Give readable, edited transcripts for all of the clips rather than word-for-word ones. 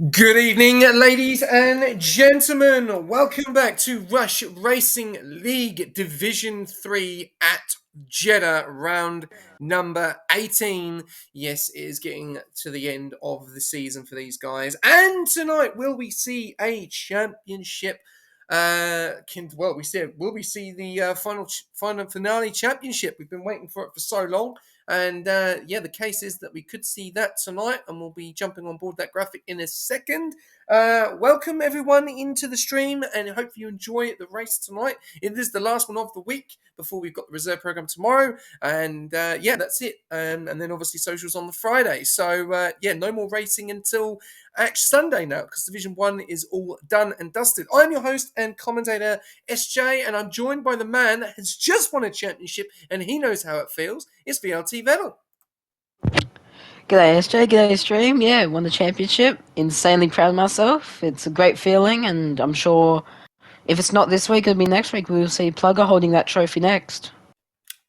Good evening, ladies and gentlemen. Welcome back to Rush Racing League Division 3 at Jeddah, round number 18. Yes, it is getting to the end of the season for these guys. And tonight, will we see a championship? Will we see the final finale championship? We've been waiting for it for so long. And the case is that we could see that tonight, and we'll be jumping on board that graphic in a second. Welcome everyone into the stream, and I hope you enjoy the race tonight. It is the last one of the week before we've got the reserve program tomorrow, and that's it. And then obviously socials on the Friday. So no more racing until Sunday now, because Division 1 is all done and dusted. I'm your host and commentator, SJ, and I'm joined by the man that has just won a championship, and he knows how it feels. It's VLT Vettel. G'day SJ, g'day stream. Yeah, won the championship. Insanely proud of myself. It's a great feeling, and I'm sure if it's not this week, it'll be next week. We'll see Plugger holding that trophy next.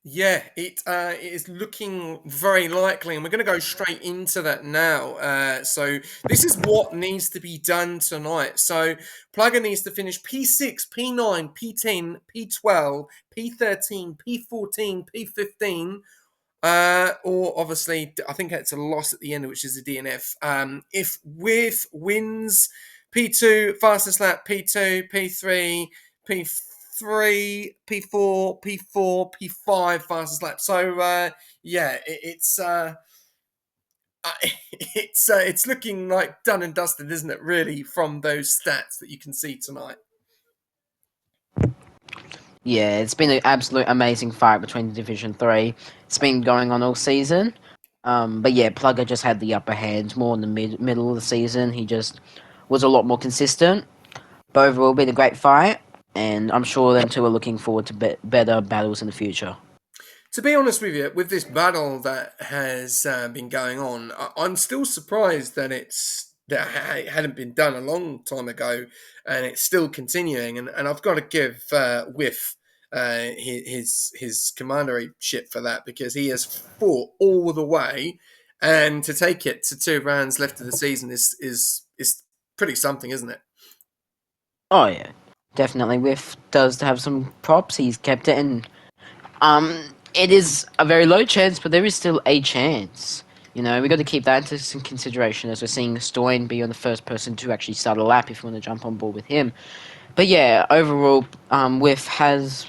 Yeah, it is looking very likely, and we're going to go straight into that now. So this is what needs to be done tonight. So Plugger needs to finish P6, P9, P10, P12, P13, P14, P15. Or obviously, I think it's a loss at the end, which is a DNF. If with wins, P2 fastest lap, P2, P3, P3, P4, P4, P5 fastest lap. So it's It's looking like done and dusted, isn't it? Really, from those stats that you can see tonight. Yeah, it's been an absolute amazing fight between the Division 3. It's been going on all season. But yeah, Plugger just had the upper hand more in the middle of the season. He just was a lot more consistent. But overall, been a great fight, and I'm sure them two are looking forward to better battles in the future. To be honest with you, with this battle that has been going on, I'm still surprised that it hadn't been done a long time ago, and it's still continuing. And I've got to give Whiff his commandership for that, because he has fought all the way, and to take it to 2 rounds left of the season is pretty something, isn't it? Oh yeah, definitely. Whiff does have some props. He's kept it, and it is a very low chance, but there is still a chance. You know, we got to keep that into some consideration as we're seeing Stoyan be on the first person to actually start a lap if you want to jump on board with him. But yeah, overall, Whiff has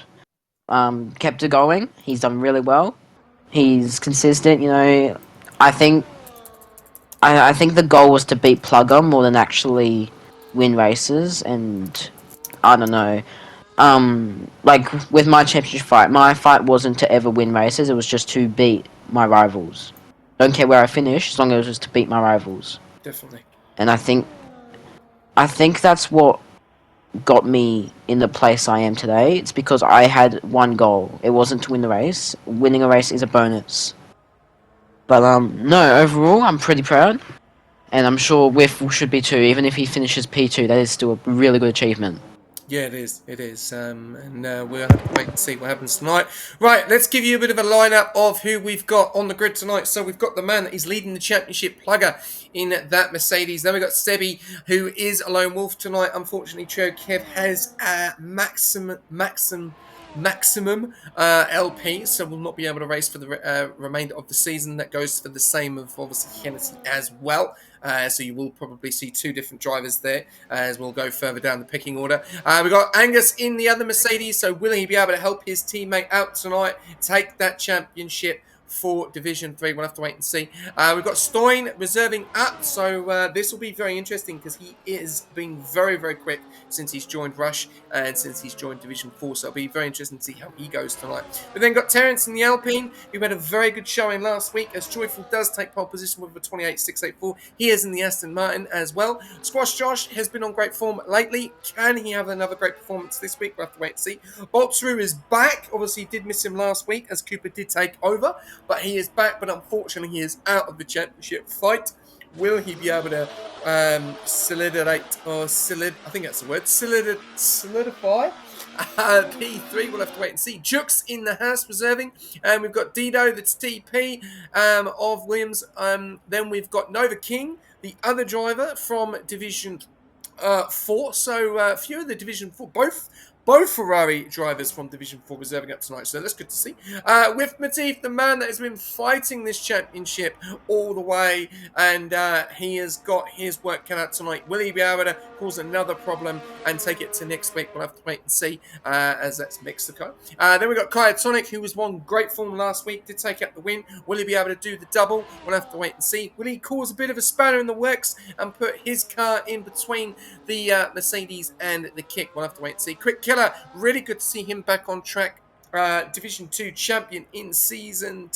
kept it going. He's done really well. He's consistent. You know, I think I think the goal was to beat Plugger more than actually win races, and I don't know. Like with my championship fight, my fight wasn't to ever win races. It was just to beat my rivals. Don't care where I finish, as long as it was to beat my rivals. Definitely. And I think that's what got me in the place I am today. It's because I had one goal. It wasn't to win the race. Winning a race is a bonus. But no, overall, I'm pretty proud, and I'm sure Whiff should be too. Even if he finishes P2, that is still a really good achievement. Yeah, it is. It is. And we'll have to wait and see what happens tonight. Right, let's give you a bit of a lineup of who we've got on the grid tonight. So we've got the man that is leading the championship, Plugger, in that Mercedes. Then we've got Sebi, who is a lone wolf tonight. Unfortunately, Trio Kev has a maximum LP, so will not be able to race for the remainder of the season. That goes for the same of obviously Hennessy as well. So you will probably see 2 different drivers there as we'll go further down the picking order. We've got Angus in the other Mercedes, so will he be able to help his teammate out tonight, take that championship for Division 3? We'll have to wait and see. We've got Stoyan reserving up, so this will be very interesting because he is being very, very quick since he's joined Rush and since he's joined Division 4, so it'll be very interesting to see how he goes tonight. We've then got Terence in the Alpine, who had a very good showing last week, as Joyful does take pole position with a 28.684. He is in the Aston Martin as well. Squash Josh has been on great form lately. Can he have another great performance this week? We'll have to wait and see. Boltzrue is back. Obviously, did miss him last week as Cooper did take over, but he is back, but unfortunately he is out of the championship fight. Will he be able to solidify P3? We'll have to wait and see. Jux in the house reserving, and we've got Dido, that's TP of Williams. Then we've got Nova King, the other driver from Division 4. So a few of the Division 4, both Ferrari drivers from Division 4 reserving up tonight, so that's good to see. With Matif, the man that has been fighting this championship all the way, and he has got his work cut out tonight. Will he be able to cause another problem and take it to next week? We'll have to wait and see, as that's Mexico. Then we've got Kyatonic, who was on great form last week, did take out the win. Will he be able to do the double? We'll have to wait and see. Will he cause a bit of a spanner in the works and put his car in between the Mercedes and the Kick? We'll have to wait and see. Quick Killer, really good to see him back on track. Division 2 champion in season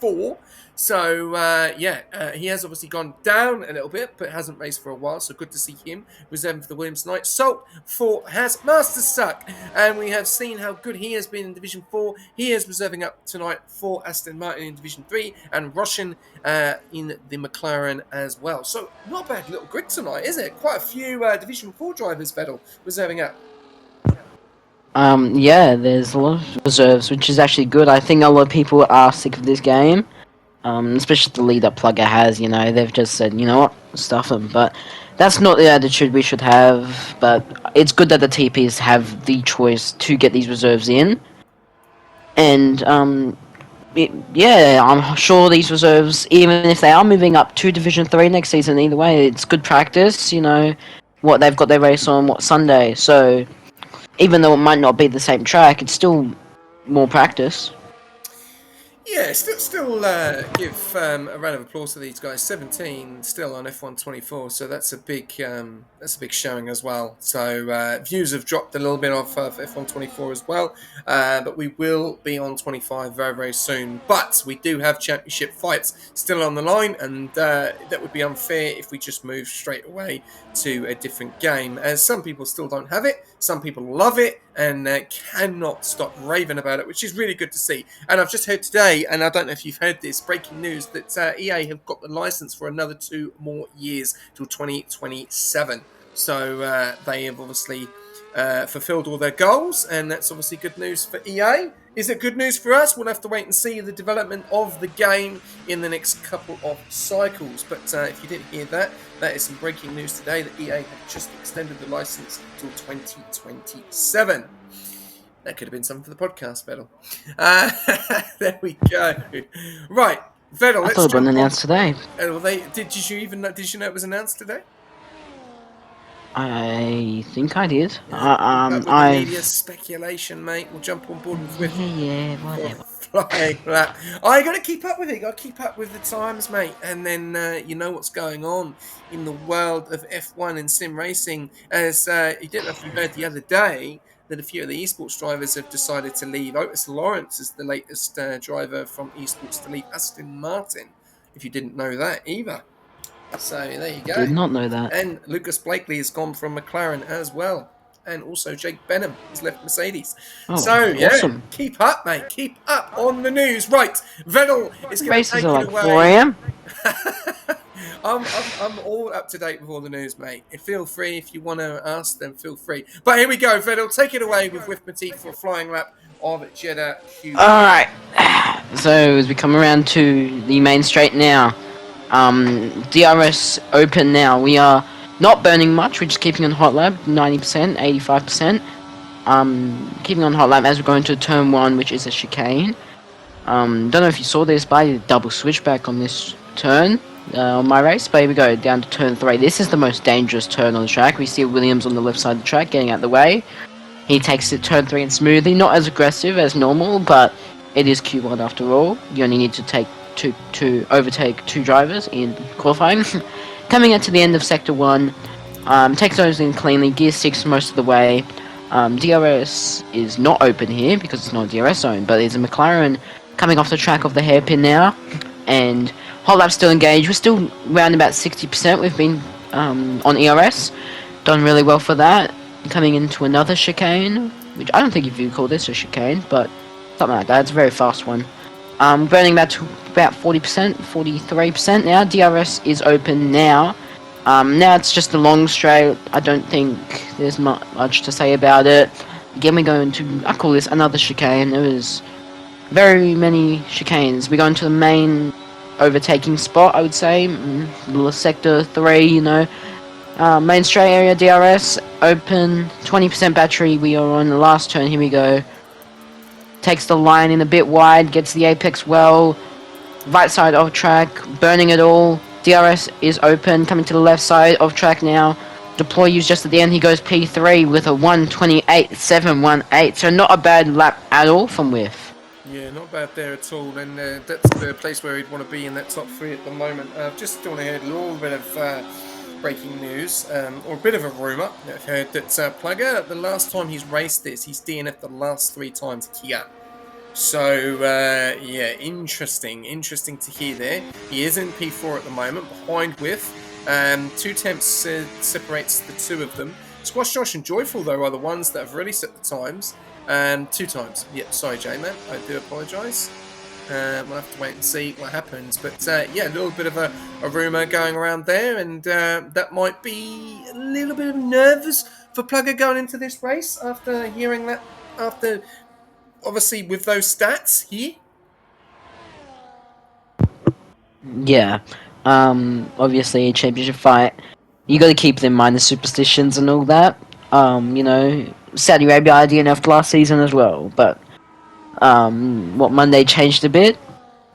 4. So, he has obviously gone down a little bit, but hasn't raced for a while. So, good to see him reserving for the Williams tonight. Salt for has Master Suck, and we have seen how good he has been in Division 4. He is reserving up tonight for Aston Martin in Division 3, and Russian in the McLaren as well. So, not a bad little grid tonight, is it? Quite a few Division 4 drivers, Vettel, reserving up. Yeah, there's a lot of reserves, which is actually good. I think a lot of people are sick of this game. Especially the lead that Plugger has, you know, they've just said, you know what, stuff them. But that's not the attitude we should have. But it's good that the TPs have the choice to get these reserves in. And, yeah, I'm sure these reserves, even if they are moving up to Division 3 next season, either way, it's good practice, you know, what they've got their race on, what Sunday. So, even though it might not be the same track, it's still more practice. Yeah, still give a round of applause to these guys. 17 still on F124, so that's a big showing as well. So views have dropped a little bit off of F124 as well, but we will be on 25 very very soon. But we do have championship fights still on the line, and that would be unfair if we just move straight away to a different game, as some people still don't have it, some people love it, and cannot stop raving about it, which is really good to see. And I've just heard today, and I don't know if you've heard this, breaking news that EA have got the license for another 2 more years till 2027. So they have obviously fulfilled all their goals, and that's obviously good news for EA. Is it good news for us? We'll have to wait and see the development of the game in the next couple of cycles. But if you didn't hear that, that is some breaking news today that EA have just extended the license till 2027. That could have been something for the podcast, Vettel. There we go. Right, Vettel. I Let's thought it was jump on. announced today. Well, did you even know, did you know it was announced today? I think I did. That with the media I've speculation, mate. We'll jump on board with yeah, for whatever. flying lap. I got to keep up with it. Got to keep up with the times, mate. And then you know what's going on in the world of F1 and sim racing. As you didn't know if you heard the other day that a few of the esports drivers have decided to leave. Otis Lawrence is the latest driver from esports to leave Aston Martin. If you didn't know that either. So there you go. Did not know that. And Lucas Blakely has gone from McLaren as well. And also Jake Benham has left Mercedes. Oh, So yeah, awesome. keep up, mate. Keep up on the news. Right, Vettel is going to Races take are it like away. 4 a.m. I'm all up to date with all the news, mate. Feel free if you want to ask them. Feel free. But here we go, Vettel. Take it away with Matisse for a flying lap of Jeddah. All right. So as we come around to the main straight now, DRS open now. We are not burning much. We're just keeping on hot lap, 90%, 85%. Keeping on hot lap as we go into turn 1, which is a chicane. Don't know if you saw this, but I did a double switchback on this turn on my race. But here we go, down to turn 3. This is the most dangerous turn on the track. We see Williams on the left side of the track getting out the way. He takes it turn 3 and smoothly, not as aggressive as normal, but it is Q1 after all. You only need to take to overtake 2 drivers in qualifying. Coming into the end of sector 1, takes those in cleanly, gear 6 most of the way. DRS is not open here because it's not a DRS zone, but there's a McLaren coming off the track of the hairpin now, and hot lap still engaged. We're still around about 60%. We've been on ERS, done really well for that. Coming into another chicane, which I don't think if you call this a chicane, but something like that. It's a very fast one. Burning that to about 40%, 43% now. DRS is open now. Now it's just a long straight. I don't think there's much to say about it. Again, we go into, I call this another chicane. There was very many chicanes. We go into the main overtaking spot, I would say. Sector 3, you know. Main straight area, DRS, open, 20% battery. We are on the last turn, here we go. Takes the line in a bit wide, gets the apex well. Right side of track, burning it all. DRS is open, coming to the left side of track now. Deploy use just at the end, he goes P3 with a 1:28.718. So not a bad lap at all from Whiff. Yeah, not bad there at all. And that's the place where he'd want to be in that top 3 at the moment. Just want to hear a little bit of breaking news, or a bit of a rumour. I've heard that Plugger, the last time he's raced this, he's DNF'd the last 3 times Kia. So, yeah, interesting to hear there. He is in P4 at the moment, behind Whiff. 2 temps separates the 2 of them. Squash Josh and Joyful, though, are the ones that have really set the times. 2 times. Yeah, sorry, J-Man. I do apologise. We'll have to wait and see what happens. But, yeah, a little bit of a rumour going around there. And that might be a little bit of nerves for Plugger going into this race after hearing that, after... Obviously, with those stats here. Yeah. Obviously, a championship fight. You got to keep in mind the superstitions and all that. You know, Saudi Arabia I DNF'd last season as well. But, what Monday changed a bit.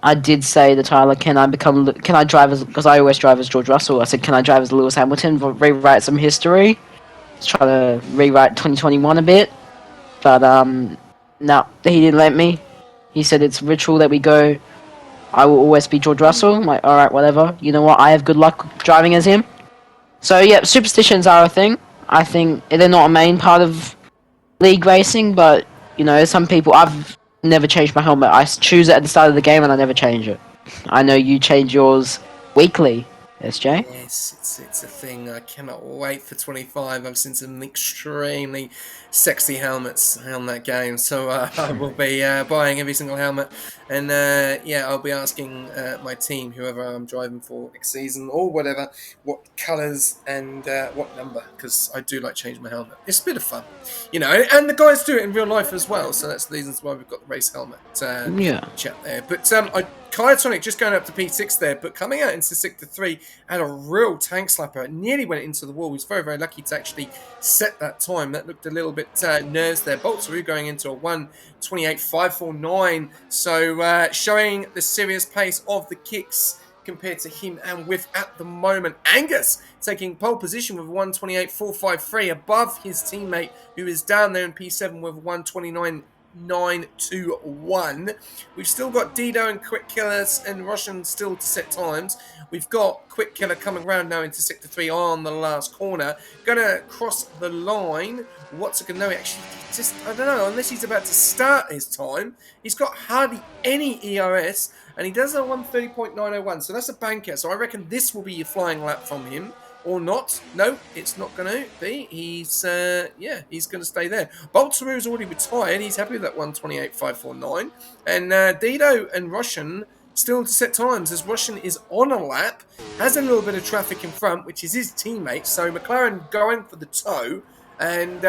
I did say to Tyler, can I drive as, because I always drive as George Russell. I said, can I drive as Lewis Hamilton, rewrite some history? Let's try to rewrite 2021 a bit. But, no, he didn't let me. He said it's ritual that we go. I will always be George Russell. I'm like, all right, whatever. You know what? I have good luck driving as him. So yeah, superstitions are a thing. I think they're not a main part of league racing, but you know, some people. I've never changed my helmet. I choose it at the start of the game, and I never change it. I know you change yours weekly, SJ. Yes, it's a thing. I cannot wait for 25. I've seen some extremely sexy helmets on that game, so I will be buying every single helmet, and yeah, I'll be asking my team, whoever I'm driving for next season or whatever, what colours and what number, because I do like changing my helmet. It's a bit of fun, you know, and the guys do it in real life as well. So that's the reasons why we've got the race helmet Yeah. chat there. But Kyotonic just going up to P6 there, but coming out into Sector 3 had a real tank slapper. It nearly went into the wall. He was very, very lucky to actually set that time. That looked a little bit nerves there. Boltzaroo going into a 1:28.549. So showing the serious pace of the kicks compared to him and with at the moment. Angus taking pole position with 1:28.453 above his teammate who is down there in P7 with 1:29.921. We've still got Dido and Quick Killers and Russian still to set times. We've got Quick Killer coming around now into Sector 3 on the last corner. Gonna cross the line. What's it gonna know? Actually, just, I don't know, unless he's about to start his time. He's got hardly any ERS, and he does a 1:30.901, so that's a banker. So I reckon this will be a flying lap from him. Or not. No, it's not going to be. He's, yeah, he's going to stay there. Boltzaroo's already retired. He's happy with that 1:28.549. And Dido and Russian still to set times as Russian is on a lap, has a little bit of traffic in front, which is his teammate. So McLaren going for the toe. And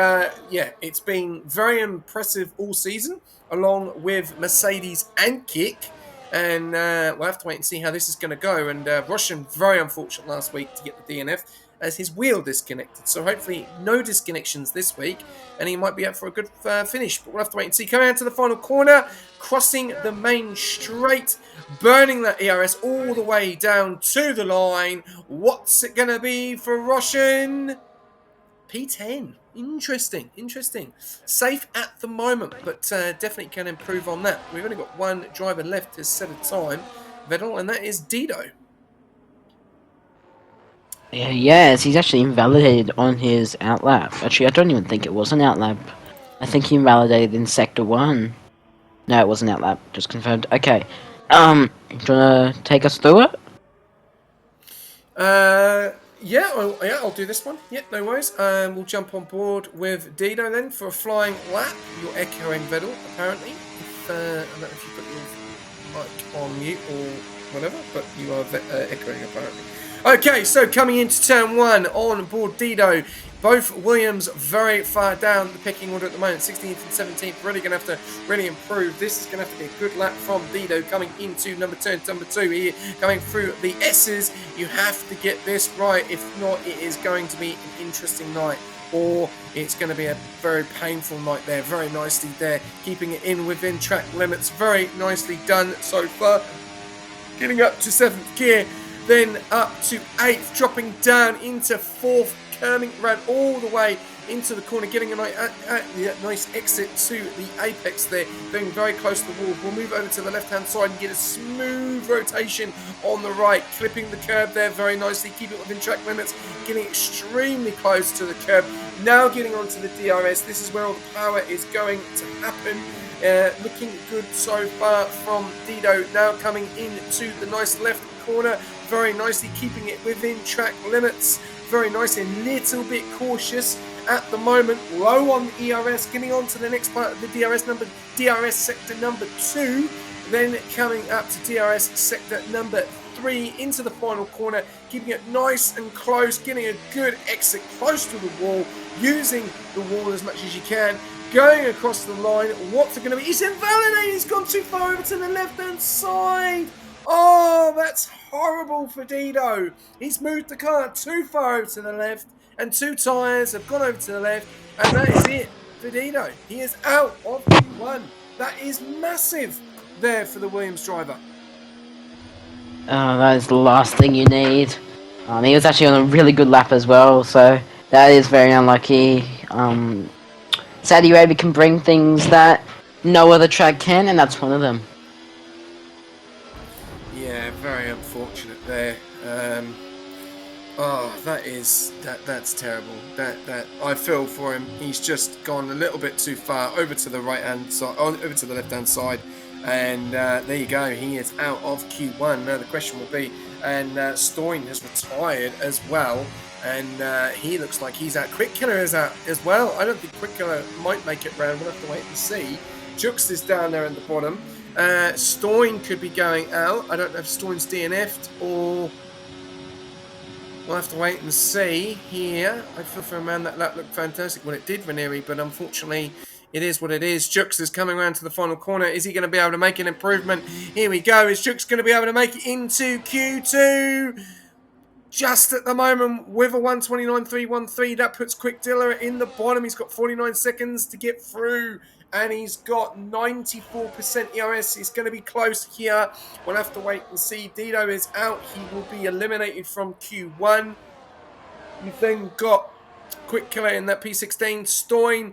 yeah, it's been very impressive all season, along with Mercedes and Kick. And we'll have to wait and see how this is going to go. And Russian, very unfortunate last week to get the DNF as his wheel disconnected. So hopefully no disconnections this week, and he might be up for a good finish. But we'll have to wait and see. Coming out to the final corner, crossing the main straight, burning that ERS all the way down to the line. What's it going to be for Russian? P10. Interesting. Safe at the moment, but definitely can improve on that. We've only got one driver left to set a time, Vettel, and that is Dido. Yeah, yes, he's actually invalidated on his outlap. Actually, I don't even think it was an outlap. I think he invalidated in Sector 1. No, it wasn't outlap, just confirmed. Okay. Do you wanna take us through it? Yeah, I'll do this one. Yeah, no worries. We'll jump on board with Dido then for a flying lap. You're echoing Vettel, apparently. I don't know if you've got your mic on mute or whatever, but you are echoing apparently. Okay, so coming into turn 1 on board Dido. Both Williams very far down the pecking order at the moment, 16th and 17th. Really going to have to really improve. This is going to have to be a good lap from Dido coming into number 2 here, going through the S's. You have to get this right. If not, it is going to be an interesting night, or it's going to be a very painful night there. Very nicely there, keeping it in within track limits. Very nicely done so far. Getting up to 7th gear, then up to 8th, dropping down into 4th. Curving around all the way into the corner, getting a nice exit to the apex there, being very close to the wall. We'll move over to the left-hand side and get a smooth rotation on the right, clipping the curb there very nicely, keep it within track limits, getting extremely close to the curb. Now getting onto the DRS, this is where all the power is going to happen. Looking good so far from Dido, now coming into the nice left corner, very nicely keeping it within track limits. Very nice, a little bit cautious at the moment. Low on the ERS, getting on to the next part of the DRS sector number 2. Then coming up to DRS sector number 3 into the final corner, keeping it nice and close, getting a good exit close to the wall, using the wall as much as you can. Going across the line, what's it going to be? He's invalidated, he's gone too far over to the left-hand side. Oh, that's horrible for Dido. He's moved the car too far over to the left, and 2 tyres have gone over to the left, and that is it for Dido. He is out of P1. That is massive there for the Williams driver. Oh, that is the last thing you need. He was actually on a really good lap as well, so that is very unlucky. Saudi Arabia can bring things that No other track can, and that's one of them. Yeah, very unfortunate there. Oh, that's terrible. That I feel for him. He's just gone a little bit too far over to the right hand side, over to the left hand side, and there you go. He is out of Q1. Now the question will be, and Stoin has retired as well, and he looks like he's out. Quick Killer is out as well. I don't think Quick Killer might make it round. We'll have to wait and see. Jux is down there at the bottom. Stoin could be going out. I don't know if Stoin's DNF'd or. We'll have to wait and see here. I feel for a man that looked fantastic when it did, Ranieri, but unfortunately, it is what it is. Jux is coming around to the final corner. Is he going to be able to make an improvement? Here we go. Is Jux going to be able to make it into Q2? Just at the moment, with a 129.313, that puts Quick Diller in the bottom. He's got 49 seconds to get through, and he's got 94% ERS. He's going to be close here. We'll have to wait and see. Dido is out. He will be eliminated from Q1. You've then got Quick Killer in that P16. Stoin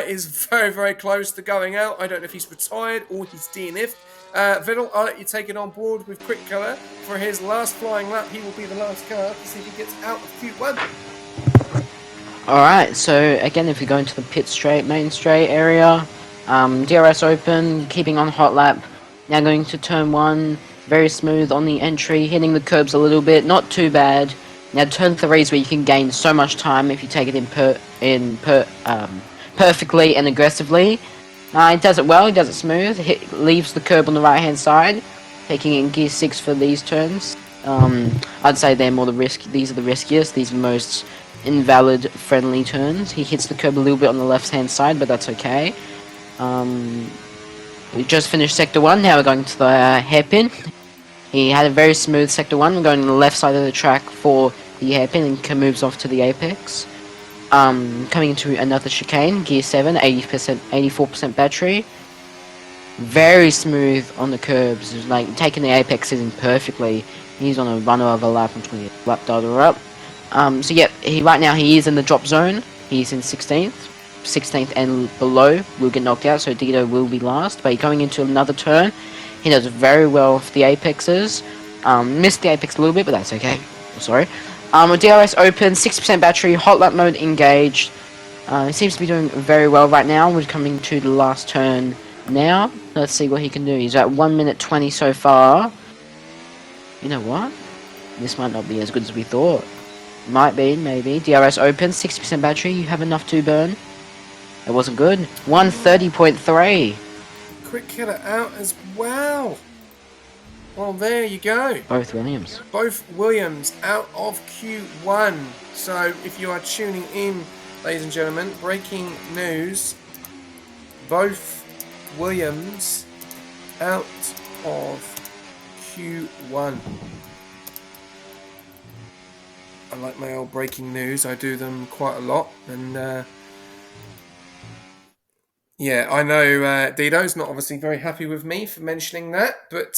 is very, very close to going out. I don't know if he's retired or he's DNF'd. Vettel, I'll let you take it on board with Quick Killer for his last flying lap. He will be the last car to see if he gets out of Q1. Alright, so again, if we go into the pit straight, main straight area, DRS open, keeping on hot lap. Now going to turn 1, very smooth on the entry, hitting the curbs a little bit, not too bad. Now turn 3 is where you can gain so much time if you take it perfectly and aggressively. He does it well, he does it smooth, leaves the curb on the right hand side, taking it in gear 6 for these turns. I'd say they're more these are the riskiest, these are the most invalid friendly turns. He hits the curb a little bit on the left hand side, but that's okay. We just finished sector 1, now we're going to the hairpin. He had a very smooth sector 1, we're going to the left side of the track for the hairpin and moves off to the apex. Coming into another chicane, gear 7, 84% battery. Very smooth on the curbs, like taking the apexes in perfectly. He's on a runner of a lap. I'm just going to get lap data up. So yeah, right now he is in the drop zone. He's in 16th and below will get knocked out, so Dido will be last. But going into another turn, he does very well for the apexes. Missed the apex a little bit, but that's okay. Sorry. DRS open, 60% battery, hot lap mode engaged. He seems to be doing very well right now. We're coming to the last turn now. Let's see what he can do. He's at 1 minute 20 so far. You know what? This might not be as good as we thought. Might be, maybe. DRS open, 60% battery. You have enough to burn. It wasn't good. 130.3. Quick Killer out as well. Well, there you go. Both Williams. Both Williams out of Q1. So if you are tuning in, ladies and gentlemen, breaking news. Both Williams out of Q1. I like my old breaking news. I do them quite a lot. And yeah, I know Dido's not obviously very happy with me for mentioning that. But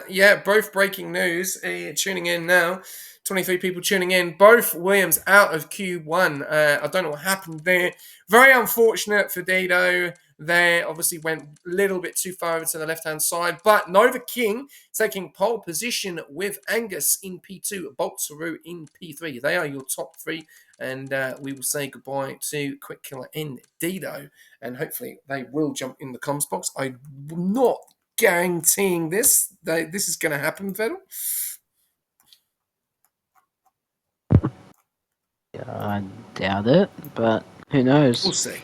yeah, both breaking news. Tuning in now. 23 people tuning in. Both Williams out of Q1. I don't know what happened there. Very unfortunate for Dido. They obviously went a little bit too far over to the left-hand side. But Nova King taking pole position with Angus in P2, Bolt Saru in P3. They are your top 3. And we will say goodbye to Quick Killer and Dido. And hopefully they will jump in the comms box. I'm not guaranteeing this. This is going to happen, Vettel. I doubt it, but who knows? We'll see.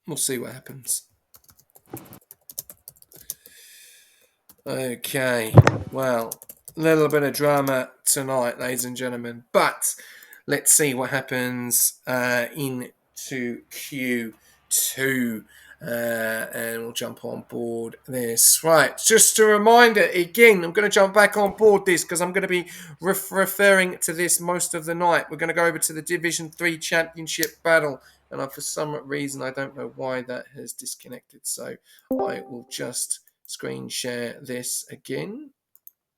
We'll see what happens. Okay. Well, a little bit of drama tonight, ladies and gentlemen. But let's see what happens into Q2. And we'll jump on board this. Right, just a reminder again, I'm going to jump back on board this because I'm going to be referring to this most of the night. We're going to go over to the Division 3 Championship battle. And for some reason, I don't know why that has disconnected. So I will just screen share this again.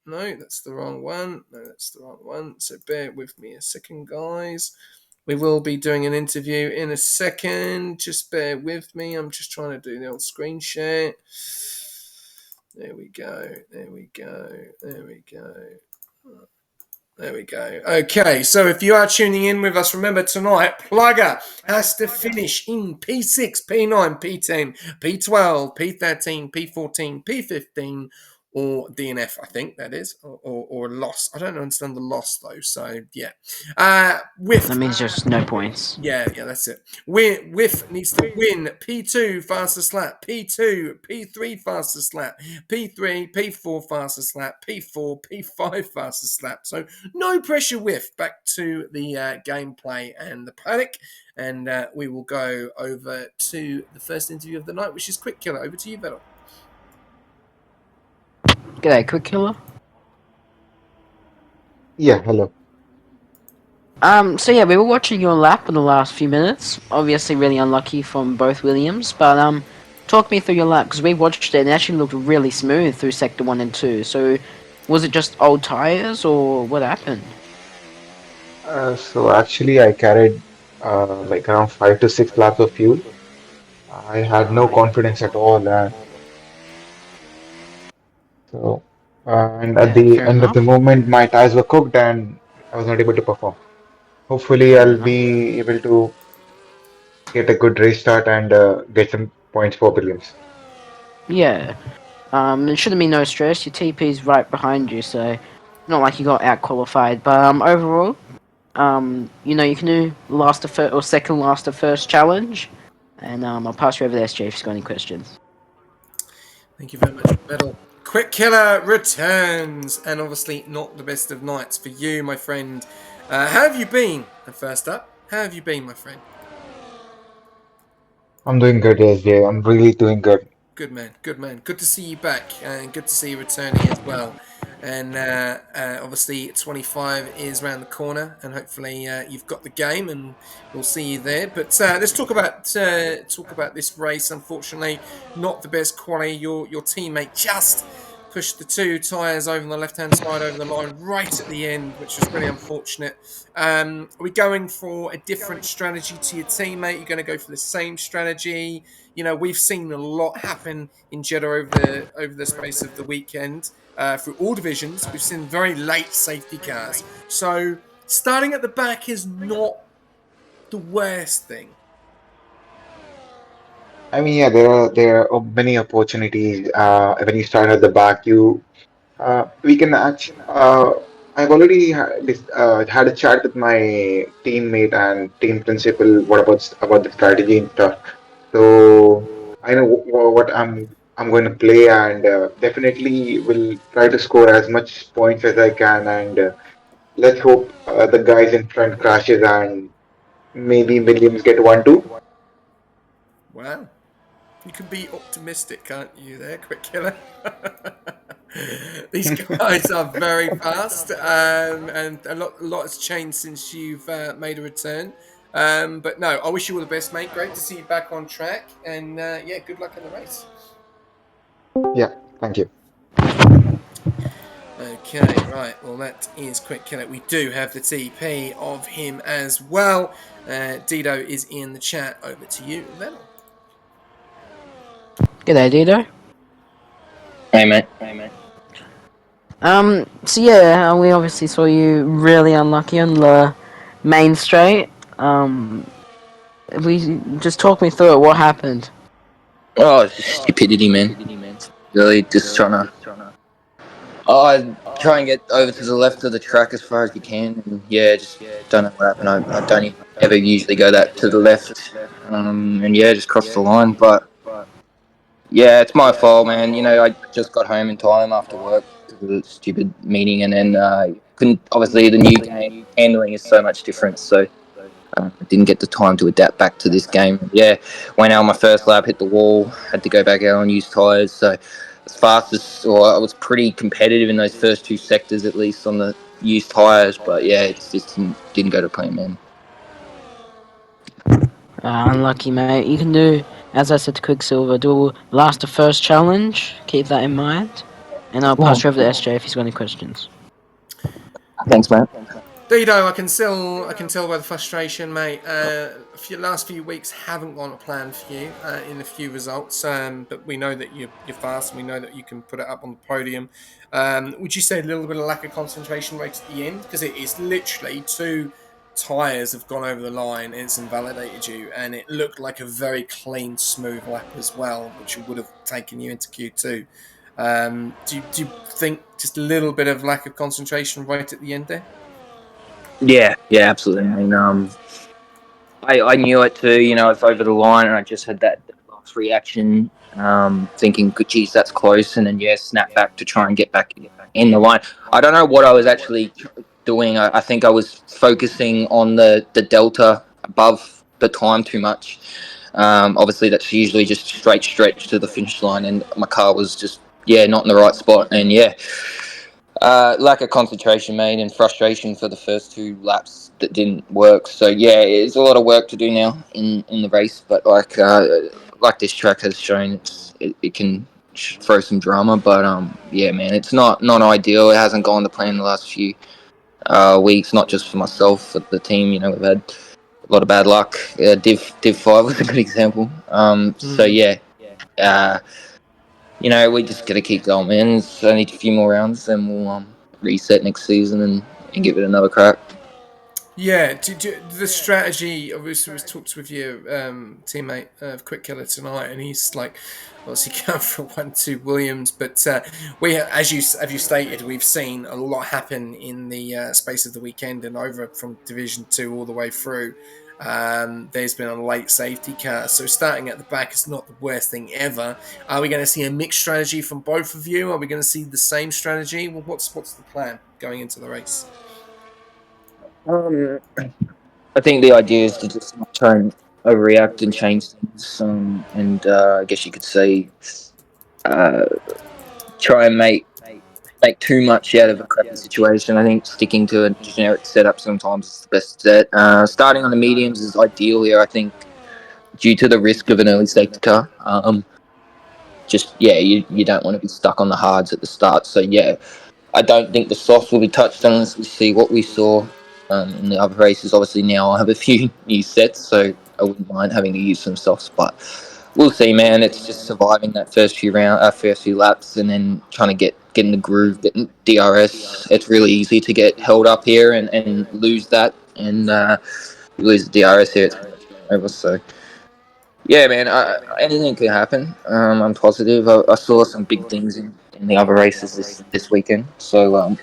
No, that's the wrong one. No, that's the wrong one. So bear with me a second, guys. We will be doing an interview in a second. Just bear with me. I'm just trying to do the old screen share. There we go. There we go. There we go. There we go. Okay, so if you are tuning in with us, remember tonight, Plugger has to finish in P6, P9, P10, P12, P13, P14, P15, or DNF, I think that is, or a loss. I don't understand the loss though, so yeah. That With means there's no points. yeah, that's it. Whiff needs to win P2 fastest lap, P2, P3 fastest lap, P3, P4 fastest lap, P4, P5 fastest lap. So no pressure, Whiff. Back to the gameplay and the paddock, and we will go over to the first interview of the night, which is Quick Killer. Over to you, Vettel. G'day, Quick Killer. Yeah, hello. So yeah, we were watching your lap in the last few minutes. Obviously, really unlucky from both Williams, but talk me through your lap because we watched it and it actually looked really smooth through sector 1 and 2. So, was it just old tires or what happened? So actually, I carried like around 5 to 6 lakhs of fuel. I had no confidence at all, and so and at Yeah, the fair end of the enough. moment, my tires were cooked, and I was not able to perform. Hopefully, Fair I'll enough. be able to get a good race start and get some points for Williams. Yeah. It shouldn't be no stress. Your TP's right behind you, so not like you got out qualified. But overall, you can do last to first or second last to first challenge, and I'll pass you over to SJ if you've got any questions. Thank you very much, Vettel. Quick Killer returns, and obviously not the best of nights for you, my friend. How have you been? First up, how have you been, my friend? I'm doing good, SJ. I'm really doing good. Good man, good man. Good to see you back, and good to see you returning as well. And obviously, 25 is around the corner, and hopefully you've got the game, and we'll see you there. But let's talk about this race. Unfortunately, not the best quality. Your teammate just pushed the two tyres over on the left hand side over the line right at the end, which was really unfortunate. Are we going for a different strategy to your teammate? You're going to go for the same strategy? We've seen a lot happen in Jeddah over the space of the weekend through all divisions. We've seen very late safety cars. So starting at the back is not the worst thing. I mean, yeah, there are many opportunities. When you start at the back, we can actually. I've already had a chat with my teammate and team principal. What about the strategy and stuff? So I know what I'm going to play, and definitely will try to score as much points as I can. And let's hope the guys in front crashes and maybe Williams get one too. Wow. You can be optimistic, can't you, there, Quick Killer? These guys are very fast, and a lot has changed since you've made a return. But no, I wish you all the best, mate. Great to see you back on track, and yeah, good luck in the race. Yeah, thank you. Okay, right. Well, that is Quick Killer. We do have the TP of him as well. Dido is in the chat. Over to you, Venel. G'day, Dido. Hey mate. So yeah, we obviously saw you really unlucky on the main straight. We just talk me through it. What happened? Oh, it's just stupidity, man. Really just trying to. Oh, I try and get over to the left of the track as far as you can, and yeah, just don't know what happened. I don't ever usually go that to the left, and yeah, just crossed the line. But yeah, it's my fault, man. I just got home in time after work because of the stupid meeting, and then couldn't. Obviously, the new game handling is so much different, so. Didn't get the time to adapt back to this game. Yeah, went out on my first lap, hit the wall, had to go back out on used tyres. So as fast as, or I was pretty competitive in those first two sectors, at least on the used tyres. But yeah, it just didn't go to plan, man. Unlucky, mate. You can do, as I said to Quicksilver, do last to first challenge. Keep that in mind. And I'll Yeah. pass you over to SJ if he's got any questions. Thanks, mate. Dido, I can tell by the frustration, mate. Last few weeks haven't gone to plan for you in a few results, but we know that you're fast, and we know that you can put it up on the podium. Would you say a little bit of lack of concentration right at the end, because it is literally two tyres have gone over the line, it's invalidated you, and it looked like a very clean, smooth lap as well, which would have taken you into Q2. Do you think just a little bit of lack of concentration right at the end there? Yeah, absolutely. I mean, I knew it too. You know, it's over the line, and I just had that last reaction, thinking, "Good, geez, that's close," and then snap back to try and get back in the line. I don't know what I was actually doing. I think I was focusing on the delta above the time too much. Obviously, that's usually just straight stretch to the finish line, and my car was just not in the right spot, and lack of concentration, mate, and frustration for the first two laps that didn't work. So it's a lot of work to do now in the race. But like this track has shown, it can throw some drama. But man, it's not ideal. It hasn't gone to plan the last few weeks. Not just for myself, for the team. You know, we've had a lot of bad luck. Div 5 was a good example. Uh, we just got to keep going, man. It's only a few more rounds, then we'll reset next season and give it another crack. Yeah, the strategy. Obviously, was talked with your teammate of Quick Killer tonight, and he's like, obviously going for 1-2 Williams. But as you stated, we've seen a lot happen in the space of the weekend and over from Division 2 all the way through. There's been a late safety car, so starting at the back is not the worst thing ever. Are we going to see a mixed strategy from both of you? Are we going to see the same strategy? Well, what's the plan going into the race? I think the idea is to just not try and overreact and change things, and I guess you could say uh, try and make too much out of a crappy situation. I think sticking to a generic setup sometimes is the best set. Starting on the mediums is ideal here, I think, due to the risk of an early safety car. You don't want to be stuck on the hards at the start. So I don't think the softs will be touched unless we see what we saw in the other races. Obviously, now I have a few new sets, so I wouldn't mind having to use some softs. But we'll see, man. It's just surviving that first few laps, and then trying to get in the groove, getting DRS. It's really easy to get held up here and lose that, and lose the DRS here. It's pretty much game over. So. Yeah, man. Anything could happen. I'm positive. I saw some big things in the other races this weekend. So, I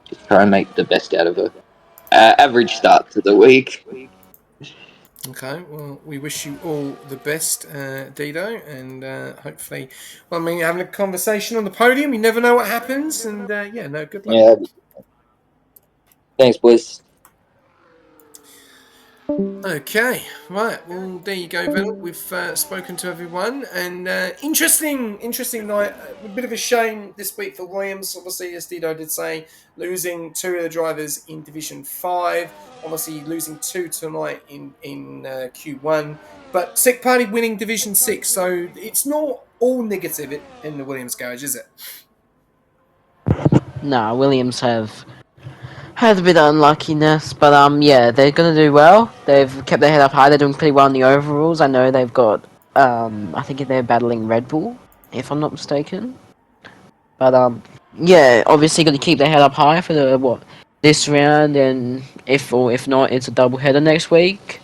just try and make the best out of a average start to the week. Okay, well, we wish you all the best, Dido, and hopefully, well, I mean, having a conversation on the podium, you never know what happens, and good luck. Yeah. Thanks, boys. Okay, right. Well, there you go, Venel. We've spoken to everyone, and interesting night. A bit of a shame this week for Williams. Obviously, as Dido did say, losing two of the drivers in Division 5. Obviously, losing two tonight in Q1. But Sick Party winning Division 6, so it's not all negative in the Williams garage, is it? Nah, Williams have had a bit of unluckiness, but they're gonna do well. They've kept their head up high. They're doing pretty well in the overalls. I know they've got I think they're battling Red Bull, if I'm not mistaken. But obviously got to keep their head up high for this round, and if not, it's a double header next week.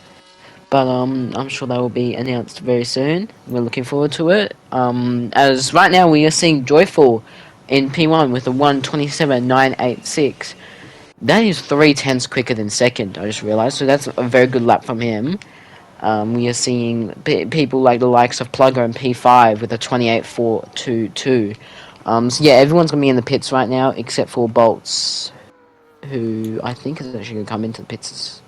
But I'm sure that will be announced very soon. We're looking forward to it. As right now we are seeing Joyful in P1 with a 1:27.986. That is 3/10 quicker than second. I just realized, so that's a very good lap from him. We are seeing people like the likes of Plugger and P5 with a 28.422. Everyone's gonna be in the pits right now except for Bolts, who I think is actually gonna come into the pits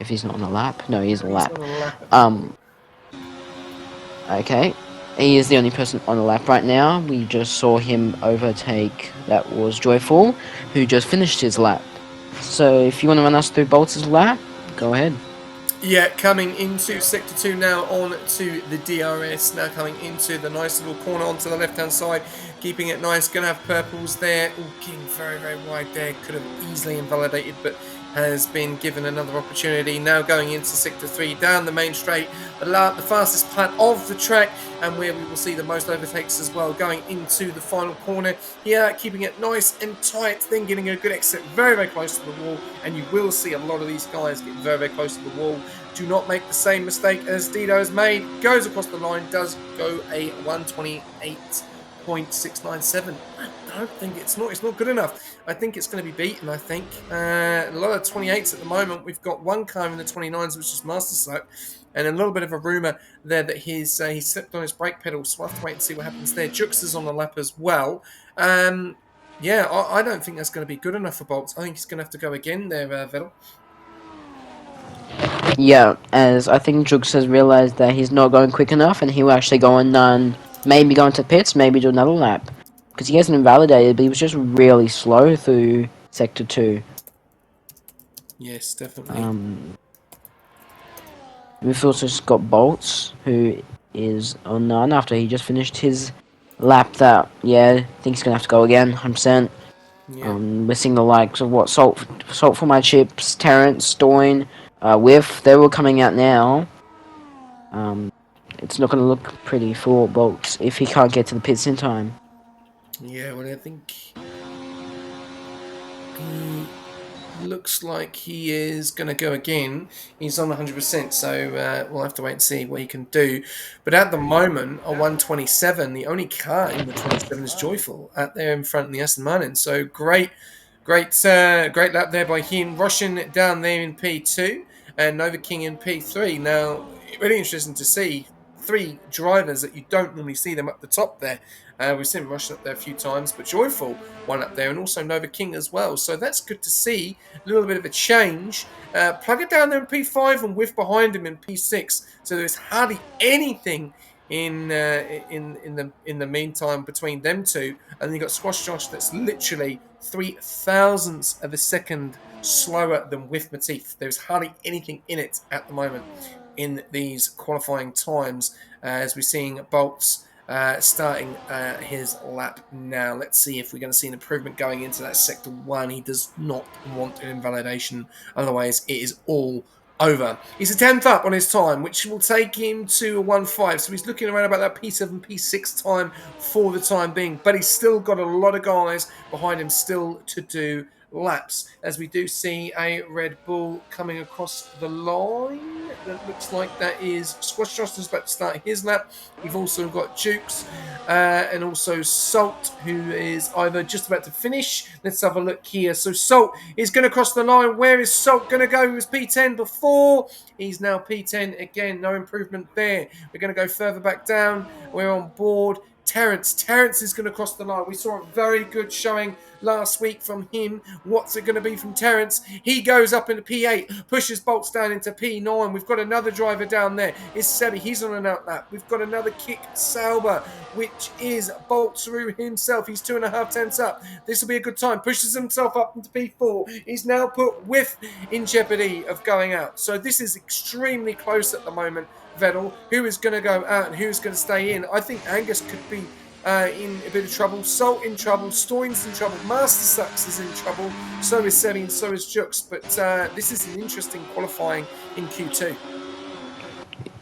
if he's not on a lap. No, he is on a lap. Okay. He is the only person on the lap right now. We just saw him overtake, that was Joyful, who just finished his lap. So if you want to run us through Bolts' lap, go ahead. Yeah, coming into Sector 2 now, on to the DRS, now coming into the nice little corner onto the left-hand side. keeping it nice. Going to have purples there. Oh, King very, very wide there. Could have easily invalidated, but has been given another opportunity. Now going into Sector 3, down the main straight, the fastest part of the track, and where we will see the most overtakes as well, going into the final corner here, keeping it nice and tight, then getting a good exit very, very close to the wall, and you will see a lot of these guys get very, very close to the wall. Do not make the same mistake as Dido has made. Goes across the line, does go a 128.697. I don't think it's not good enough. I think it's going to be beaten. I think a lot of 28s at the moment. We've got one car in the 29s, which is Master Suck, and a little bit of a rumor there that he slipped on his brake pedal. So we'll have to wait and see what happens there. Jux is on the lap as well. Yeah, I don't think that's going to be good enough for Bolts. I think he's going to have to go again there, Vettel. Yeah, as I think Jux has realized that he's not going quick enough, and he will actually go and maybe go into pits, maybe do another lap. Because he hasn't invalidated, but he was just really slow through Sector 2. Yes, definitely. We've also just got Bolts, who is on none after he just finished his lap that, yeah, I think he's going to have to go again, 100%. Yeah. We're seeing the likes of Salt for My Chips, Terrence, Stoin, Whiff, they're all coming out now. It's not going to look pretty for Bolts if he can't get to the pits in time. Yeah, well, I think he looks like he is going to go again. He's on 100%, so we'll have to wait and see what he can do. But at the moment, a 127, the only car in the 27 is Joyful out there in front of the Aston Martin. So great lap there by him. Roshan down there in P2 and Nova King in P3. Now, really interesting to see three drivers that you don't normally see them up the top there. We've seen Roshan up there a few times, but Joyful one up there, and also Nova King as well. So that's good to see. A little bit of a change. Plug it down there in P5 and Whiff behind him in P6. So there's hardly anything in the meantime between them two, and then you got Squash Josh that's literally 0.003 of a second slower than Whiff Matif. There's hardly anything in it at the moment in these qualifying times, as we're seeing Bolts starting his lap now. Let's see if we're going to see an improvement going into that Sector 1. He does not want an invalidation, otherwise it is all over. He's a 10th up on his time, which will take him to a 1.5. So he's looking around about that P7, P6 time for the time being. But he's still got a lot of guys behind him still to do laps, as we do see a Red Bull coming across the line. That looks like that is Squash Justin's about to start his lap. We've also got Jukes and also Salt, who is either just about to finish. Let's have a look here. So Salt is going to cross the line. Where is Salt going to go? He was P10 before. He's now P10 again. No improvement there. We're going to go further back down. We're on board. Terrence is going to cross the line. We saw a very good showing last week from him. What's it going to be from Terrence? He goes up into P8, pushes Bolts down into P9. We've got another driver down there. It's Sebi. He's on an out lap. We've got another Kick Sauber, which is Bolts through himself. He's 2.5 tenths up. This will be a good time. Pushes himself up into P4. He's now put Whiff in jeopardy of going out. So this is extremely close at the moment. Vettel, who is going to go out and who's going to stay in. I think Angus could be in a bit of trouble. Salt in trouble. Stoin's in trouble. Master Sucks is in trouble. So is Sebi and so is Jux. But this is an interesting qualifying in Q2.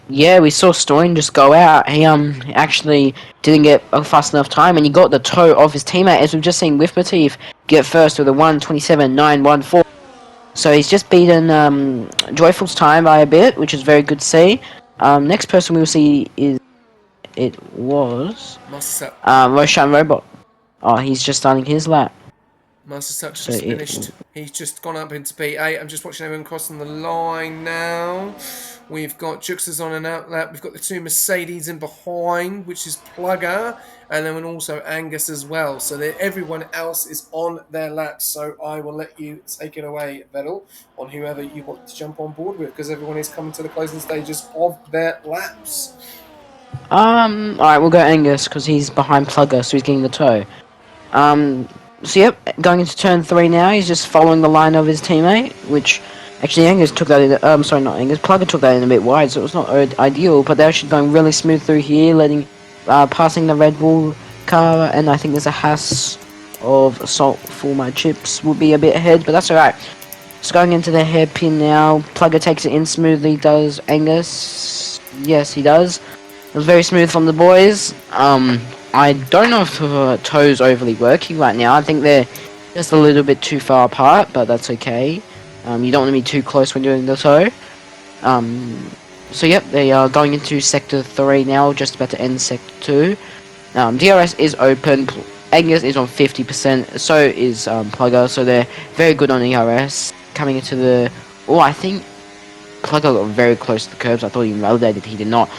Yeah, we saw Stoin just go out. He actually didn't get a fast enough time, and he got the toe of his teammate, as we've just seen Whiff Matif get first with a 1:27.914. So he's just beaten Joyful's time by a bit, which is very good to see. Next person we'll see was Roshan Robot. Oh, he's just starting his lap. Master Suck's just finished. He's just gone up into P8. I'm just watching everyone crossing the line now. We've got Juxers on an out lap. We've got the two Mercedes in behind, which is Plugger, and then also Angus as well. So everyone else is on their laps. So I will let you take it away, Vettel, on whoever you want to jump on board with, because everyone is coming to the closing stages of their laps. Alright, we'll go Angus, because he's behind Plugger, so he's getting the toe. So yep, going into turn 3 now, he's just following the line of his teammate, which actually Angus took that in, sorry, not Angus, Plugger took that in a bit wide, so it was not ideal, but they're actually going really smooth through here, passing the Red Bull car, and I think there's a Haas of Assault for my chips will be a bit ahead, but that's alright. Just going into the hairpin now. Plugger takes it in smoothly, does Angus? Yes, he does. It was very smooth from the boys. I don't know if the toes overly working right now. I think they're just a little bit too far apart, but that's okay. You don't want to be too close when doing the toe. So yep, they are going into Sector 3 now, just about to end Sector 2. DRS is open. Angus is on 50%, so is Plugger, so they're very good on ERS. Coming into the... Oh, I think Plugger got very close to the curbs. I thought he validated, he did not.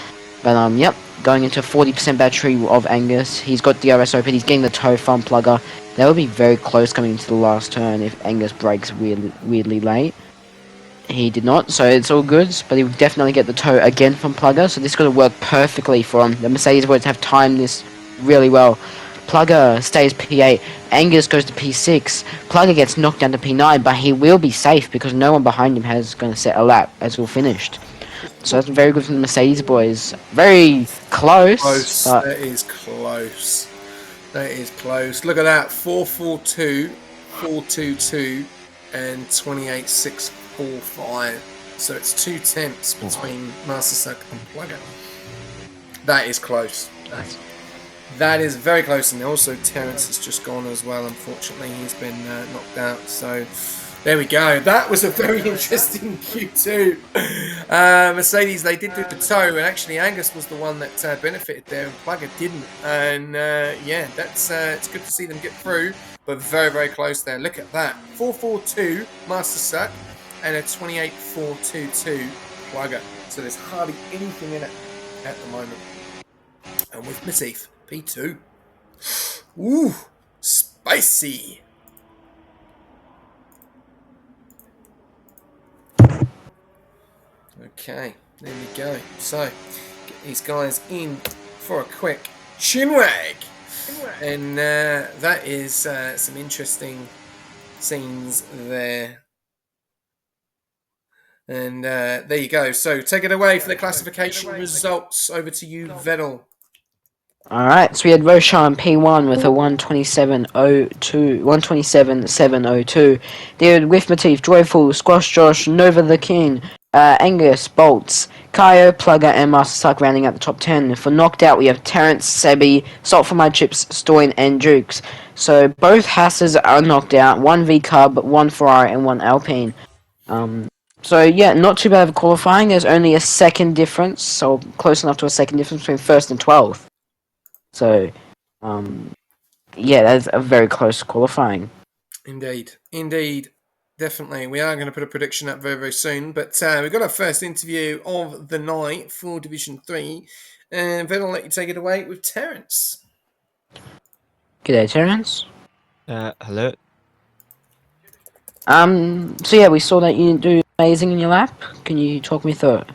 But yep, going into 40% battery of Angus. He's got DRS open, he's getting the toe from Plugger. That would be very close coming into the last turn if Angus breaks weirdly late. He did not, so it's all good, but he will definitely get the toe again from Plugger, so this is going to work perfectly for him. The Mercedes boys have timed this really well. Plugger stays P8, Angus goes to P6, Plugger gets knocked down to P9, but he will be safe because no one behind him has going to set a lap as we're finished. So that's very good from the Mercedes boys. Very close, but... That is close. That is close. Look at that. 442, 422, and 28.645. So it's 2/10 between Master Suck and Plugger. That is close. That is very close. And also Terence has just gone as well. Unfortunately, he's been knocked out. So there we go. That was a very interesting Q2. Mercedes, they did do the toe, and actually Angus was the one that benefited there, and Plugger didn't. And yeah, that's it's good to see them get through, but very, very close there. Look at that. 442 Master Suck and a 28.422 Plugger. So there's hardly anything in it at the moment. And with Matif, P2. Ooh, spicy. Okay, there we go. So, get these guys in for a quick chinwag. And that is some interesting scenes there. And there you go. So, take it away for the classification results. Over to you, Vettel. Alright, so we had Roshan P1 with a 127.702. Then with Matif, Joyful, Squash Josh, Nova the King, Angus, Bolts, Kaio, Plugger, and Master Suck rounding out the top 10. For knocked out, we have Terence, Sebi, Salt for My Chips, Stoin, and Jukes. So both Hasses are knocked out, one V-Cub, one Ferrari, and one Alpine. So yeah, not too bad of qualifying. There's only a second difference, so close enough to a second difference between 1st and 12th. So, yeah, that's a very close qualifying. Indeed. Definitely. We are going to put a prediction up very, very soon. But we've got our first interview of the night for Division 3. And then I'll let you take it away with Terence. G'day, Terence. Hello. So yeah, we saw that you do amazing in your lap. Can you talk me through it?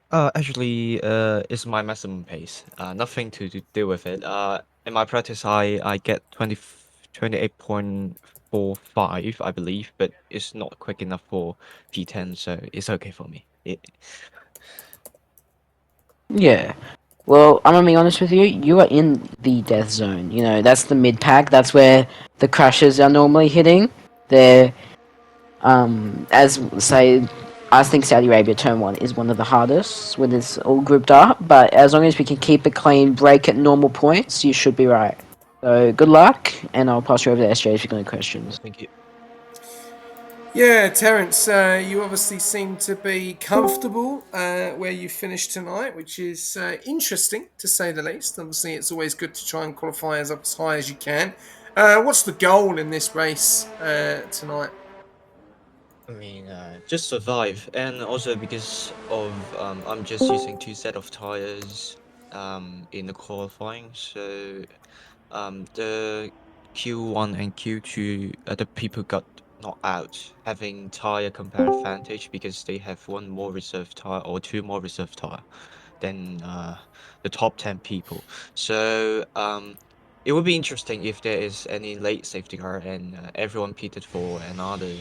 Actually, it's my maximum pace. Nothing to do with it. In my practice, I get 28.45, I believe, but it's not quick enough for P10, so it's okay for me. Yeah. Well, I'm gonna be honest with you. You are in the death zone. You know, that's the mid pack. That's where the crashes are normally hitting. They're, as say, I think Saudi Arabia turn 1 is one of the hardest when it's all grouped up. But as long as we can keep it clean, break at normal points, you should be right. So good luck, and I'll pass you over to SJ if you've got any questions. Thank you. Yeah, Terence, you obviously seem to be comfortable where you finished tonight, which is interesting to say the least. Obviously, it's always good to try and qualify as up as high as you can. What's the goal in this race tonight? I mean, just survive, and also because of I'm just using 2 set of tires in the qualifying, so the Q1 and Q2 the people got knocked out, having tire compare advantage because they have 1 more reserve tire or 2 more reserve tire than the top 10 people. So it would be interesting if there is any late safety car and everyone pitted for another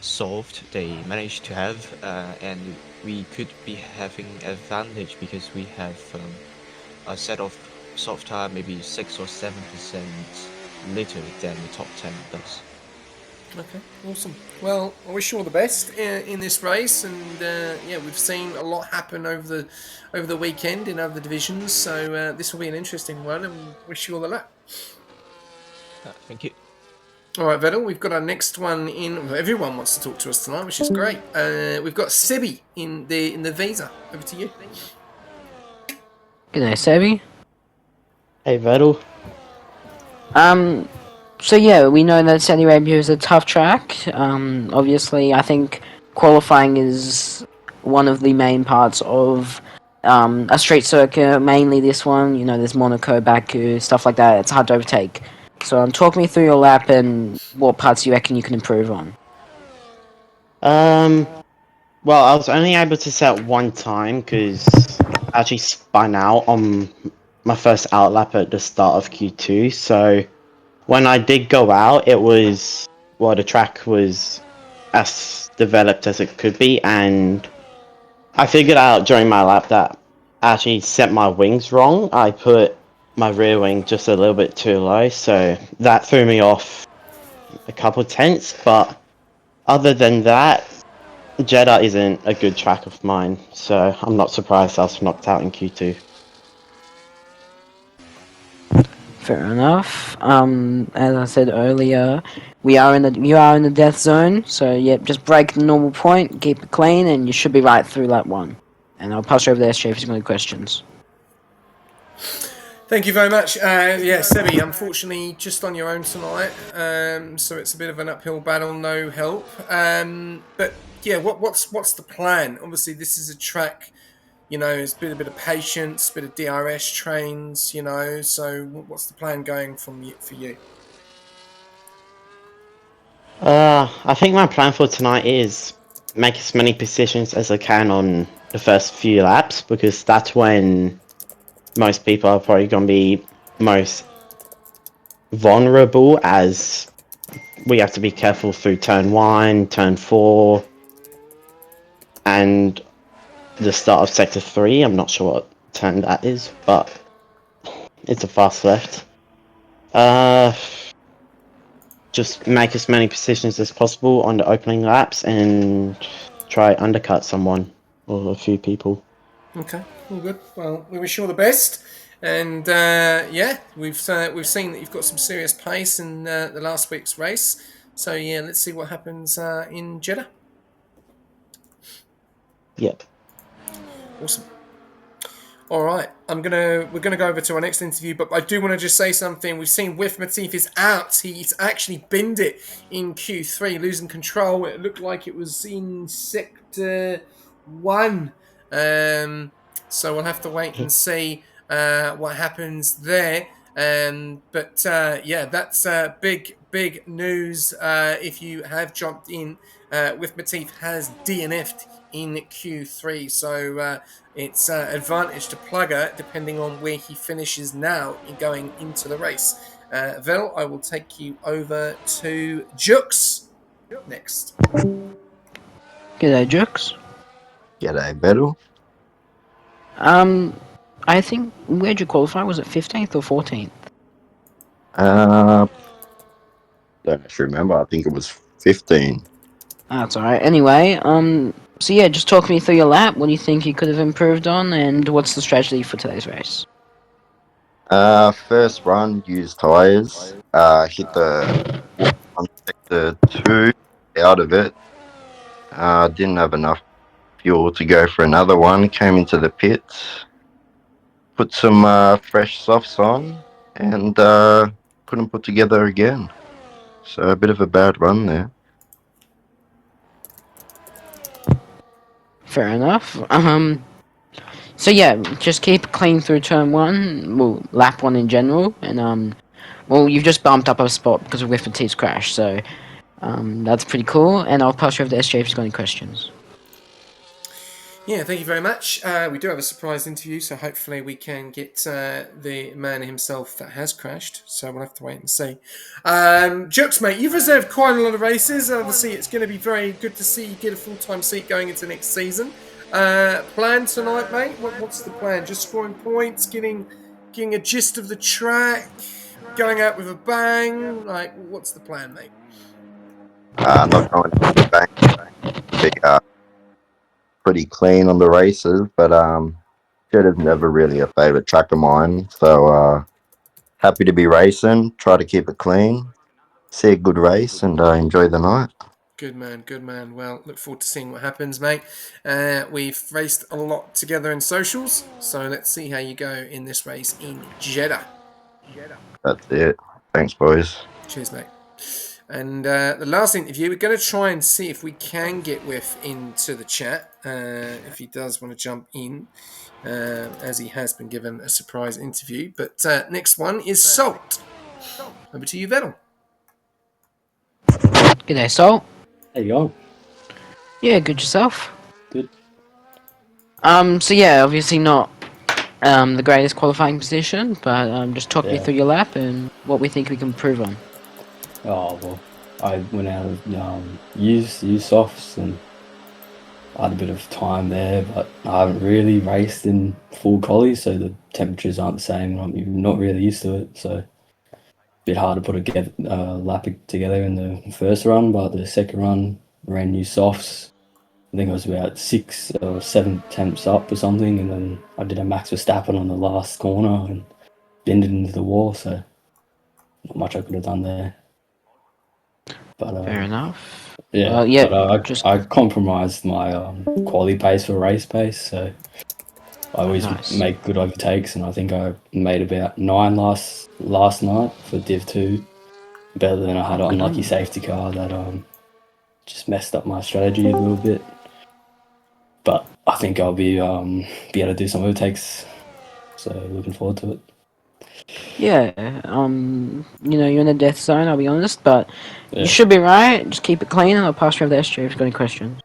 solved they managed to have, and we could be having advantage because we have a set of soft tire maybe 6 or 7% lighter than the top 10 does. Okay, awesome. Well, I wish you all the best in this race, and yeah, we've seen a lot happen over the weekend in other divisions, so this will be an interesting one, and wish you all the luck. Thank you. All right, Vettel, we've got our next one in. Everyone wants to talk to us tonight, which is great. We've got Sebi in the visa. Over to you. G'day, Sebi. Hey, Vettel. So yeah, we know that Saudi Arabia is a tough track. Obviously, I think qualifying is one of the main parts of a street circuit. Mainly this one. You know, there's Monaco, Baku, stuff like that. It's hard to overtake. So, talk me through your lap and what parts you reckon you can improve on. Well, I was only able to set one time because I actually spun out on my first outlap at the start of Q2. So when I did go out, the track was as developed as it could be, and I figured out during my lap that I actually set my wings wrong. I put my rear wing just a little bit too low, so that threw me off a couple tenths, but other than that, Jeddah isn't a good track of mine, so I'm not surprised I was knocked out in Q2. Fair enough. As I said earlier, you are in the death zone. So yep, just break the normal point, keep it clean, and you should be right through lap one. And I'll pass you over there, Chef, if you've got any questions. Thank you very much. Yeah, Sebi, unfortunately, just on your own tonight. So it's a bit of an uphill battle, no help. But yeah, what's the plan? Obviously, this is a track. You know, it's a bit of patience, a bit of DRS trains. You know, so what's the plan going for you? I think my plan for tonight is make as many positions as I can on the first few laps, because that's when most people are probably going to be most vulnerable, as we have to be careful through turn 1, turn 4, and the start of sector 3. I'm not sure what turn that is, but it's a fast left. Just make as many positions as possible on the opening laps and try undercut someone or a few people. Okay, all good. Well, we wish you all the best. And yeah, we've seen that you've got some serious pace in the last week's race. So yeah, let's see what happens in Jeddah. Yep. Awesome. All right, we're gonna go over to our next interview, but I do want to just say something. We've seen Whiff Matif is out. He's actually binned it in Q3, losing control. It looked like it was in sector 1. So we'll have to wait and see what happens there. But yeah, that's big news. If you have jumped in, Whiff Matif has DNF'd in Q3, so it's advantage to Plugger depending on where he finishes now in going into the race. Vel, I will take you over to Jux next. G'day, Jux. G'day, Battle. I think where'd you qualify? Was it 15th or 14th? Don't actually remember. I think it was 15. That's alright. Anyway, so yeah, just talk me through your lap. What do you think you could have improved on, and what's the strategy for today's race? First run, used tyres. Hit the wall on sector 2 out of it. Didn't have enough fuel to go for another one. Came into the pits. Put some fresh softs on and couldn't put together again. So a bit of a bad run there. Fair enough. So yeah, just keep it clean through turn 1, well, lap 1 in general, and well, you've just bumped up a spot because of Whiff Matif's crash, so that's pretty cool. And I'll pass you over to SJ if you've got any questions. Yeah, thank you very much. We do have a surprise interview, so hopefully we can get the man himself that has crashed. So we'll have to wait and see. Jux, mate, you've reserved quite a lot of races. Obviously, it's going to be very good to see you get a full-time seat going into next season. Plan tonight, mate? What's the plan? Just scoring points, getting getting a gist of the track, going out with a bang? Like, what's the plan, mate? Not going back, be pretty clean on the races, but Jeddah's never really a favourite track of mine. So happy to be racing. Try to keep it clean. See a good race and enjoy the night. Good man, good man. Well, look forward to seeing what happens, mate. We've raced a lot together in socials, so let's see how you go in this race in Jeddah. That's it. Thanks, boys. Cheers, mate. And the last interview, we're going to try and see if we can get Whiff into the chat, if he does want to jump in, as he has been given a surprise interview. But next one is Salt. Over to you, Vettel. G'day, Sol. How you going? Yeah, good yourself. Good. So yeah, obviously not the greatest qualifying position, but just talk me Yeah. through your lap and what we think we can improve on. Oh well, I went out of use softs and I had a bit of time there, but I haven't really raced in full collie, so the temperatures aren't the same, and I'm not really used to it. So a bit hard to put a lap together in the first run, but the second run ran new softs. I think I was about 6 or 7 temps up or something, and then I did a Max Verstappen on the last corner and bended into the wall. So not much I could have done there. But Fair enough. yeah, yeah, but I compromised my quality pace for race pace, so I always Nice. make good overtakes, and I think I made about 9 last night for Div 2, better than I had an unlucky safety car that just messed up my strategy a little bit. But I think I'll be able to do some overtakes, so looking forward to it. Yeah, you're in the death zone, I'll be honest, but Yeah. you should be right. Just keep it clean and I'll pass you over to SJ if you've got any questions.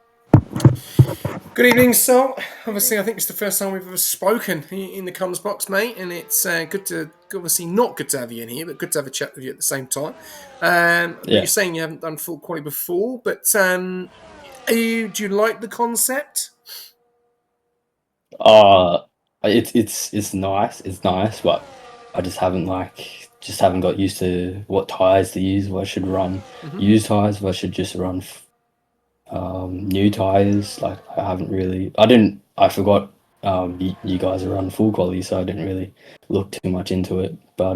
Good evening, Salt. Obviously, I think it's the first time we've ever spoken in the comms box, mate, and it's obviously not good to have you in here, but good to have a chat with you at the same time. But Yeah. you're saying you haven't done full quality before, but do you like the concept? It's nice, but I just haven't got used to what tires to use. If I should run used tires, if I should just run new tires. Like I forgot you guys are on full quality, so I didn't really look too much into it. But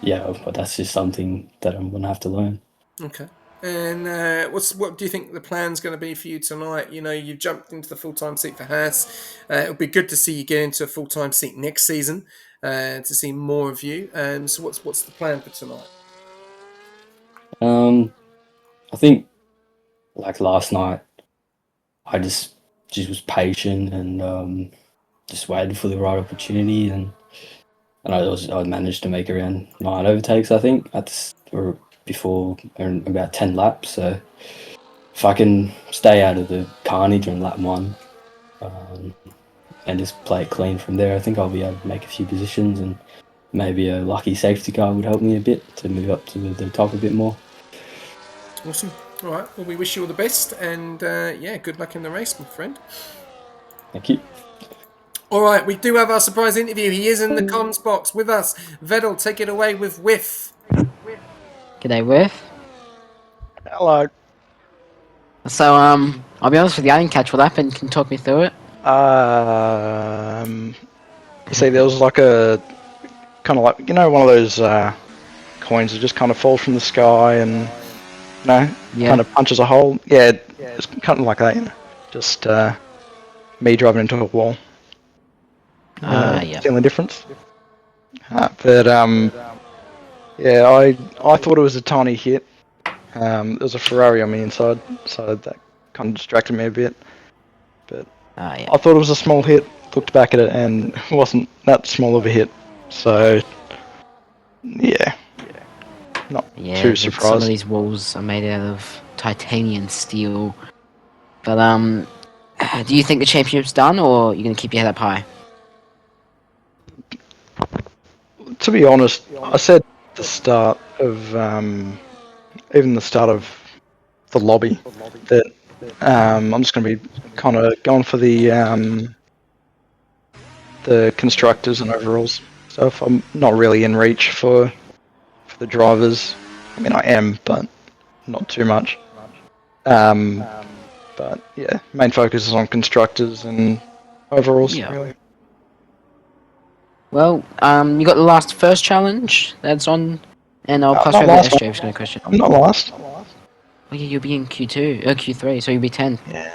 but that's just something that I'm gonna have to learn. Okay. And what do you think the plan's going to be for you tonight? You know, you've jumped into the full-time seat for Haas. It'll be good to see you get into a full-time seat next season to see more of you. So what's the plan for tonight? I think like last night, I just was patient and just waited for the right opportunity, and I managed to make around 9 overtakes, I think, before about 10 laps. So if I can stay out of the carnage on lap 1 and just play it clean from there, I think I'll be able to make a few positions, and maybe a lucky safety car would help me a bit to move up to the top a bit more. Awesome. All right. Well, we wish you all the best, and good luck in the race, my friend. Thank you. All right, we do have our surprise interview. He is in the comms box with us. Vettel, take it away with Whiff. G'day, Whiff. Hello. So, I'll be honest with you, I didn't catch what happened. Can you talk me through it? See, there was like a kind of like one of those coins that just kind of falls from the sky and kind of punches a hole. Yeah, it's kind of like that. Just me driving into a wall. Yeah. The only difference. But I thought it was a tiny hit. There was a Ferrari on the inside, so that kind of distracted me a bit. But Yeah. I thought it was a small hit. Looked back at it and it wasn't that small of a hit. So not too Some of surprised. these walls are made out of titanium steel. But do you think the championship's done, or are you gonna keep your head up high? To be honest, I said at the start of even the start of the lobby that I'm just going to be kind of going for the the constructors and overalls stuff. I'm not really in reach for the drivers. I mean, I am, but not too much. But yeah, main focus is on constructors and overalls. Yeah. Really. Well, you got the first challenge that's on, and I'll pass not over to last. SJ for a question. I'm not last. Oh yeah, you'll be in Q3, so you'll be 10th. Yeah.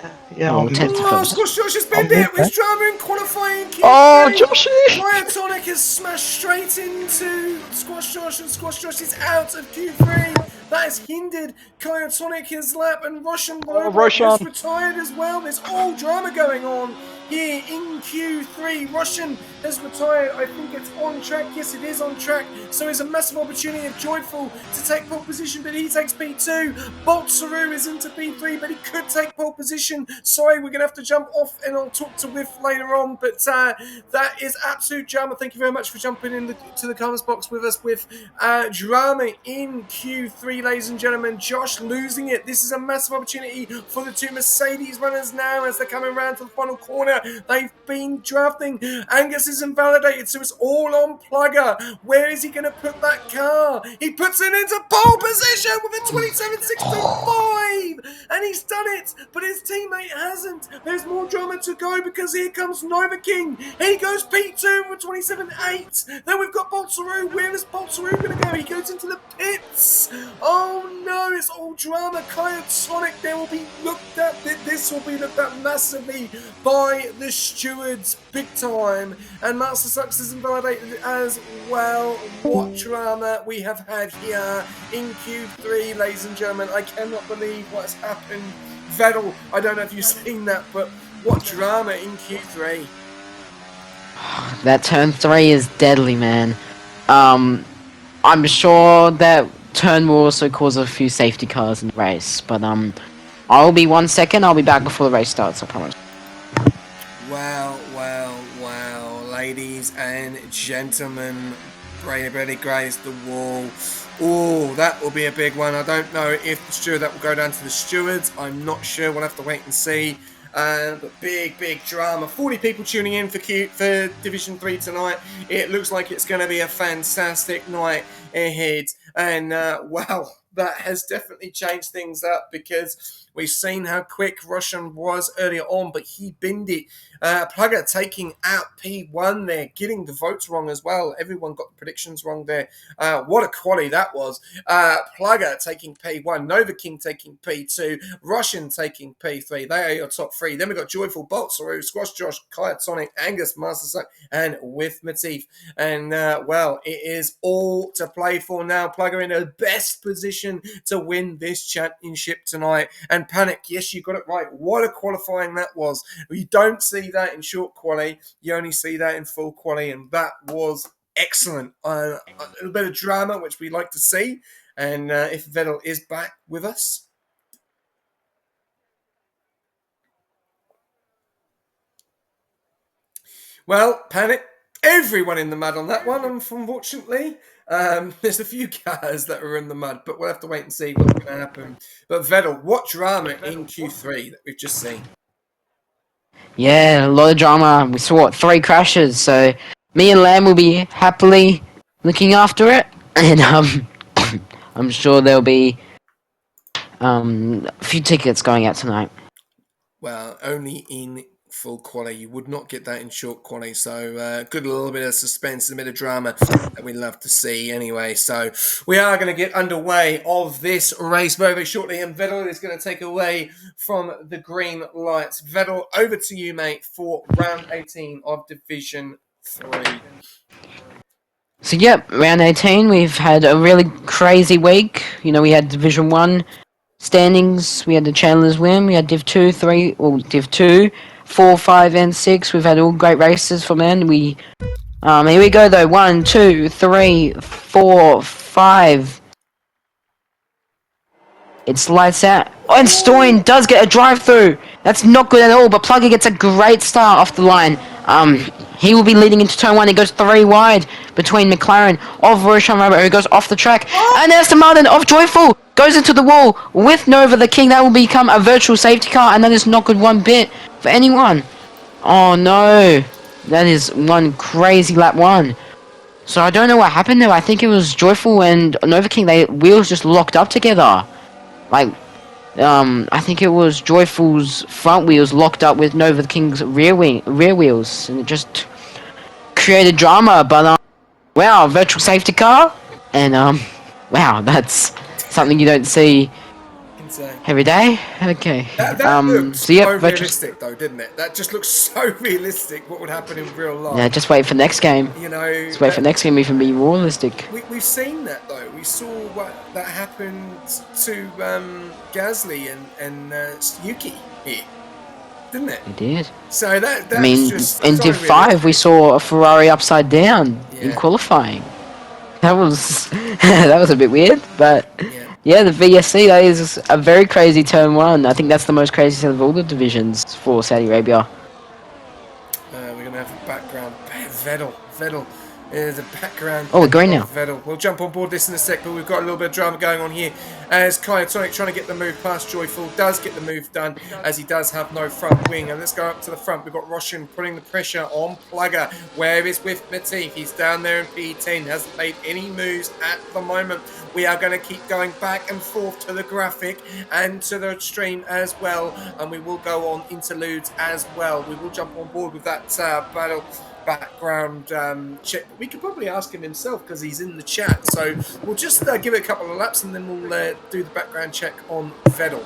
Oh, I'm 10th Oh, first. Squash Josh has been I'm there there. with drama in qualifying Q3. Oh, Joshy! Myotonic has smashed straight into Squash Josh, and Squash Josh is out of Q3. That has hindered Kyotonic lap, and Russian Robot Roshan. has retired as well. There's all drama going on here in Q3. Russian has retired. I think it's on track. Yes, it is on track. So it's a massive opportunity of Joyful to take pole position, but he takes P2. Bolt Saru is into P3, but he could take pole position. Sorry, we're going to have to jump off, and I'll talk to Whiff later on. But that is absolute drama. Thank you very much for jumping into the comments box with us with drama in Q3, ladies and gentlemen. Josh losing it. This is a massive opportunity for the two Mercedes runners now as they're coming around to the final corner. They've been drafting. Angus is invalidated, so it's all on Plugger. Where is he going to put that car? He puts it into pole position with a 27.625, and he's done it, but his teammate hasn't. There's more drama to go because here comes Nova King. He goes P2 with 27.8. Then we've got Boltsaru. Where is Boltsaru going to go? He goes into the pits. Oh no, it's all drama. Kyotonic, they will be looked at. This will be looked at massively by the stewards, big time. And Master Sucks is invalidated as well. What drama we have had here in Q3, ladies and gentlemen. I cannot believe what's happened. Vettel, I don't know if you've seen that, but what drama in Q3. That turn 3 is deadly, man. I'm sure that turn will also cause a few safety cars in the race, but I'll be 1 second. I'll be back before the race starts, I promise. Wow, ladies and gentlemen. Brady Grace, the wall. Oh, that will be a big one. I don't know if the steward that will go down to the stewards. I'm not sure. We'll have to wait and see. But big drama. 40 people tuning in for Division 3 tonight. It looks like it's going to be a fantastic night ahead. And, wow, that has definitely changed things up because we've seen how quick Russian was earlier on, but he binned it. Plugger taking out P1 there, getting the votes wrong as well. Everyone got the predictions wrong there. What a quality that was. Plugger taking P1, Nova King taking P2, Russian taking P3. They are your top three. Then we've got Joyful, Boltsaru, Squash Josh, Kyotonic, Angus, Master Suck, and With Matif. And, well, it is all to play for now. Plugger in the best position to win this championship tonight. And Panic, yes, you got it right. What a qualifying that was. You don't see that in short quali. You only see that in full quali, and that was excellent. A little bit of drama, which we like to see. And if Vettel is back with us. Well, Panic, everyone in the mud on that one, unfortunately. There's a few cars that are in the mud, but we'll have to wait and see what's going to happen. But Vettel, what drama in Q3 that we've just seen? Yeah, a lot of drama. We saw 3 crashes, so me and Lamb will be happily looking after it, and I'm sure there'll be a few tickets going out tonight. Well, only in full quali. You would not get that in short quali. So good little bit of suspense, a bit of drama that we love to see anyway. So we are going to get underway of this race very, very shortly. And Vettel is going to take away from the green lights. Vettel, over to you, mate, for round 18 of Division 3. So, yep, round 18, we've had a really crazy week. You know, we had Division 1 standings, we had the Chandler's win, we had Div 2, 3, or Div 2, 4, 5, and 6. We've had all great races for men. Here we go, though. 1, 2, 3, 4, 5. It's lights out. Oh, and Stoyan does get a drive-through. That's not good at all, but Plugger gets a great start off the line. He will be leading into turn 1. He goes 3 wide between McLaren of Roshan Rabbit, who goes off the track. And Aston Martin of Joyful goes into the wall with Nova the King. That will become a virtual safety car, and that is not good one bit for anyone. Oh, no. That is one crazy lap one. So I don't know what happened there. I think it was Joyful and Nova King. They wheels just locked up together. Like, I think it was Joyful's front wheels locked up with Nova King's rear wheels, and it just created drama. But wow, virtual safety car, and wow, that's something you don't see Insane. every day. Okay. That looked So yep, so virtual. realistic, though, didn't it? That just looks so realistic. What would happen in real life? Yeah, just wait for next game. You know, Just wait for next game even be realistic. we've seen that though. We saw what that happened to Gasly and Yuki here, didn't it? It did. So that's I mean, just in so Div 5, we realistic. saw a Ferrari upside down in Yeah. qualifying. That was that was a bit weird, but Yeah. yeah, the VSC, that is a very crazy turn one. I think that's the most crazy of all the divisions for Saudi Arabia. We're gonna have a background. Vettel. There's a background. Oh, we're green now. Vettel. We'll jump on board this in a sec, but we've got a little bit of drama going on here. As Kyotonic trying to get the move past Joyful, does get the move done, as he does have no front wing. And let's go up to the front. We've got Roshan putting the pressure on Plugger. Where is with Matif? He's down there in P10. Hasn't made any moves at the moment. We are going to keep going back and forth to the graphic and to the stream as well. And we will go on interludes as well. We will jump on board with that battle background check. We could probably ask him himself because he's in the chat. So we'll just give it a couple of laps and then we'll do the background check on Vettel.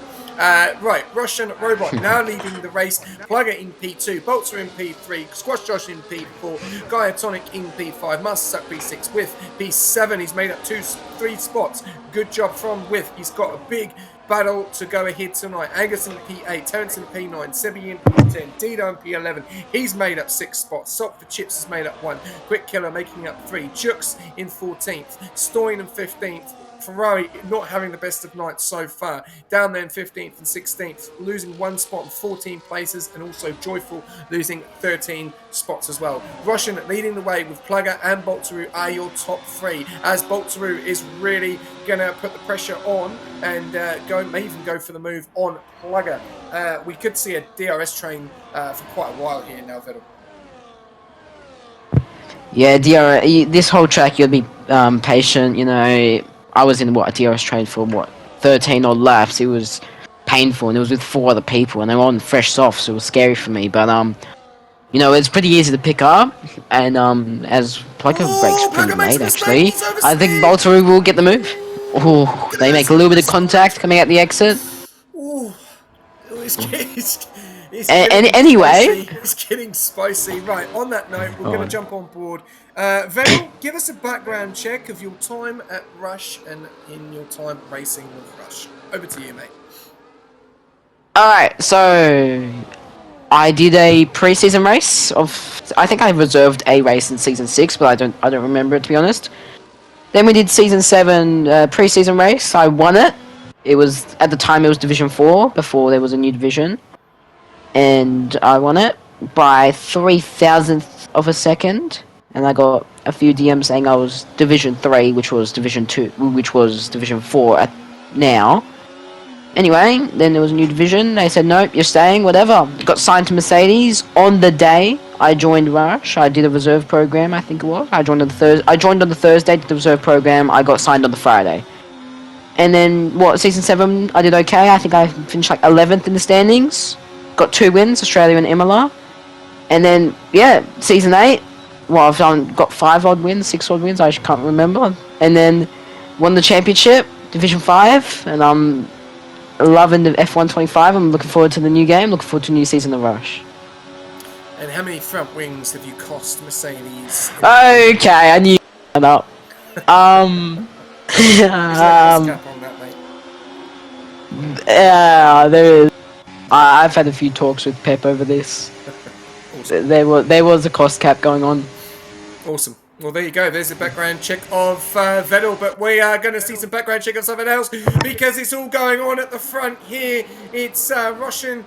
Right, Russian Robot now leading the race. Plugger in P2, Bolter in P3, Squash Josh in P4, Gaiatonic in P5, Master Suck P6, With P7. He's made up 3 spots. Good job from With. He's got a big battle to go ahead tonight. Angus in P8, Terence in P9, Sebi in P10, Dido in P11. He's made up 6 spots. Sop for Chips has made up 1. Quick Killer making up 3. Jux in 14th. Stoin in 15th. Ferrari not having the best of nights so far. Down there in 15th and 16th, losing 1 spot in 14 places, and also Joyful losing 13 spots as well. Russian leading the way with Plugger and Boltaru are your top 3, as Boltaru is really going to put the pressure on and may even go for the move on Plugger. We could see a DRS train for quite a while here now, Vettel. Yeah, this whole track you'll be patient. You know, I was in a DRS train for 13 odd laps. It was painful, and it was with 4 other people, and they were on fresh soft, so it was scary for me. But you know, it's pretty easy to pick up, and as Plugger breaks pretty late actually, I think Boltaru will get the move. Oh, they make a little bit of contact coming out the exit. Ooh, Anyway, it's getting spicy. Right, on that note, we're going to jump on board. Vettel, give us a background check of your time at Rush and in your time racing with Rush. Over to you, mate. Alright, so I did a pre-season race I think I reserved a race in season 6, but I don't remember it, to be honest. Then we did season 7 pre-season race. I won it. It was, at the time, it was Division 4 before there was a new division. And I won it by 3,000th of a second. And I got a few DMs saying I was Division 3, which was Division 2, which was Division 4 now. Anyway, then there was a new division. They said, nope, you're staying, whatever. Got signed to Mercedes on the day I joined Rush. I did a reserve program, I think it was. I joined on the Thursday, did the reserve program. I got signed on the Friday. And then, season 7, I did okay. I think I finished like 11th in the standings. Got 2 wins, Australia and Imola. And then, yeah, season 8, I've got 5 odd wins, 6 odd wins, I can't remember. And then won the championship, Division 5, and I'm loving the F125. I'm looking forward to the new game, looking forward to a new season of Rush. And how many front wings have you cost Mercedes? Okay, I knew that up. Is there a cap on that, mate? Yeah, there is. I've had a few talks with Pep over this. Awesome. There was a cost cap going on. Awesome. Well, there you go. There's a background check of Vettel, but we are going to see some background check of something else because it's all going on at the front here. It's Russian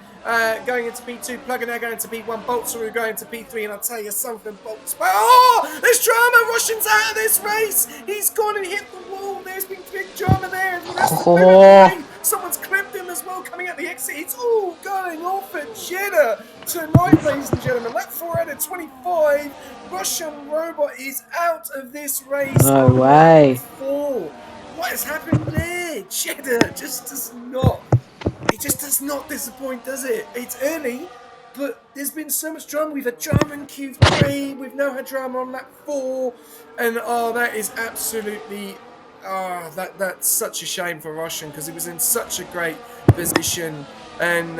going into P2, Plugger now going into P1, Boltsaru going to P3, and I'll tell you something, Bolts. Oh, there's drama. Russian's out of this race. He's gone and hit the wall. There's been big drama there. Someone's clipped him as as well coming out the exit. It's all going off at Jeddah tonight, ladies and gentlemen. Lap 4 out of 25. Russian Robot is out of this race No on way. lap 4. What has happened there? Jeddah just does not. It just does not disappoint, does it? It's early, but there's been so much drama. We've had drama in Q3. We've now had drama on lap 4, and that is absolutely that's such a shame for Russian because he was in such a great position. And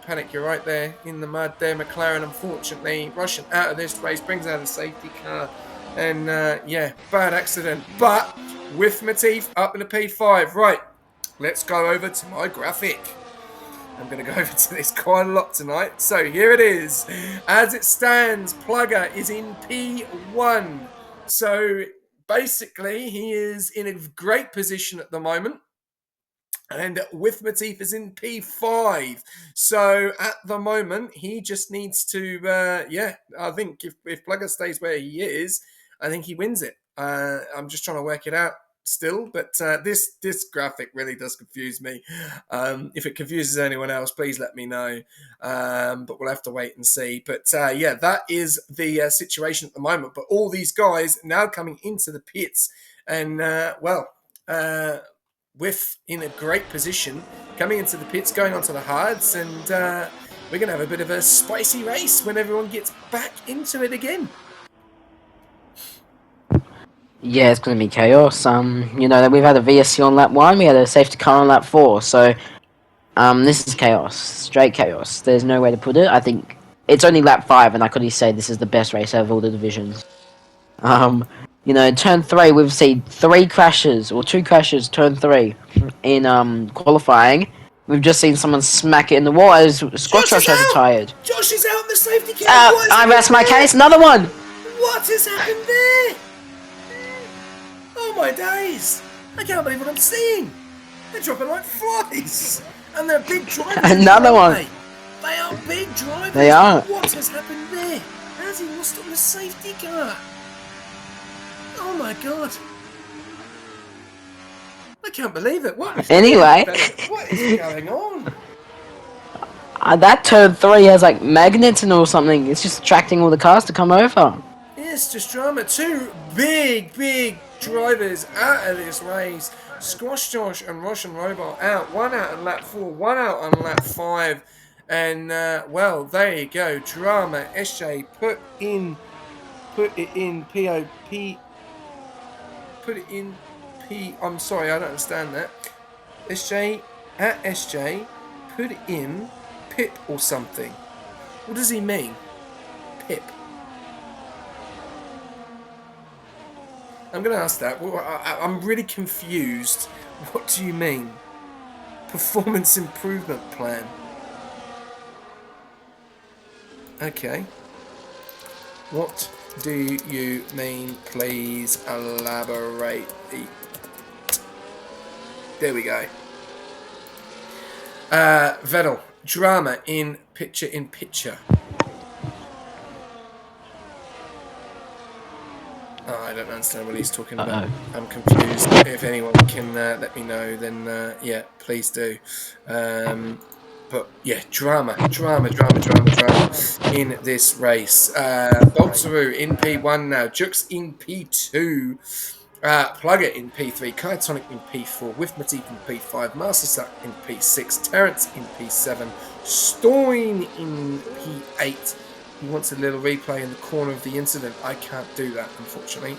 Panic, you're right there in the mud there. McLaren, unfortunately, Russian out of this race, brings out a safety car, and bad accident. But with Matif up in the P5, right. Let's go over to my graphic. I'm going to go over to this quite a lot tonight. So here it is. As it stands, Plugger is in P1. So basically, he is in a great position at the moment. And with Matif is in P5. So at the moment, he just needs to, I think if Plugger stays where he is, I think he wins it. I'm just trying to work it out still, but this graphic really does confuse me. If it confuses anyone else, please let me know. But we'll have to wait and see. But that is the situation at the moment. But all these guys now coming into the pits, and with in a great position, coming into the pits, going onto the hards, and we're going to have a bit of a spicy race when everyone gets back into it again. Yeah, it's going to be chaos. We've had a VSC on lap 1, we had a safety car on lap 4, so this is chaos, straight chaos. There's no way to put it. I think it's only lap 5, and I could say this is the best race out of all the divisions. Turn 3, we've seen 3 crashes, or 2 crashes, turn 3, in qualifying. We've just seen someone smack it in the wall as Scotch Rush has retired. Josh is out in the safety car. I rest my case, another one! What has happened there? Oh my days! I can't believe what I'm seeing. They're dropping like flies. And they're big drivers. Another one. They are big drivers. They are. What has happened there? How's he lost on the safety car? Oh my god. I can't believe it. Anyway. What is going on? That turn 3 has like magnets and or something. It's just attracting all the cars to come over. It's just drama. 2 big drivers out of this race. Squash Josh and Russian Robot out. One out on lap 4, one out on lap 5. And, there you go. Drama. SJ put it in P. I'm sorry, I don't understand that. SJ, put it in Pip or something. What does he mean? Pip. I'm going to ask that. I'm really confused. What do you mean? Performance improvement plan. Okay. What do you mean? Please elaborate. There we go. Vettel. Drama in picture. Oh, I don't understand what he's talking about. I'm confused. If anyone can let me know, then please do. But yeah, drama in this race. Boltaru in P1 now. Jux in P2. Plugger in P3. Kaitonic in P4. With Matif in P5. Mastersuck in P6. Terrence in P7. Stoin in P8. He wants a little replay in the corner of the incident. I can't do that, unfortunately.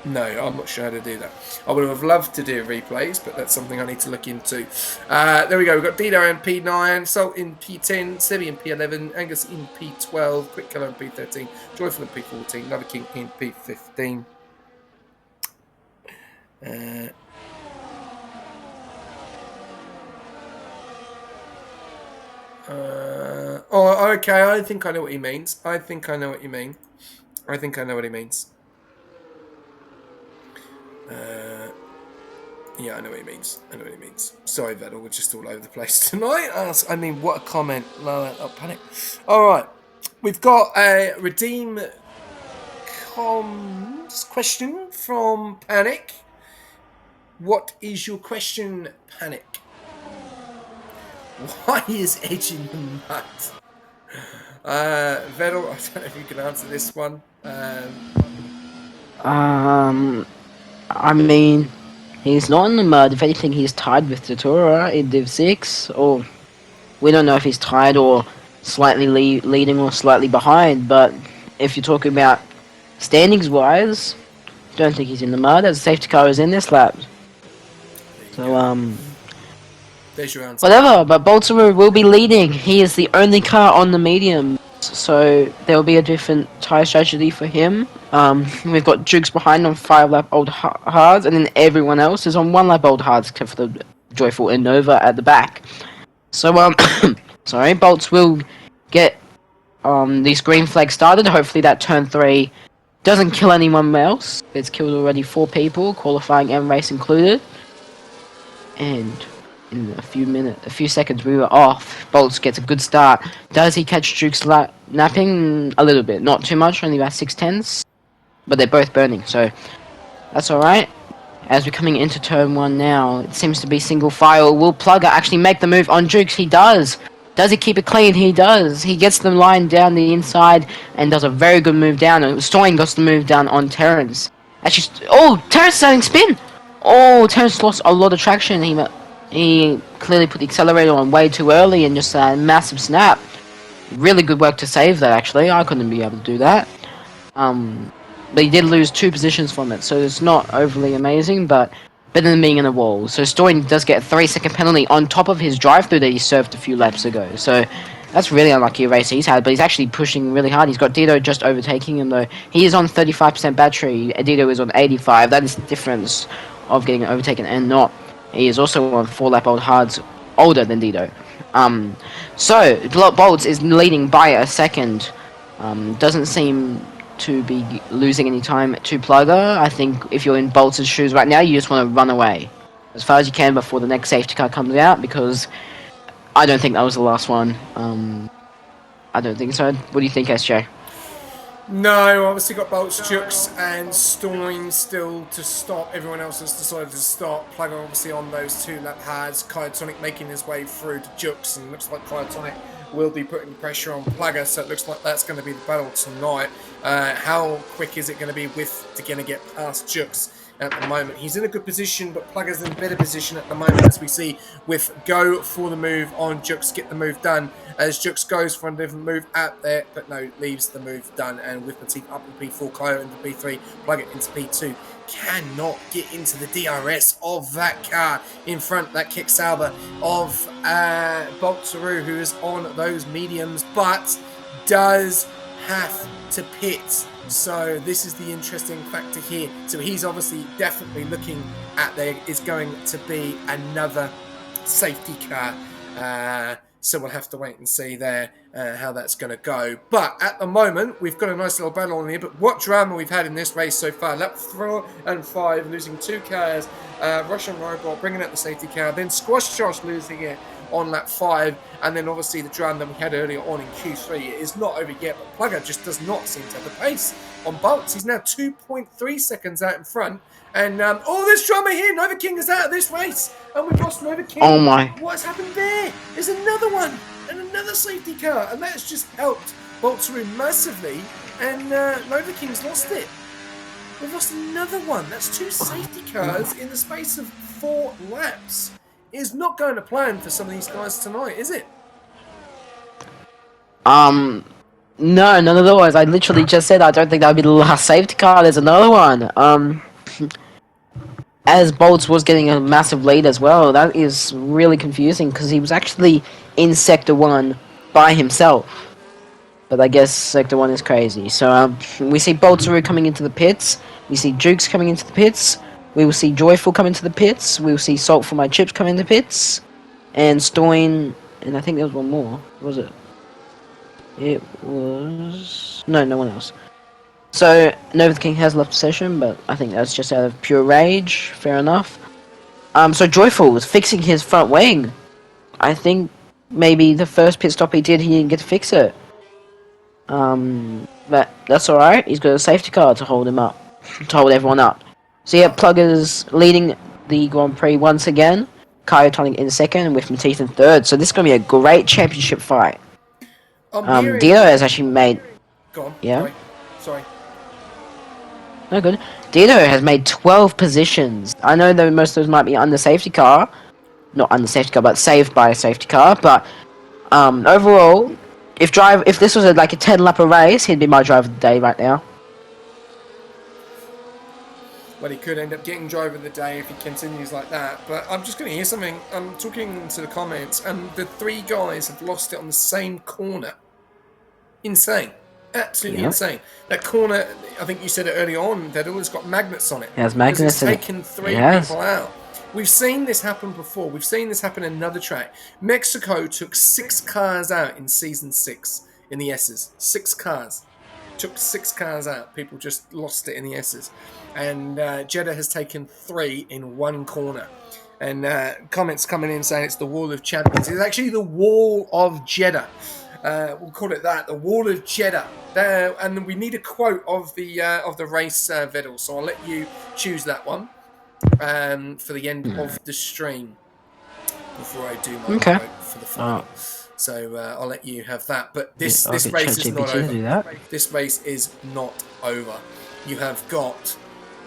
No, I'm not sure how to do that. I would have loved to do replays, but that's something I need to look into. There we go. We've got Dino in P9, Salt in P10, Sebi in P11, Angus in P12, Quick Killer in P13, Joyful in P14, Another King in P15. Okay. I think I know what he means. I know what he means. I know what he means. Sorry, Vettel, we're just all over the place tonight. What a comment. Panic. All right. We've got a Redeem Comms question from Panic. What is your question, Panic? Why is edging the mud? Vettel, I don't know if you can answer this one. I mean, he's not in the mud. If anything, he's tied with Tatura in Div 6. Or we don't know if he's tied or slightly leading or slightly behind. But if you're talking about standings-wise, don't think he's in the mud, as the safety car is in this lap. So, there's your answer. whatever, but Baltimore will be leading. He is the only car on the medium, so there will be a different tyre strategy for him. We've got Dukes behind on 5-lap old hards, and then everyone else is on 1-lap old hards, except for the Joyful Innova at the back. So, sorry, Bolts will get these green flags started. Hopefully that turn 3 doesn't kill anyone else. It's killed already 4 people, qualifying and race included. And in a few seconds, we were off. Bolts gets a good start. Does he catch Duke's napping? A little bit, not too much, only about 6/10. But they're both burning, so that's alright. As we're coming into turn 1 now, it seems to be single file. Will Plugger actually make the move on Dukes? He does. Does he keep it clean? He does. He gets the line down the inside and does a very good move down. Stoin gets the move down on Terrence. Actually, Terrence starting spin! Oh, Terrence lost a lot of traction. He clearly put the accelerator on way too early and just a massive snap. Really good work to save that, actually. I couldn't be able to do that. But he did lose 2 positions from it, so it's not overly amazing, but better than being in a wall. So Stoin does get a 3-second penalty on top of his drive-through that he served a few laps ago. So that's really unlucky a race he's had, but he's actually pushing really hard. He's got Dito just overtaking him, though. He is on 35% battery. Dito is on 85. That is the difference of getting overtaken and not. He is also on 4-lap old hards, older than Dito. So Bolts is leading by a second. Doesn't seem to be losing any time to Plugger. I think if you're in Bolts' shoes right now, you just want to run away as far as you can before the next safety car comes out, because I don't think that was the last one. I don't think so. What do you think, SJ? No, obviously got Bolts, Jukes, and Stoin still to stop. Everyone else has decided to stop. Plugger obviously on those 2-lap hards. Kyotonic making his way through to Jukes, and looks like Kyotonic will be putting pressure on Plugger, so it looks like that's going to be the battle tonight. How quick is it going to be to get past Jukes? At the moment, he's in a good position, but Plugger's in a better position at the moment, as we see with go for the move on Jukes, get the move done, as Jukes goes for a different move out there, but no, leaves the move done, and with Matif up in P4, Kyo into P3, Plugger into P2, cannot get into the DRS of that car in front, that kick Sauber of Boltsaru, who is on those mediums, but does have to pit. So this is the interesting factor here. So he's obviously definitely looking at there is going to be another safety car. So we'll have to wait and see there how that's going to go. But at the moment, we've got a nice little battle on here. But what drama we've had in this race so far. Lap 4 and 5, losing 2 cars. Russian Robot bringing out the safety car. Then Squash Josh losing it on lap 5, and then obviously the drama that we had earlier on in Q3 is not over yet, but Plugger just does not seem to have the pace on Bolts. He's now 2.3 seconds out in front, and this drama here, Nova King is out of this race, and we've lost Nova King. Oh my. What's happened there? There's another one, and another safety car, and that's just helped Bolts win massively, and Nova King's lost it. We've lost another one. That's 2 safety cars in the space of 4 laps. Is not going to plan for some of these guys tonight, is it? No, none of those. I literally just said I don't think that would be the last safety car. There's another one. As Bolts was getting a massive lead as well, that is really confusing because he was actually in Sector 1 by himself. But I guess Sector 1 is crazy. So we see Boltsaru coming into the pits. We see Jukes coming into the pits. We will see Joyful come into the pits. We will see Salt for My Chips come into the pits. And Stoin, and I think there was one more. What was it? It was... No one else. So, Nova the King has left the session, but I think that's just out of pure rage. Fair enough. So Joyful was fixing his front wing. I think maybe the first pit stop he didn't get to fix it. But that's alright. He's got a safety car to hold him up. To hold everyone up. So yeah, Plugger's leading the Grand Prix once again. Kyotonic in second, with Matisse in third. So this is going to be a great championship fight. I'm hearing. Dino has actually made. Go on. Yeah. Sorry. No good. Dino has made 12 positions. I know that most of those might be under safety car. Not under safety car, but saved by a safety car. But overall, if this was like a 10-lapper race, he'd be my driver of the day right now. Well, he could end up getting driver of the day if he continues like that. But I'm just going to hear something. I'm talking to the comments, and the 3 guys have lost it on the same corner. Insane. Absolutely insane. That corner, I think you said it early on, that always got magnets on it. It has magnets in it. It's taken 3 people out. We've seen this happen before. We've seen this happen in another track. Mexico took 6 cars out in season 6 in the S's. 6 cars. Took 6 cars out. People just lost it in the S's. And Jeddah has taken 3 in 1 corner. And comments coming in saying it's the Wall of Champions. It's actually the Wall of Jeddah. We'll call it that, the Wall of Jeddah. And we need a quote of the race, Vettel. So I'll let you choose that one for the end of the stream before I do my quote for the final. So I'll let you have that. But this race is not over. This race is not over. You have got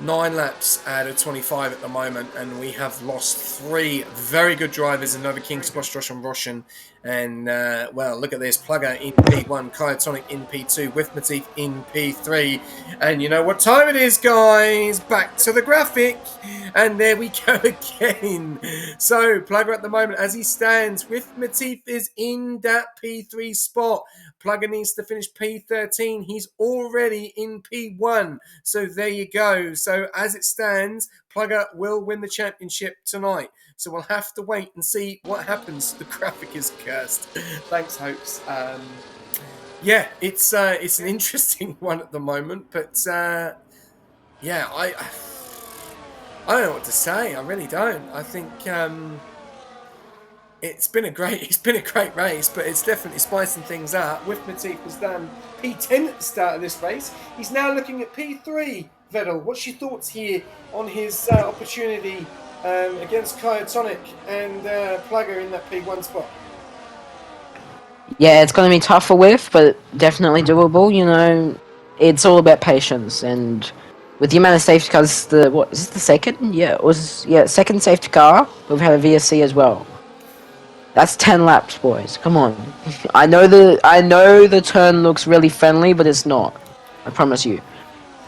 9 laps out of 25 at the moment, and we have lost 3 very good drivers in Nova King, Squash, Josh and Roshan. And, well, look at this. Plugger in P1, Kyotonic in P2, with Matif in P3. And you know what time it is, guys? Back to the graphic. And there we go again. So, Plugger at the moment, as he stands, with Matif is in that P3 spot. Plugger needs to finish P13. He's already in P1. So there you go. So as it stands, Plugger will win the championship tonight. So we'll have to wait and see what happens. The graphic is cursed. Thanks, Hopes. Yeah, it's an interesting one at the moment, but yeah, I don't know what to say. I really don't. I think it's been a great race, but it's definitely spicing things up. With Matif was done P10 at the start of this race. He's now looking at P3. Vettel, what's your thoughts here on his opportunity against Kyotonic and Plugger in that P1 spot? Yeah, it's going to be tougher with, but definitely doable. You know, it's all about patience, and with the amount of safety cars, what is this, the second? Yeah, second safety car. We've had a VSC as well. That's 10 laps, boys. Come on. I know the turn looks really friendly, but it's not. I promise you.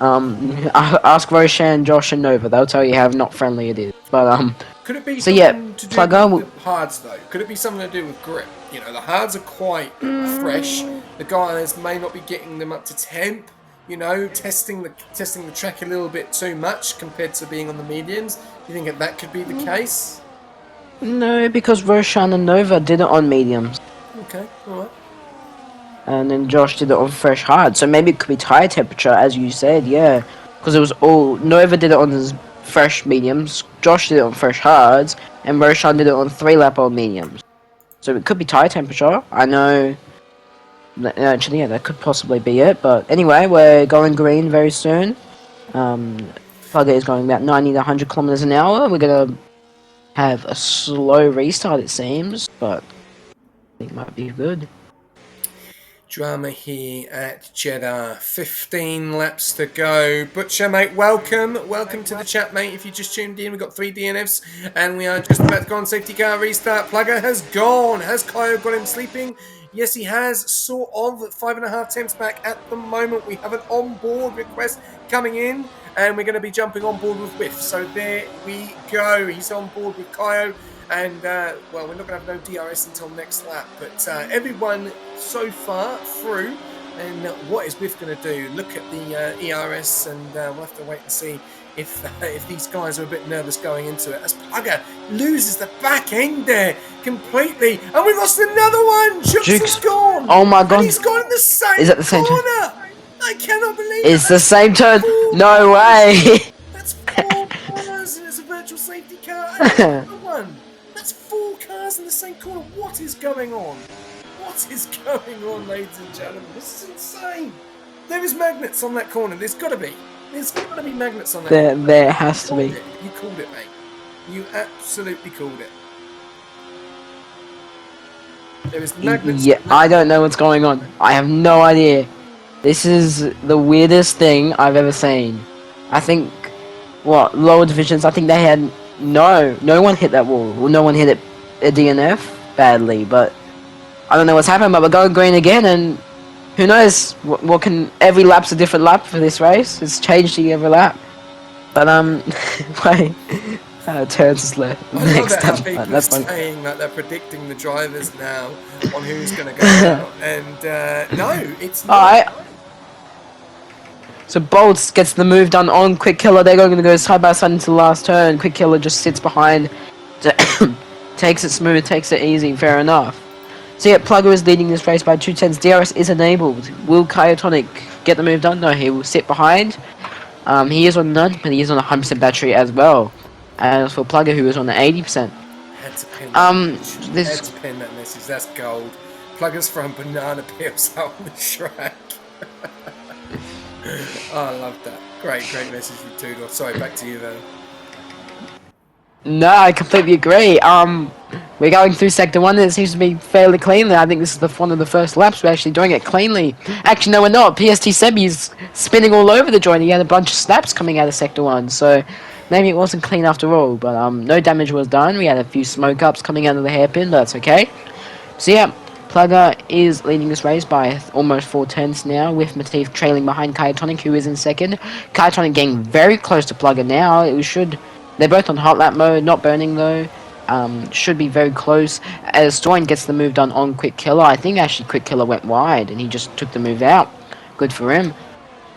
Ask Roshan, Josh, and Nova. They'll tell you how not friendly it is. But could it be so something to do with the hards though? Could it be something to do with grip? You know, the hards are quite fresh. The guys may not be getting them up to temp. You know, testing the track a little bit too much compared to being on the mediums. You think that could be the case? No, because Roshan and Nova did it on mediums. Okay, alright. And then Josh did it on fresh hard. So maybe it could be tire temperature, as you said, yeah. Because it was all... Nova did it on his fresh mediums, Josh did it on fresh hards, and Roshan did it on 3-lap on mediums. So it could be tire temperature. I know... Actually, yeah, that could possibly be it. But anyway, we're going green very soon. Plugger is going about 90 to 100 kilometers an hour. We're going to have a slow restart, it seems, but I think it might be good. Drama here at Jeddah. 15 laps to go. Butcher, mate, welcome. Welcome to the chat, mate. If you just tuned in, we've got 3 DNFs, and we are just about to go on safety car restart. Plugger has gone. Has Kyo got him sleeping? Yes, he has, sort of. 5.5 temps back at the moment. We have an on-board request coming in, and we're going to be jumping on board with Whiff. So there we go. He's on board with Kyo. And, well, we're not going to have no DRS until next lap. But everyone so far through. And what is Whiff going to do? Look at the ERS, and we'll have to wait and see if these guys are a bit nervous going into it. As Plugger loses the back end there completely. And we lost another one! Jukes is gone! Oh my god. And he's gone in the same Is it the same turn? I cannot believe it. It's the same turn. No way. That's 4 cars, and it's a virtual safety car. And another one. That's 4 cars in the same corner. What is going on? What is going on, ladies and gentlemen? This is insane. There is magnets on that corner. There's got to be. There's got to be magnets on that corner. There has to be. You called it, mate. You absolutely called it. There is magnets. Yeah, I don't know what's going on. I have no idea. This is the weirdest thing I've ever seen. I think, lower divisions, I think they had, no one hit that wall. Well, no one hit it, a DNF badly, but I don't know what's happened, but we're going green again, and who knows, what can, every lap's a different lap for this race. It's changing every lap. But, wait, Terrence is left. I love it how people are saying that they're predicting the drivers now on who's going to go out. And no, it's not. Alright. So Bolts gets the move done on Quick Killer. They're going to go side by side into the last turn. Quick Killer just sits behind. Takes it smooth, takes it easy, fair enough. So yeah, Plugger is leading this race by 2/10. DRS is enabled. Will Kyotonic get the move done? No, he will sit behind. He is on none, but he is on 100% battery as well. As for Plugger, who is on the 80%. Had to pin that message. Had to pin that message. That's gold. Plugger's throwing banana peels out on the track. Oh, I love that. Great message from Tudor. Sorry, back to you, though. No, I completely agree. We're going through Sector 1 and it seems to be fairly cleanly. I think this is one of the first laps we're actually doing it cleanly. Actually, no, we're not. PST Sebi's spinning all over the joint. He had a bunch of snaps coming out of Sector 1, so maybe it wasn't clean after all. But no damage was done. We had a few smoke ups coming out of the hairpin, but that's okay. So yeah, Plugger is leading this race by almost 4/10 now, with Matif trailing behind Kyotonic, who is in second. Kyotonic getting very close to Plugger now. They're both on hot lap mode, not burning though. Should be very close. As Stoin gets the move done on Quick Killer. I think actually Quick Killer went wide and he just took the move out. Good for him.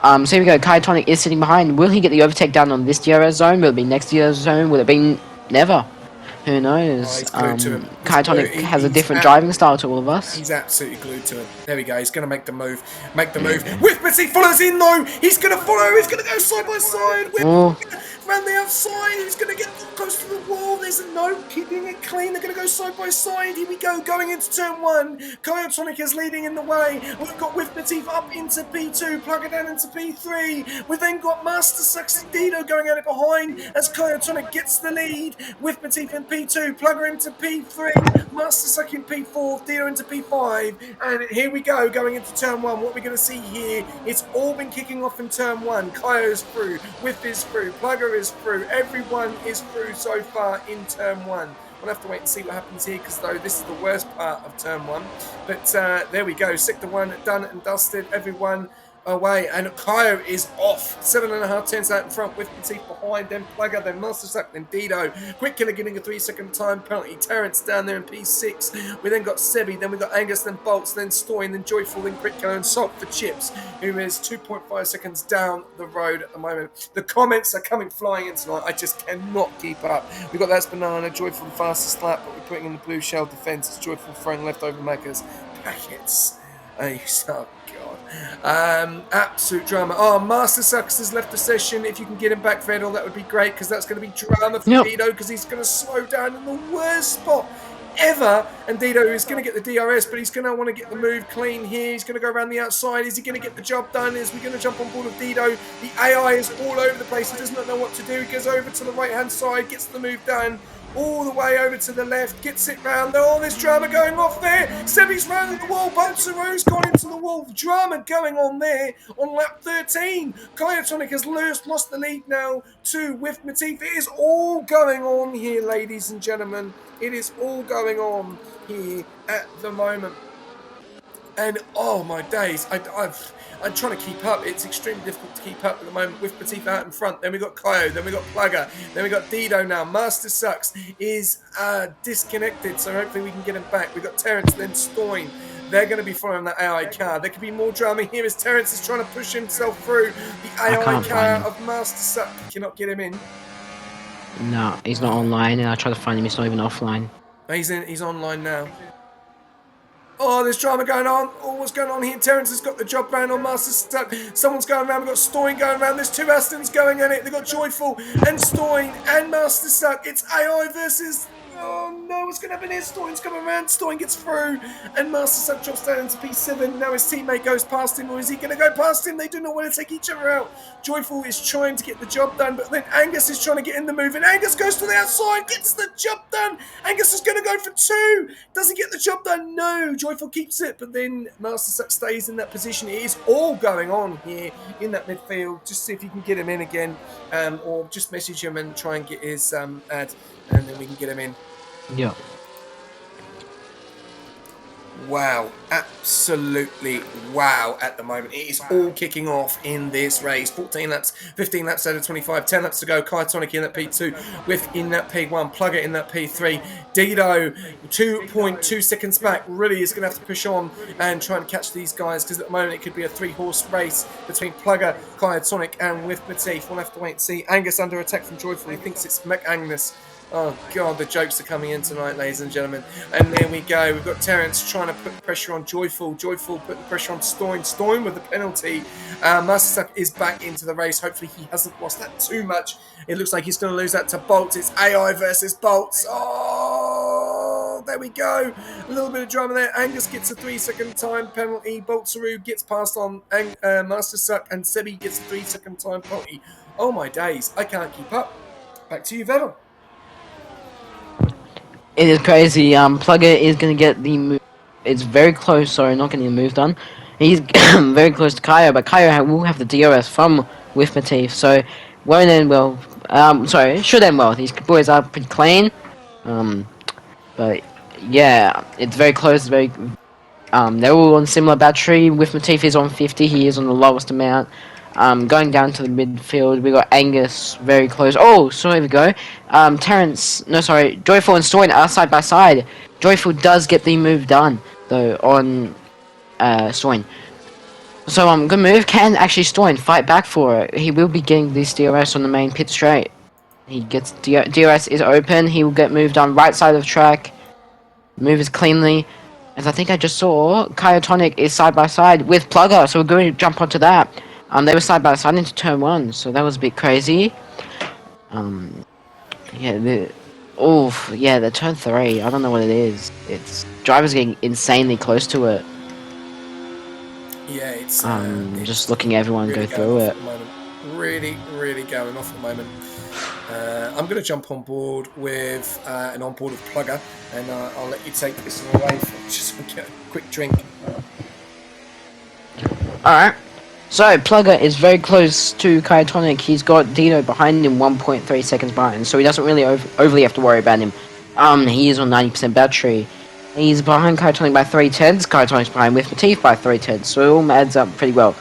So here we go. Kyotonic is sitting behind. Will he get the overtake done on this DRS zone? Will it be next DRS zone? Will it be never? Who knows? Kyotonic has a different driving style to all of us. He's absolutely glued to it. There we go. He's going to make the move. With Missy follows in though. He's going to follow. He's going to go side by side. Around the outside. He's going to get close to the wall. There's a no keeping it clean. They're going to go side by side. Here we go. Going into turn 1. Kyotonic is leading in the way. We've got With Matif up into P2. Plug it down into P3. We've then got Master Succeedido going at it behind as Kyotonic gets the lead. With Matif in P2. Plugger into P3. Master Suck in P4. Dido into P5. And here we go. Going into turn 1. What we're going to see here, it's all been kicking off in turn 1. Kyo's through. With is through. Plugger is through. Everyone is through so far in turn 1. We'll have to wait and see what happens here because though this is the worst part of turn 1. But there we go. Sector 1 done and dusted. Everyone away, and Kyo is off. 7.5 tenths out in front, with Matif behind, then Plugger, then Master Suck, then Dido. Quick Killer getting a 3-second time penalty. Terrence down there in P6. We then got Sebi, then we got Angus, then Bolts, then Stoin, then Joyful, then Quick Killer, and Salt for Chips, who is 2.5 seconds down the road at the moment. The comments are coming flying in tonight. I just cannot keep up. We've got That's Banana, Joyful the fastest lap, but we're putting in the blue shell defense. It's Joyful throwing leftover Maccas packets. Oh God. Absolute drama. Oh, Master Sucks has left the session. If you can get him back, Fedor, that would be great, because that's going to be drama for Dido, because he's going to slow down in the worst spot ever. And Dido is going to get the DRS, but he's going to want to get the move clean here. He's going to go around the outside. Is he going to get the job done? Is we going to jump on board with Dido? The AI is all over the place. He does not know what to do. He goes over to the right-hand side, gets the move done. All the way over to the left, gets it round. Oh, there's drama going off there. Sebi's round the wall. Bonsaro's gone into the wall. Drama going on there on lap 13. Kyotonic has lost the lead now to With Matif. It is all going on here, ladies and gentlemen. It is all going on here at the moment. And oh my days, I'm trying to keep up. It's extremely difficult to keep up at the moment with Matif out in front. Then we got Kyo, then we got Plugger, then we got Dido now. Master Sucks is disconnected, so hopefully we can get him back. We got Terrence, then Stoin. They're going to be following that AI car. There could be more drama here as Terrence is trying to push himself through the AI car of Master Suck. Cannot get him in. No, he's not online, and I try to find him. He's not even offline. He's online now. Oh, there's drama going on. Oh, what's going on here? Terrence has got the job round on Master Suck. Someone's going around. We've got Stoin going around. There's two Astons going at it. They've got Joyful and Stoin and Master Suck. It's AI versus Oh no, what's going to happen here? Stoyan's coming around. Stoyan gets through, and Master Sub drops down into P7. Now his teammate goes past him, or is he going to go past him? They do not want to take each other out. Joyful is trying to get the job done, but then Angus is trying to get in the move, and Angus goes to the outside, gets the job done. Angus is going to go for 2. Doesn't get the job done. No, Joyful keeps it, but then Master Sub stays in that position. It is all going on here in that midfield. Just see if you can get him in again, or just message him and try and get his ad, and then we can get him in. Yeah. Wow, absolutely wow at the moment. It is all kicking off in this race. 14 laps, 15 laps out of 25, 10 laps to go. Kaitonic in that P2, Whiff in that P1, Plugger in that P3. Dido, 2.2 seconds back, really is going to have to push on and try and catch these guys, because at the moment it could be a 3-horse race between Plugger, Kaitonic and Whiff Matif. We'll have to wait and see. Angus under attack from Joyful. He thinks it's McAngus. Oh, God, the jokes are coming in tonight, ladies and gentlemen. And there we go. We've got Terrence trying to put pressure on Joyful. Joyful putting pressure on Stoyan. Stoyan with the penalty. Master Suck is back into the race. Hopefully he hasn't lost that too much. It looks like he's going to lose that to Bolts. It's AI versus Bolts. Oh, there we go. A little bit of drama there. Angus gets a 3-second time penalty. Boltsaru gets past on Master Suck, and Sebi gets a 3-second time penalty. Oh, my days. I can't keep up. Back to you, Vettel. It is crazy. Plugger is going to get the move. It's very close. Sorry, not getting the move done. He's very close to Kaio, but Kaio will have the DRS from with Matif. So, won't end well. Sorry, it should end well. These boys are pretty clean. But yeah, it's very close. Very. They're all on similar battery. With Matif is on 50. He is on the lowest amount. Going down to the midfield, we got Angus very close. Oh, so here we go. Terrence, no, sorry, Joyful and Stoyan are side by side. Joyful does get the move done though on Stoyan. So good move. Can actually Stoyan fight back for it? He will be getting this DRS on the main pit straight. He gets DRS is open. He will get moved on right side of the track. Move is cleanly. As I think I just saw, Kaitonic is side by side with Plugger, so we're going to jump onto that. They were side by side into turn 1, so that was a bit crazy. Yeah, the turn 3, I don't know what it is. It's drivers getting insanely close to it. Yeah, it's just looking at everyone really go through it. Really, really going off at the moment. I'm going to jump on board with an onboard of Plugger, and I'll let you take this away for just get a quick drink. Alright. So, Plugger is very close to Kaitonic. He's got Dino behind him, 1.3 seconds behind, so he doesn't really overly have to worry about him. He is on 90% battery. He's behind Kaitonic by 3/10. Kaitonic's behind with Matif by 3/10, so it all adds up pretty well.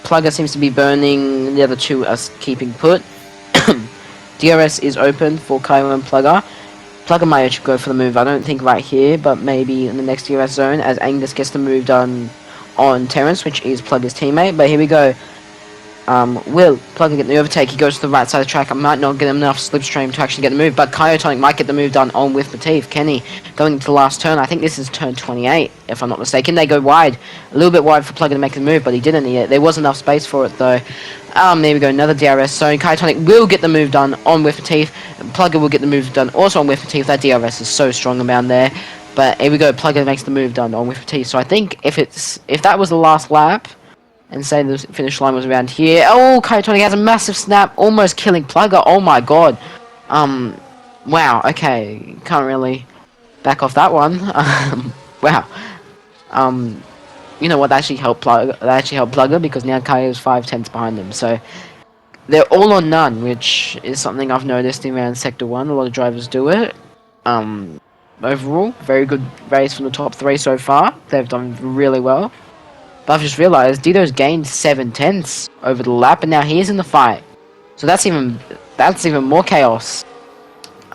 Plugger seems to be burning, the other two are keeping put. DRS is open for Kaio and Plugger. Plugger might actually go for the move, I don't think right here, but maybe in the next DRS zone, as Angus gets the move done on Terrence, which is Plugger's teammate. But here we go. Will Plugger get the overtake? He goes to the right side of the track. I might not get enough slipstream to actually get the move, but Kaitonic might get the move done on with Matif. Kenny going into the last turn. I think this is turn 28, if I'm not mistaken. They go wide, a little bit wide for Plugger to make the move, but he didn't yet. There was enough space for it though. There we go, another DRS. So Kaitonic will get the move done on with Matif. Plugger will get the move done also on with Matif. That DRS is so strong around there. But here we go, Plugger makes the move done on with Matif. So I think if that was the last lap, and say the finish line was around here. Oh, Kaitonic has a massive snap, almost killing Plugger. Oh my god. Wow, okay. Can't really back off that one. Wow. You know what, that actually helped Plugger because now Kai is 5/10 behind them. So they're all on none, which is something I've noticed in around Sector 1. A lot of drivers do it. Overall, very good race from the top 3 so far. They've done really well. But I've just realised Dido's gained 7/10 over the lap, and now he's in the fight. So that's even more chaos.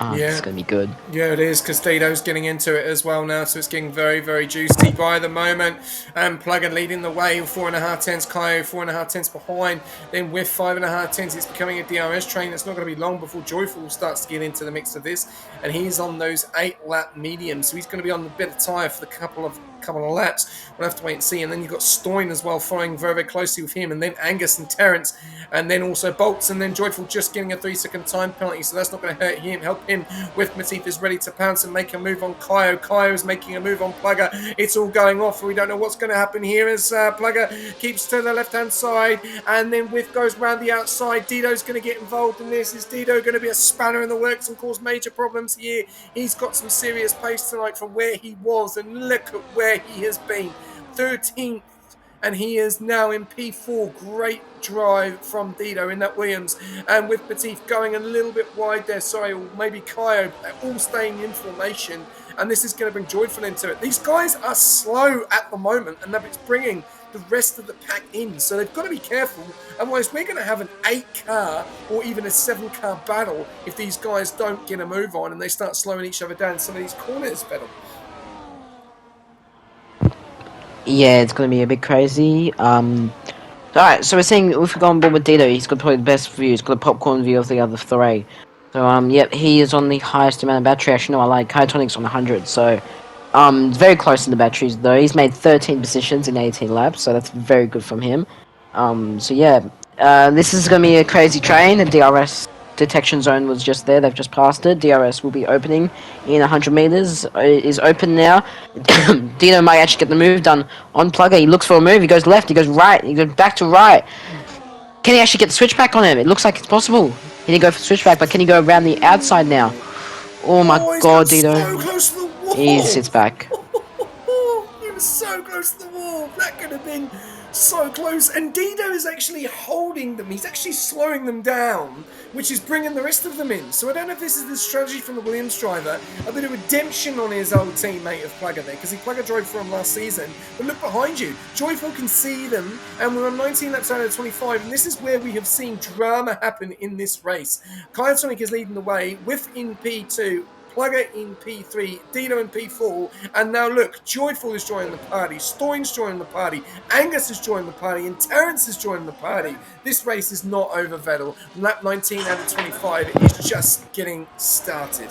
Yeah. It's gonna be good. Yeah, it is, because Dido's getting into it as well now, so it's getting very, very juicy by the moment. Plugger leading the way, 4.5 tenths, Kaio 4.5 tenths behind. Then with 5.5 tenths, it's becoming a DRS train. It's not going to be long before Joyful starts to get into the mix of this, and he's on those 8-lap mediums, so he's going to be on the bit of tyre for the couple of couple of laps. We'll have to wait and see. And then you've got Stoin as well, following very, very closely with him. And then Angus and Terence. And then also Bolts. And then Joyful just getting a 3-second time penalty. So that's not going to hurt him. Help him. With Matif is ready to pounce and make a move on Kaio. Kaio is making a move on Plugger. It's all going off. We don't know what's going to happen here as Plugger keeps to the left-hand side. And then Whiff goes round the outside. Dido's going to get involved in this. Is Dido going to be a spanner in the works and cause major problems here? He's got some serious pace tonight from where he was, and look at where he has been. 13th, and he is now in P4. Great drive from Dido in that Williams, and with Matif going a little bit wide there, sorry, or maybe Kaio, all staying in formation, and this is going to bring Joyful into it. These guys are slow at the moment, and it's bringing the rest of the pack in, so they've got to be careful. Otherwise, we're going to have an 8-car or even a 7-car battle if these guys don't get a move on and they start slowing each other down in some of these corners, Battle. Yeah, it's going to be a bit crazy. Alright, so we're saying if we go on board with Dido, he's got probably the best view. He's got a popcorn view of the other three. So, yep, he is on the highest amount of battery. Actually, no, I like Kaitonic's on 100. So, very close in the batteries, though. He's made 13 positions in 18 laps, so that's very good from him. So, yeah, this is going to be a crazy train. The DRS detection zone was just there. They've just passed it. DRS will be opening in 100 meters. It is open now. Dino might actually get the move done on Plugger. He looks for a move. He goes left. He goes right. He goes back to right. Can he actually get the switchback on him? It looks like it's possible. He didn't go for the switchback, but can he go around the outside now? Oh my god, Dino. So close to the wall. He sits back. He was so close to the wall. That could have been so close. And Dido is actually holding them. He's actually slowing them down, which is bringing the rest of them in. So I don't know if this is the strategy from the Williams driver. A bit of redemption on his old teammate of Plugger there, because he Plugger drove for him last season. But look behind you. Joyful can see them, and we're on 19 laps out of 25, and this is where we have seen drama happen in this race. Kaitonic is leading the way, Whiff in P2, Plugger in P3, Dino in P4, and now look, Joyful is joining the party, Stoin's joining the party, Angus is joining the party, and Terence is joining the party. This race is not over, Vettel. Lap 19 out of 25 is just getting started.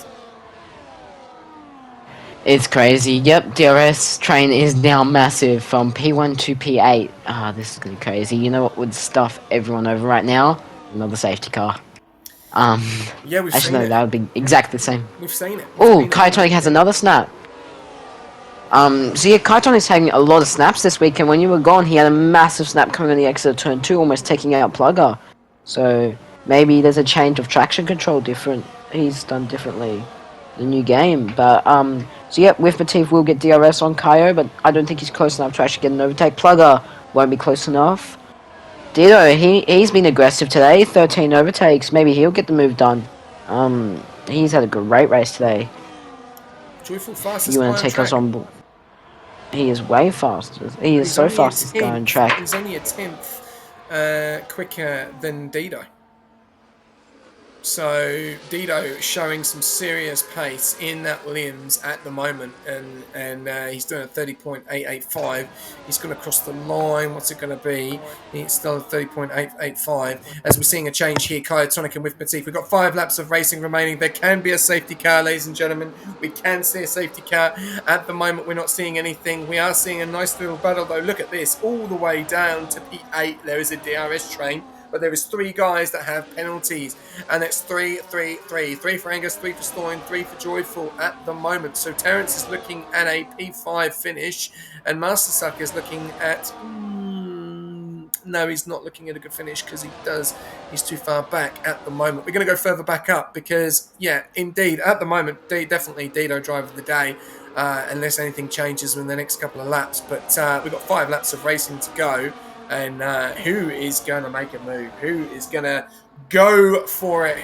It's crazy. Yep, DRS train is now massive from P1 to P8. This is gonna be crazy. You know what would stuff everyone over right now? Another safety car. Yeah, we've actually seen no, it. that would be exactly the same. We've seen it. Oh, Kaitonic has another snap. So yeah, Kaitonic's having a lot of snaps this week, and when you were gone, he had a massive snap coming on the exit of turn 2, almost taking out Plugger. So maybe there's a change of traction control he's done differently. The new game, but so yeah, with Matif we'll get DRS on Kaio, but I don't think he's close enough to actually get an overtake. Plugger won't be close enough. Dido, he's been aggressive today, 13 overtakes, maybe he'll get the move done. He's had a great race today. Joyful fastest You want to guy take us on board? He is way faster. He is so fast this guy on track. He's only a 10th quicker than Dido. So Dido showing some serious pace in that Williams at the moment, and he's doing a 30.885. He's going to cross the line. What's it going to be? It's still a 30.885. As we're seeing a change here, Kaitonic and with Matif. We've got 5 laps of racing remaining. There can be a safety car, ladies and gentlemen. We can see a safety car. At the moment, we're not seeing anything. We are seeing a nice little battle, though. Look at this. All the way down to P8, there is a DRS train. But there is 3 guys that have penalties, and it's 3 for Angus, 3 for Stoin, 3 for Joyful at the moment. So Terence is looking at a P5 finish, and Master Sucker is looking at no, he's not looking at a good finish because he's too far back at the moment. We're going to go further back up because, yeah, indeed, at the moment, definitely Dido driver of the day, unless anything changes in the next couple of laps. But we've got 5 laps of racing to go. And who is going to make a move? Who is going to go for it?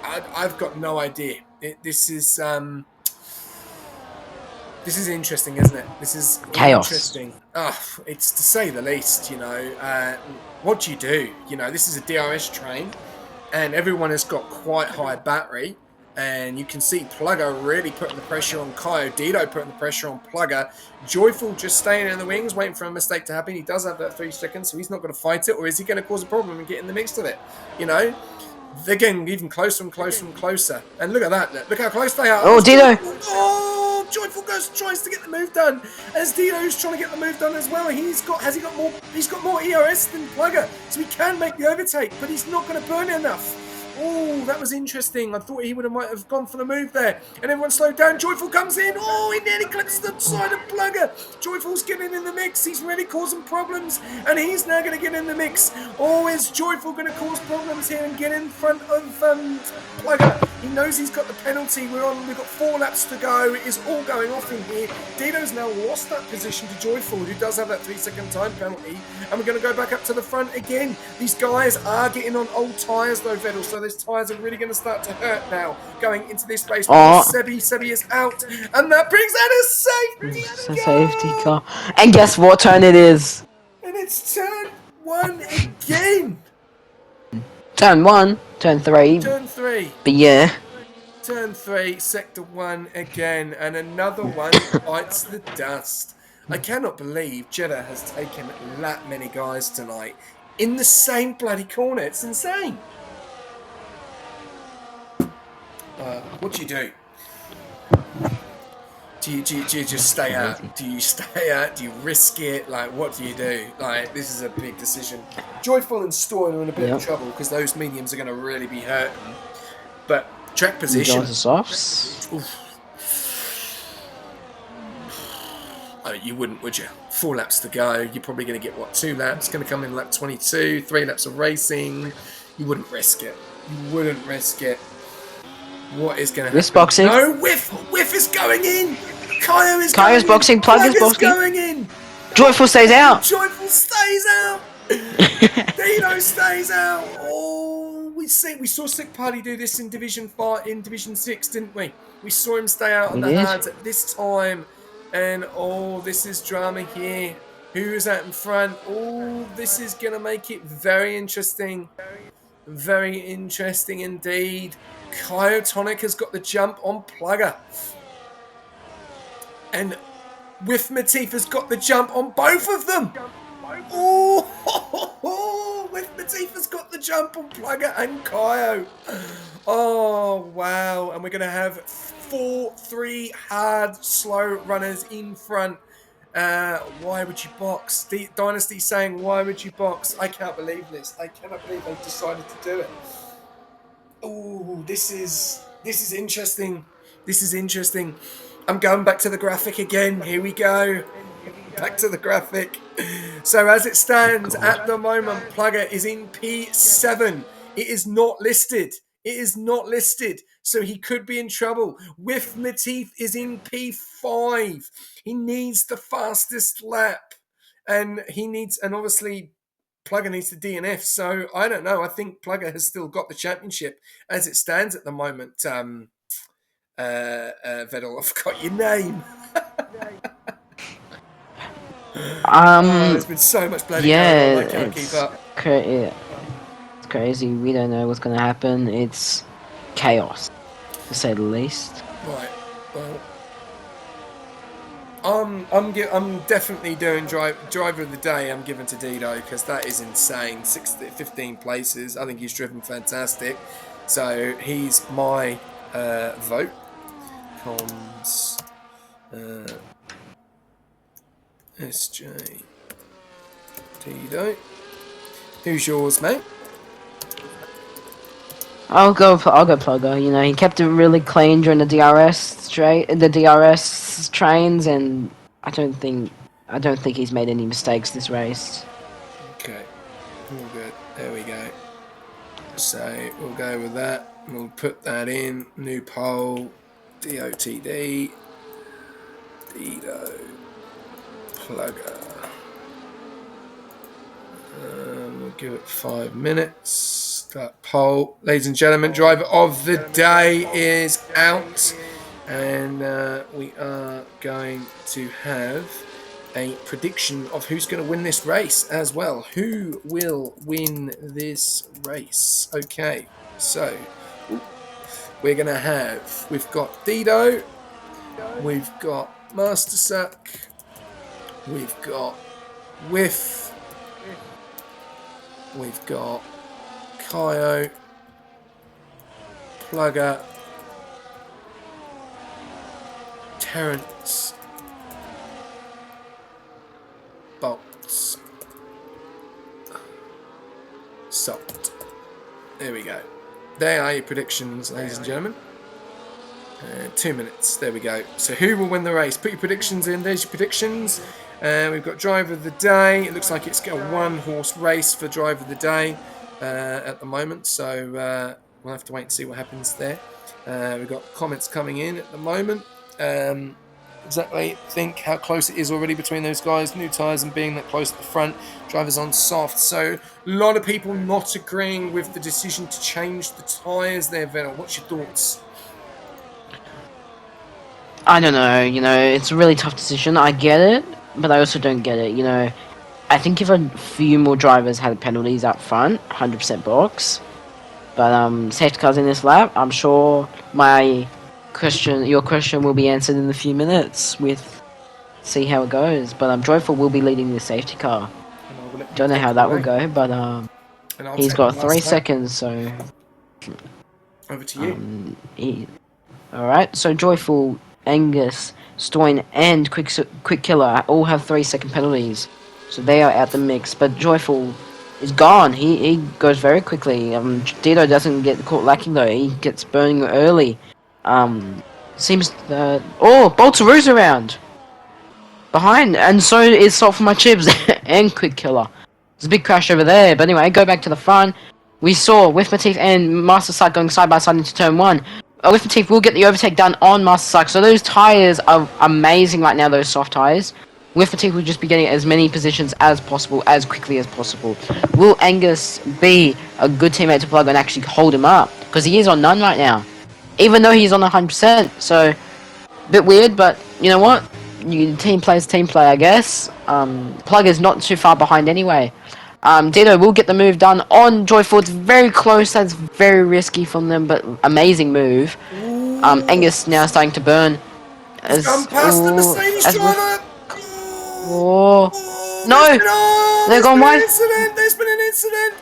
I've got no idea. This is interesting, isn't it? This is chaos. Interesting. It's to say the least, you know. What do you do? You know, this is a DRS train, and everyone has got quite high battery. And you can see Plugger really putting the pressure on Kaio. Dido putting the pressure on Plugger. Joyful just staying in the wings, waiting for a mistake to happen. He does have that 3 seconds, so he's not going to fight it. Or is he going to cause a problem and get in the mix of it? You know? They're getting even closer and closer and closer. And look at that. Look how close they are. Oh, Dido! Oh, Joyful tries to get the move done. As Dino's trying to get the move done as well. He's got more ERS than Plugger, so he can make the overtake, but he's not going to burn enough. Oh, that was interesting. I thought he might have gone for the move there. And everyone slowed down. Joyful comes in. Oh, he nearly clips the side of Plugger. Joyful's getting in the mix. He's really causing problems. And he's now going to get in the mix. Oh, is Joyful going to cause problems here and get in front of Plugger? He knows he's got the penalty. We've got 4 laps to go. It is all going off in here. Dino's now lost that position to Joyful, who does have that 3-second time penalty. And we're going to go back up to the front again. These guys are getting on old tyres though, Vettel, so those tyres are really going to start to hurt now going into this race. Sebi is out, and that brings out a safety car. And guess what turn it is? And it's turn 1 again. Turn 1, turn 3. Turn 3. But yeah. Turn 3, sector 1 again, and another one bites the dust. I cannot believe Jeddah has taken that many guys tonight in the same bloody corner. It's insane. What do you do? Do you just stay out? Do you stay out? Do you risk it? Like, what do you do? Like, this is a big decision. Joyful and Stoy are in a bit of trouble because those mediums are going to really be hurting. But track position. You softs? Oh, you wouldn't, would you? 4 laps to go. You're probably going to get, what, 2 laps? Going to come in lap 22, 3 laps of racing. You wouldn't risk it. You wouldn't risk it. What is going to happen? This boxing. No, Whiff is going in. Kaio's boxing. Plugger's boxing. Going in. Joyful stays out. Joyful stays out. Dino stays out. Oh, we saw Sick Party do this in Division 5, in Division 6, didn't we? We saw him stay out on the hards at this time. And, oh, this is drama here. Who's out in front? Oh, this is going to make it very interesting. Very interesting indeed. Kaio has got the jump on Plugger. And Whiff Matif has got the jump on both of them. Oh, Whiff Matif has got the jump on Plugger and Kaio. Oh, wow. And we're going to have 4-3 hard, slow runners in front. Why would you box? Dynasty saying, why would you box? I can't believe this. I cannot believe they've decided to do it. Oh, this is interesting. This is interesting. I'm going back to the graphic again. Here we go. Back to the graphic. So as it stands at the moment, Plugger is in P7. It is not listed. It is not listed. So he could be in trouble. Whiff Matif is in P5. He needs the fastest lap. And obviously Plugger needs the DNF. So I don't know. I think Plugger has still got the championship as it stands at the moment. Vettel, I've got your name. There's been so much bloody going on. I can't keep up. It's crazy. We don't know what's going to happen. It's chaos, to say the least. Right. Well, I'm definitely doing driver of the day. I'm giving to Dido because that is insane. 15 places. I think he's driven fantastic. So he's my vote. Comms SJ Dido. Who's yours, mate? I'll go Plugger. You know, he kept it really clean during the DRS trains, and I don't think he's made any mistakes this race. Okay, all good. There we go. So we'll go with that. We'll put that in. New poll. DOTD. Dido. Plugger. We'll give it 5 minutes. That poll, ladies and gentlemen, driver of the day is out, and we are going to have a prediction of who's going to win this race as well. Who will win this race? Okay, so we're going to have, we've got Dido, we've got Master Suck, we've got Whiff, we've got Kaio, Plugger, Terence Bolts. Salt. There we go. There are your predictions, ladies and gentlemen. 2 minutes. There we go. So who will win the race? Put your predictions in. There's your predictions. We've got driver of the day. It looks like it's got a one-horse race for driver of the day at the moment. So we'll have to wait and see what happens there. We've got comments coming in at the moment. Exactly think how close it is already between those guys. New tyres and being that close at the front. Drivers on soft. So a lot of people not agreeing with the decision to change the tyres there, Vettel. What's your thoughts? I don't know, it's a really tough decision. I get it, but I also don't get it, I think if a few more drivers had penalties up front, 100% box. But safety cars in this lap, I'm sure your question will be answered in a few minutes with see how it goes. But Joyful will be leading the safety car. Don't know how that will go, but he's got 3 seconds, so over to you. Alright, so Joyful, Angus, Stoin, and Quick Killer all have 3-second penalties. So they are out the mix. But Joyful is gone. He goes very quickly. Dito doesn't get caught lacking though. He gets burning early. Seems that... Oh, Boltaroo's around! Behind, and so is Salt for My Chips and Quick Killer. There's a big crash over there. But anyway, go back to the front. We saw With Matif and Master Sight going side by side into turn 1. With Matif will get the overtake done on Master Sight. So those tyres are amazing right now, those soft tyres. With Matif will just be getting as many positions as possible, as quickly as possible. Will Angus be a good teammate to plug and actually hold him up? Because he is on none right now. Even though he's on 100%. So, a bit weird, but you know what? Team play's team play, I guess. Plug is not too far behind anyway. Dito will get the move done on Joyful. It's very close. That's very risky from them, but amazing move. Angus now starting to burn. He's gone past the Mercedes driver. No! They're gone wide. There's been an incident.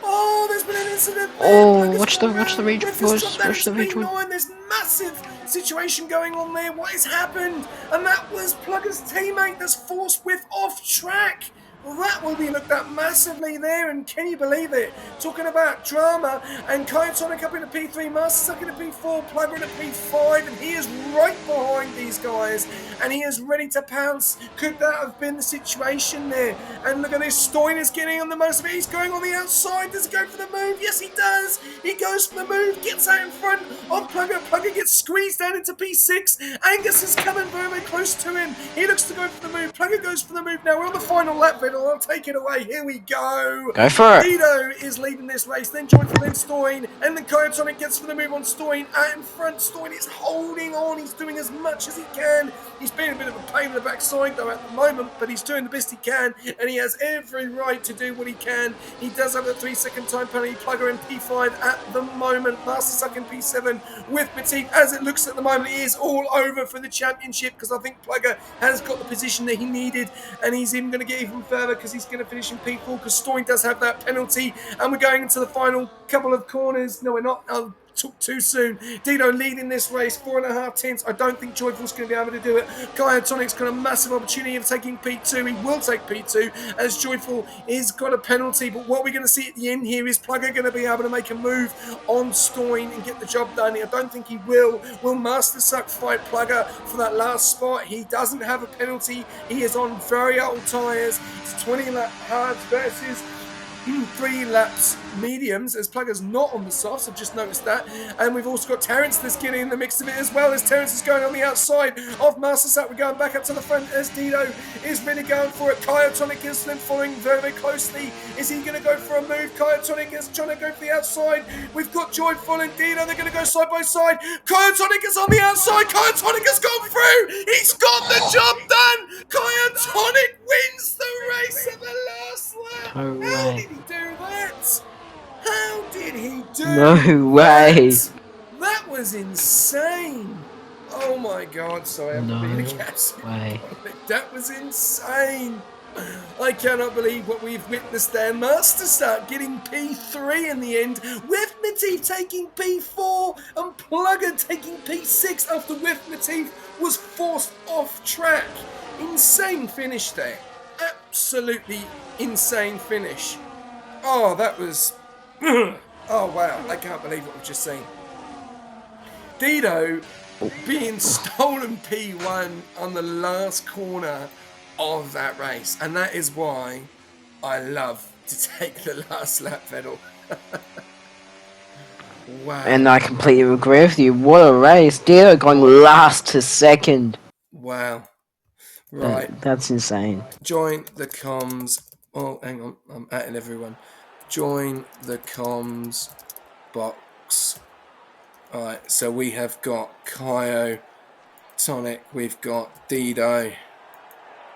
Oh, there's been an incident. Oh, watch the rejoice. Watch the rejoice. There's massive situation going on there. What has happened? And that was Plugger's teammate that's forced With off track. Well, that will be looked at massively there, and can you believe it? Talking about drama, and Kyotonic up in a P3, Master Suck in a P4, Plugger in a P5, and he is right behind these guys, and he is ready to pounce. Could that have been the situation there? And look at this, Stoin is getting on the most of it. He's going on the outside. Does he go for the move? Yes, he does. He goes for the move, gets out in front of Plugger. Plugger gets squeezed down into P6. Angus is coming very, very close to him. He looks to go for the move. Plugger goes for the move. Now we're on the final lap, Vettel. I'll take it away. Here we go. Go for it. Dito is leading this race. Then Joyful, then Stoin. And then Kyotonic gets for the move on Stoin. Out in front, Stoin is holding on. He's doing as much as he can. He's been a bit of a pain in the backside, though, at the moment. But he's doing the best he can. And he has every right to do what he can. He does have a 3-second time penalty. Plugger in P5 at the moment. Master Suck in P7 with Petit. As it looks at the moment, it is all over for the championship, because I think Plugger has got the position that he needed. And he's even going to get even further, because he's going to finish in P4, because Stoin does have that penalty. And we're going into the final couple of corners. No, we're not. Took too soon. Dito leading this race, 4.5 tenths. I don't think Joyful's going to be able to do it. Kyatonic's got a massive opportunity of taking P2. He will take P2 as Joyful is got a penalty. But what we're going to see at the end here is Plugger going to be able to make a move on Stoin and get the job done. I don't think he will. Will Master Suck fight Plugger for that last spot? He doesn't have a penalty. He is on very old tyres. It's 20 lap hards versus 3 laps mediums, as Plugger's not on the softs. I've just noticed that. And we've also got Terence that's getting in the mix of it as well, as Terence is going on the outside of Master Sat. We're going back up to the front as Dito is really going for it. Kyotonic is following very, very closely. Is he going to go for a move? Kyotonic is trying to go for the outside. We've got Joyful and Dito. They're going to go side by side. Kyotonic is on the outside. Kyotonic has gone through. He's got the job done. Kyotonic wins the race at the last lap. How did he do that? How did he do that? No way. That was insane. Oh my God, sorry, I'm being a gas. That was insane. I cannot believe what we've witnessed there. Masterstart getting P3 in the end, Withmatif taking P4, and Plugger taking P6 after Withmatif was forced off track. Insane finish there. Absolutely insane finish. Oh, that was... oh, wow. I can't believe what we've just seen. Dido being stolen P1 on the last corner of that race. And that is why I love to take the last lap, Vettel. Wow. And I completely agree with you. What a race. Dido going last to second. Wow. Right. That's insane. Join the comms. Oh, hang on. I'm atting everyone. Join the comms box. Alright, so we have got Kaio, Tonic, we've got Dido,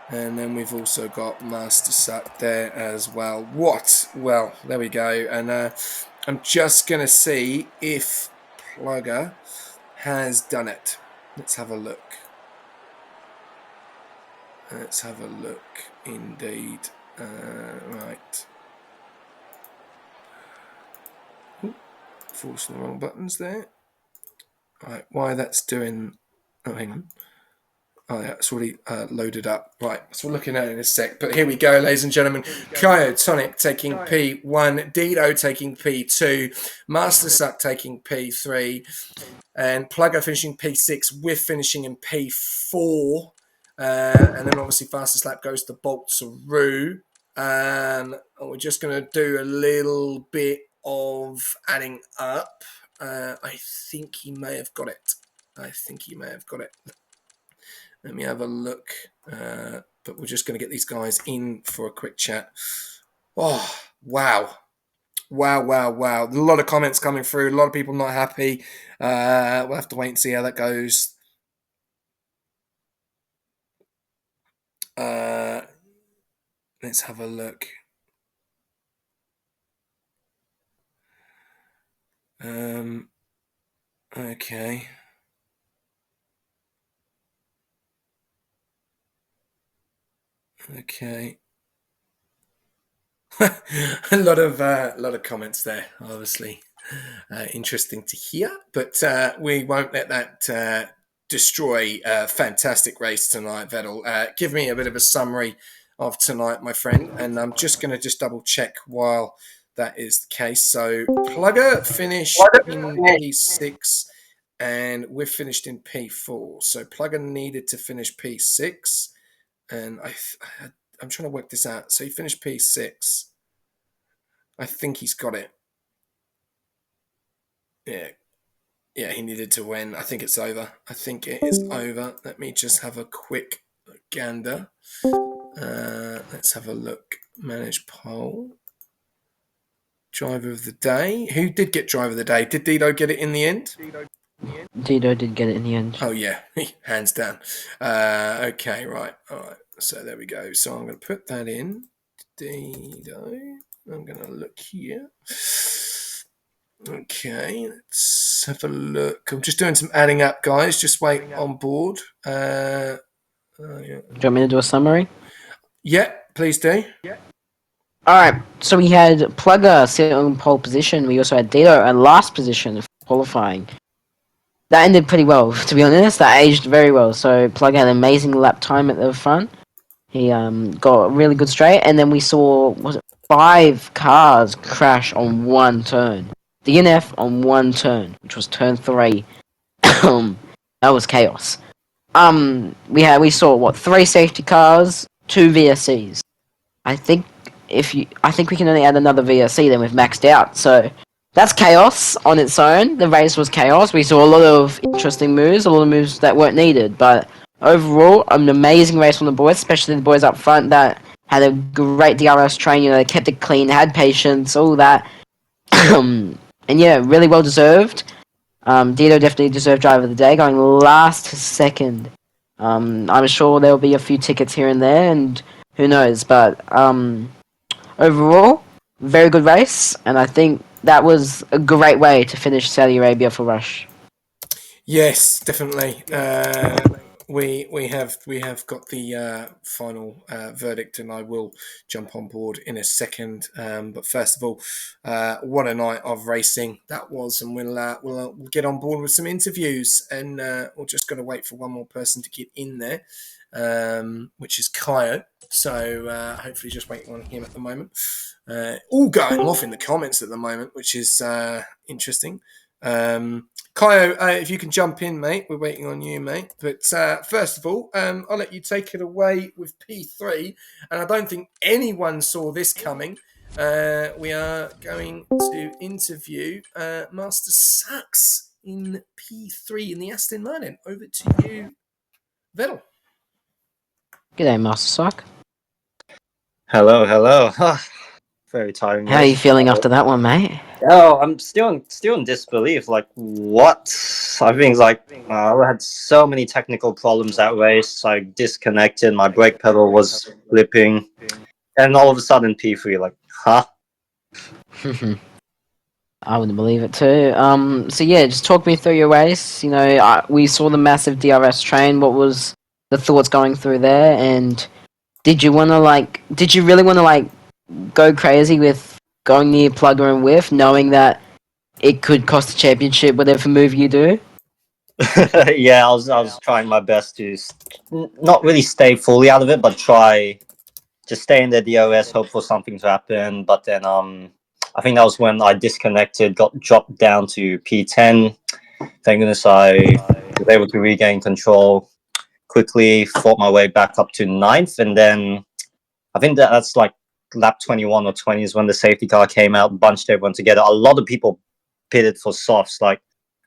and then we've also got Master Sat there as well. What? Well, there we go. And I'm just going to see if Plugger has done it. Let's have a look. Let's have a look, indeed. Right. Ooh, forcing the wrong buttons there. Right, why that's doing... Oh, hang on. Oh, yeah, it's already loaded up. Right, so we're looking at it in a sec. But here we go, ladies and gentlemen. Kaio, Tonic taking P1, Dido taking P2, Master Suck taking P3, and Plugger finishing P6 with finishing in P4. And then obviously fastest lap goes to Boltzaroo. And we're just going to do a little bit of adding up. I think he may have got it. Let me have a look. But we're just going to get these guys in for a quick chat. Oh, wow. Wow. A lot of comments coming through. A lot of people not happy. We'll have to wait and see how that goes. Let's have a look. Okay. a lot of comments there, obviously. Interesting to hear, but we won't let that destroy a fantastic race tonight, Vettel. Give me a bit of a summary of tonight, my friend, and I'm just going to just double check while that is the case. So Plugger finished in P6 and we've finished in P4. So Plugger needed to finish P6 and I'm trying to work this out. So he finished P6. I think he's got it. Yeah, he needed to win. I think it's over. I think it is over. Let me just have a quick gander. Let's have a look. Manage poll. Driver of the day. Who did get driver of the day? Did Dido get it in the end? Dido did get it in the end. Oh, yeah. Hands down. Okay, right. All right. So there we go. So I'm going to put that in. Dido. I'm going to look here. Okay, let's have a look. I'm just doing some adding up, guys. Just wait on board. Yeah. Do you want me to do a summary? Yeah, please do. Alright, so we had Plugger sitting on pole position. We also had Dido at last position of qualifying. That ended pretty well, to be honest. That aged very well. So Plugger had an amazing lap time at the front. He got a really good straight, and then we saw 5 cars crash on one turn. DNF on one turn, which was turn 3. That was chaos. We saw 3 safety cars, 2 VSCs. I think we can only add another VSC, then we've maxed out. So that's chaos on its own. The race was chaos. We saw a lot of interesting moves, a lot of moves that weren't needed, but overall, an amazing race from the boys, especially the boys up front that had a great DRS train. They kept it clean, had patience, all that. And yeah, really well deserved. Dido definitely deserved driver of the day, going last to second. I'm sure there'll be a few tickets here and there, and who knows. But overall, very good race, and I think that was a great way to finish Saudi Arabia for Rush. Yes, definitely. we have got the final verdict, and I will jump on board in a second. But first of all, what a night of racing that was, and we'll get on board with some interviews, and we're just going to wait for one more person to get in there, which is Kyo. So hopefully, just waiting on him at the moment. All going off in the comments at the moment, which is interesting. Kyo, if you can jump in, mate. We're waiting on you, mate. But first of all, I'll let you take it away with P3. And I don't think anyone saw this coming. We are going to interview Master Sachs in P3 in the Aston Martin. Over to you, Vettel. G'day, Master Sock. Hello. Very tiring. How are you feeling after that one, mate? Oh, I'm still in disbelief. Like what? I think I had so many technical problems that race. I disconnected. My brake pedal was flipping, and all of a sudden P3. Like, huh? I wouldn't believe it too. So yeah, just talk me through your race. You know, we saw the massive DRS train. What was the thoughts going through there? And did you really want to go crazy with going near plugger and whiff, knowing that it could cost the championship whatever move you do? Yeah, I was trying my best to not really stay fully out of it, but try just stay in the DOS, hope for something to happen. But then I think that was when I disconnected, got dropped down to P10. Thank goodness I was able to regain control quickly, fought my way back up to 9th, and then I think that's like lap 21 or 20 is when the safety car came out, bunched everyone together. A lot of people pitted for softs. Like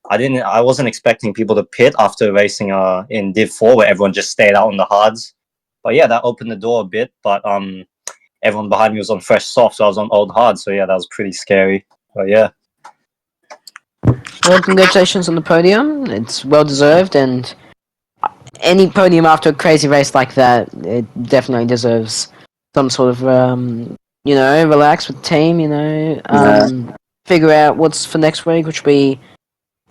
I wasn't expecting people to pit after racing in Div 4 where everyone just stayed out on the hards. But yeah, that opened the door a bit. But everyone behind me was on fresh soft, so I was on old hard. So yeah, that was pretty scary. But yeah. Well, congratulations on the podium. It's well deserved, and any podium after a crazy race like that, it definitely deserves some sort of relax with the team. Figure out what's for next week, which will be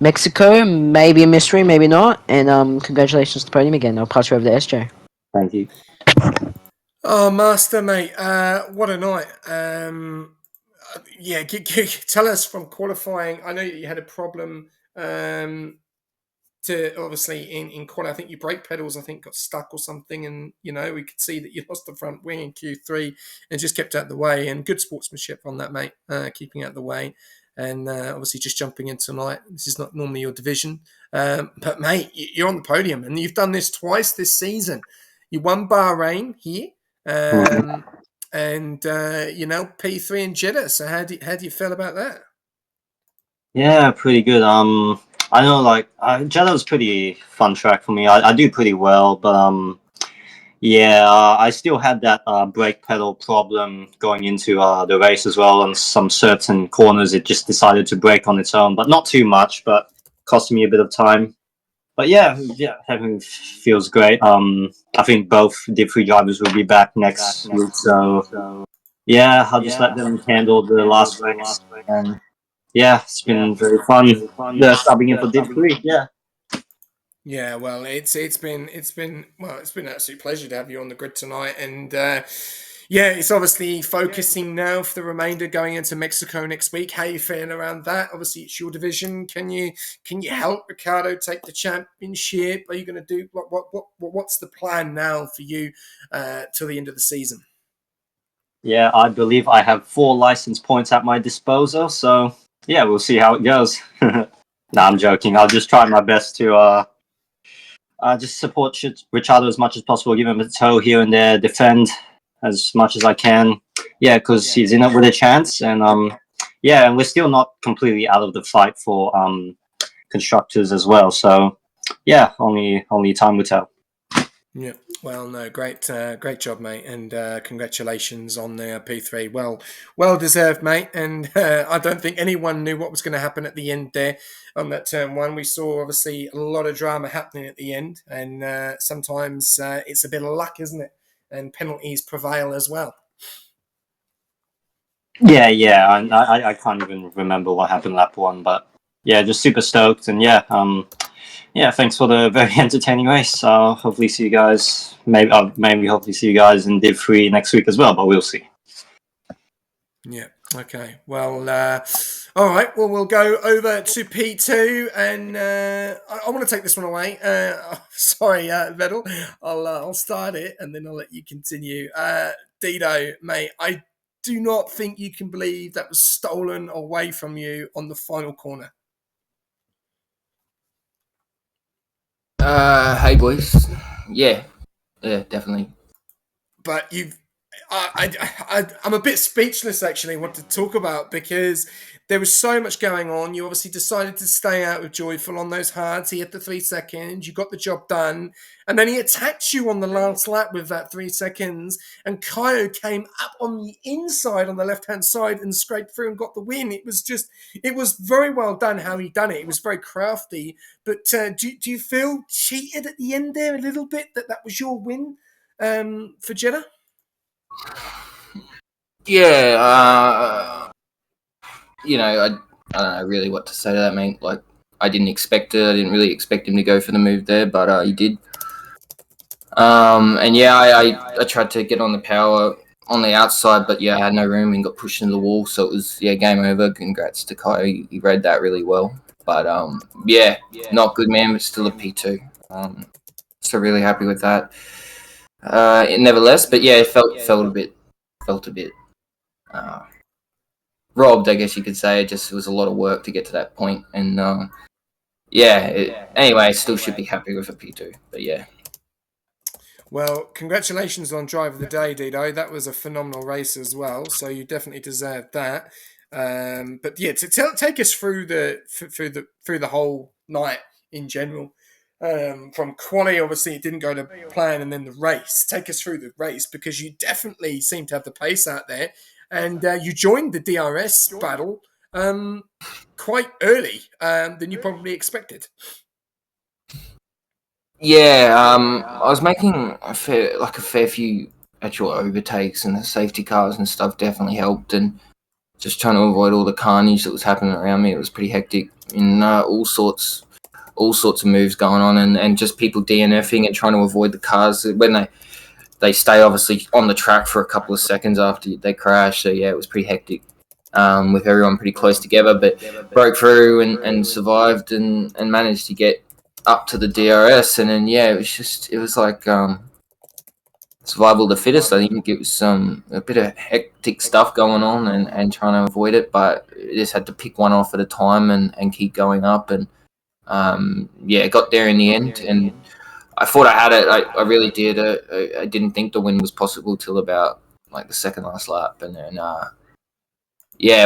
Mexico, maybe a mystery, maybe not. And congratulations to the podium again. I'll pass you over to SJ. Thank you. Oh, Master, mate, what a night. Yeah, tell us from qualifying. I know you had a problem to obviously in quali. I think your brake pedals, I think, got stuck or something, and we could see that you lost the front wing in Q3 and just kept out the way. And good sportsmanship on that, mate, keeping out the way. And obviously just jumping in tonight. This is not normally your division, but mate, you're on the podium, and you've done this twice this season. You won Bahrain here. And P3 in Jeddah. So how do you feel about that? Yeah, pretty good. I know Jeddah was pretty fun track for me. I do pretty well, but I still had that brake pedal problem going into the race as well. On some certain corners, it just decided to brake on its own, but not too much, but cost me a bit of time. But yeah, everything feels great. I think both Div 3 drivers will be back next week, so yeah, I'll just let them handle the last race. And yeah, it's been very fun. Subbing in for Div 3. Yeah. Yeah, well, it's been an absolute pleasure to have you on the grid tonight, and it's obviously focusing now for the remainder going into Mexico next week. How are you feeling around that? Obviously, it's your division. Can you help Ricardo take the championship? Are you going to do what's the plan now for you till the end of the season? Yeah, I believe I have 4 license points at my disposal, so yeah, we'll see how it goes. No, I'm joking. I'll just try my best to just support Richardo as much as possible, give him a toe here and there, defend as much as I can. Yeah, because he's in it with a chance, and and we're still not completely out of the fight for constructors as well. So yeah, only time will tell. Yeah, well, no, great job, mate, and congratulations on the P3. Well deserved, mate. And I don't think anyone knew what was going to happen at the end there on that turn 1. We saw obviously a lot of drama happening at the end, and sometimes it's a bit of luck, isn't it? And penalties prevail as well. Yeah, I can't even remember what happened lap 1, but yeah, just super stoked, and yeah, thanks for the very entertaining race. Hopefully see you guys. Maybe hopefully see you guys in Div 3 next week as well, but we'll see. Yeah. Okay. Well, all right. Well, we'll go over to P2, and I want to take this one away. Sorry, Vettel. I'll start it, and then I'll let you continue. Dido, mate, I do not think you can believe that was stolen away from you on the final corner. Hey boys. Yeah, definitely. But I'm a bit speechless actually. What to talk about, because there was so much going on. You obviously decided to stay out with Joyful on those hards. He had the 3 seconds. You got the job done, and then he attacked you on the last lap with that 3 seconds. And Kaio came up on the inside on the left hand side and scraped through and got the win. It was very well done how he done it. It was very crafty. But do you feel cheated at the end there a little bit, that was your win for Jeddah? Yeah, I don't know really what to say to that, mate. Like, I didn't expect it. I didn't really expect him to go for the move there, but he did. And yeah, I tried to get on the power on the outside, but yeah, I had no room and got pushed into the wall. So it was game over. Congrats to Kai. He read that really well. But yeah, not good, man. But still a P2. So really happy with that. Nevertheless, but yeah, it felt a bit robbed, I guess you could say. It was a lot of work to get to that point, and anyway, I still should be happy with a P2, but yeah. Well, congratulations on Drive of the Day, Dido. That was a phenomenal race as well, so you definitely deserved that. But yeah, take us through the whole night in general. From quali, obviously it didn't go to plan, and then the race. Take us through the race, because you definitely seem to have the pace out there, and you joined the DRS battle quite early than you probably expected. Yeah, I was making a fair few actual overtakes, and the safety cars and stuff definitely helped, and just trying to avoid all the carnage that was happening around me. It was pretty hectic, and all sorts of moves going on, and just people DNFing and trying to avoid the cars when they stay obviously on the track for a couple of seconds after they crash. So yeah, it was pretty hectic. With everyone pretty close together, but broke through and survived and managed to get up to the DRS, and then yeah, it was like survival of the fittest. I think it was a bit of hectic stuff going on and trying to avoid it, but you just had to pick one off at a time and keep going up, and got there in the end, and I thought I had it. I really did. I didn't think the win was possible till about like the second last lap, and then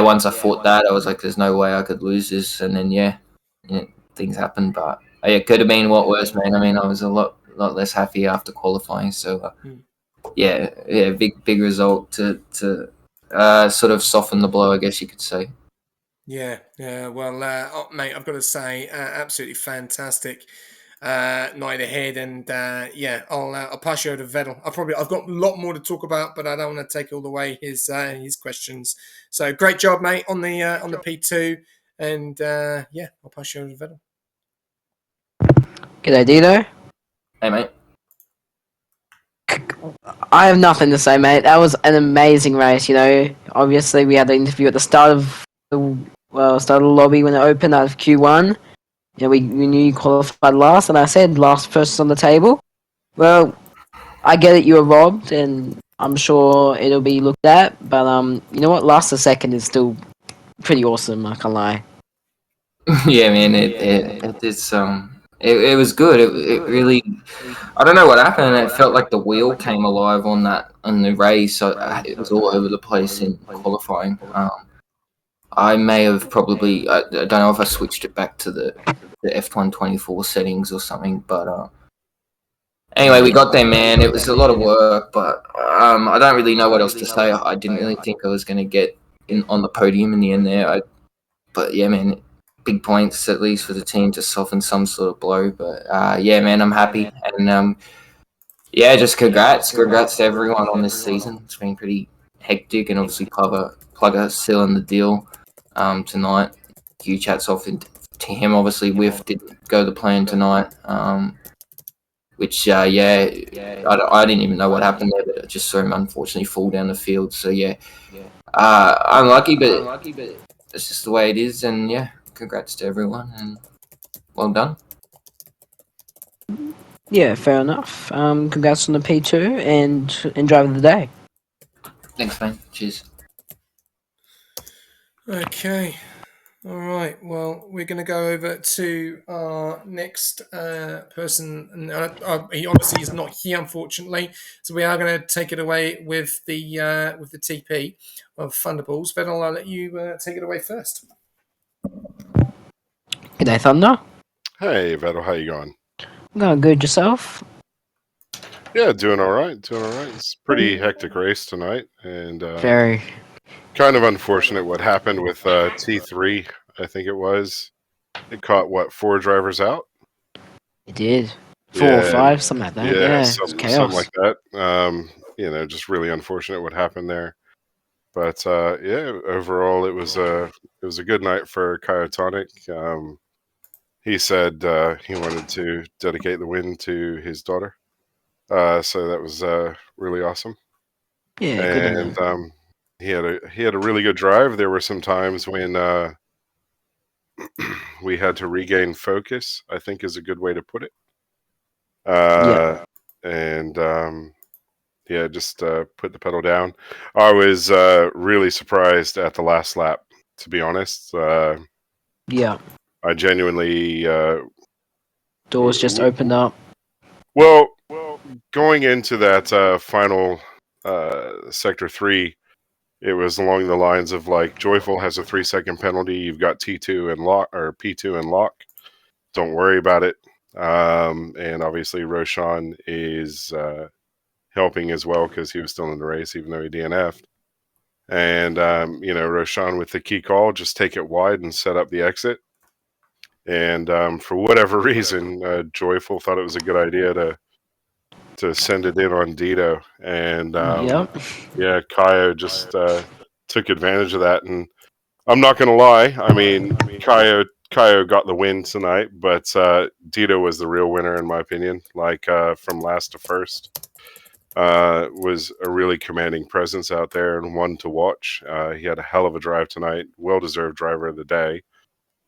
once I thought that, I was like, "There's no way I could lose this." And then things happened, but it could have been a lot worse, man. I mean, I was a lot less happy after qualifying, so big result to sort of soften the blow, I guess you could say. Yeah. Well, mate, I've got to say, absolutely fantastic night ahead, and I'll pass you over to Vettel. I've got a lot more to talk about, but I don't want to take all the way his questions. So great job, mate, on the P2, and I'll pass you over to Vettel. G'day, Dino. Hey, mate. I have nothing to say, mate. That was an amazing race. Obviously we had the interview at the start of the lobby when it opened out of Q1. We knew you qualified last, and I said last person on the table. Well, I get it, you were robbed, and I'm sure it'll be looked at. But you know what? Last to second is still pretty awesome. I can't lie. Yeah, man. It was good. It really. I don't know what happened. It felt like the wheel came alive on the race. So it was all over the place in qualifying. I may have probably. I don't know if I switched it back to the F124 settings or something, but anyway, we got there, man. It was a lot of work, but I don't really know what else to say. I didn't really think I was going to get on the podium in the end there. But yeah, man, big points at least for the team to soften some sort of blow. But yeah, man, I'm happy, and just congrats to everyone on this season. It's been pretty hectic, and obviously Plugger sealing the deal tonight. Huge hats off him obviously didn't go the plan tonight. Which I didn't even know what happened there, but I just saw him unfortunately fall down the field. So unlucky, but it's just the way it is. And congrats to everyone and well done. Yeah, fair enough. Congrats on the P2 and driver of the day. Thanks, man. Cheers. Okay. All right. Well, we're going to go over to our next person. And he obviously is not here, unfortunately. So we are going to take it away with the TP of Thunderballs. Vedal, I'll let you take it away first. G'day, Thunder. Hey, Vettel, how you going? Going good yourself? Yeah, doing all right. It's a pretty hectic race tonight, and Very. kind of unfortunate what happened with T3. I think it was. It caught 4 drivers out. It did. 4 or 5, something like that. Yeah, it's chaos. Something like that. Just really unfortunate what happened there. But overall it was a good night for Kyotonic. He said he wanted to dedicate the win to his daughter. So that was really awesome. Yeah, good on And them. he had a really good drive. There were some times when we had to regain focus, I think is a good way to put it. And just put the pedal down. I was really surprised at the last lap, to be honest. I genuinely doors just opened up. Well, going into that final sector 3, it was along the lines of like Joyful has a 3-second penalty. You've got T2 and lock or P2 and lock. Don't worry about it. And obviously Roshan is helping as well because he was still in the race, even though he DNF'd. And Roshan with the key call, just take it wide and set up the exit. And for whatever reason, Joyful thought it was a good idea to send it in on Dito, and Kaio just took advantage of that. And I'm not gonna lie, I mean, Kaio got the win tonight, but Dito was the real winner in my opinion. Like from last to first, was a really commanding presence out there and one to watch. He had a hell of a drive tonight, well-deserved driver of the day,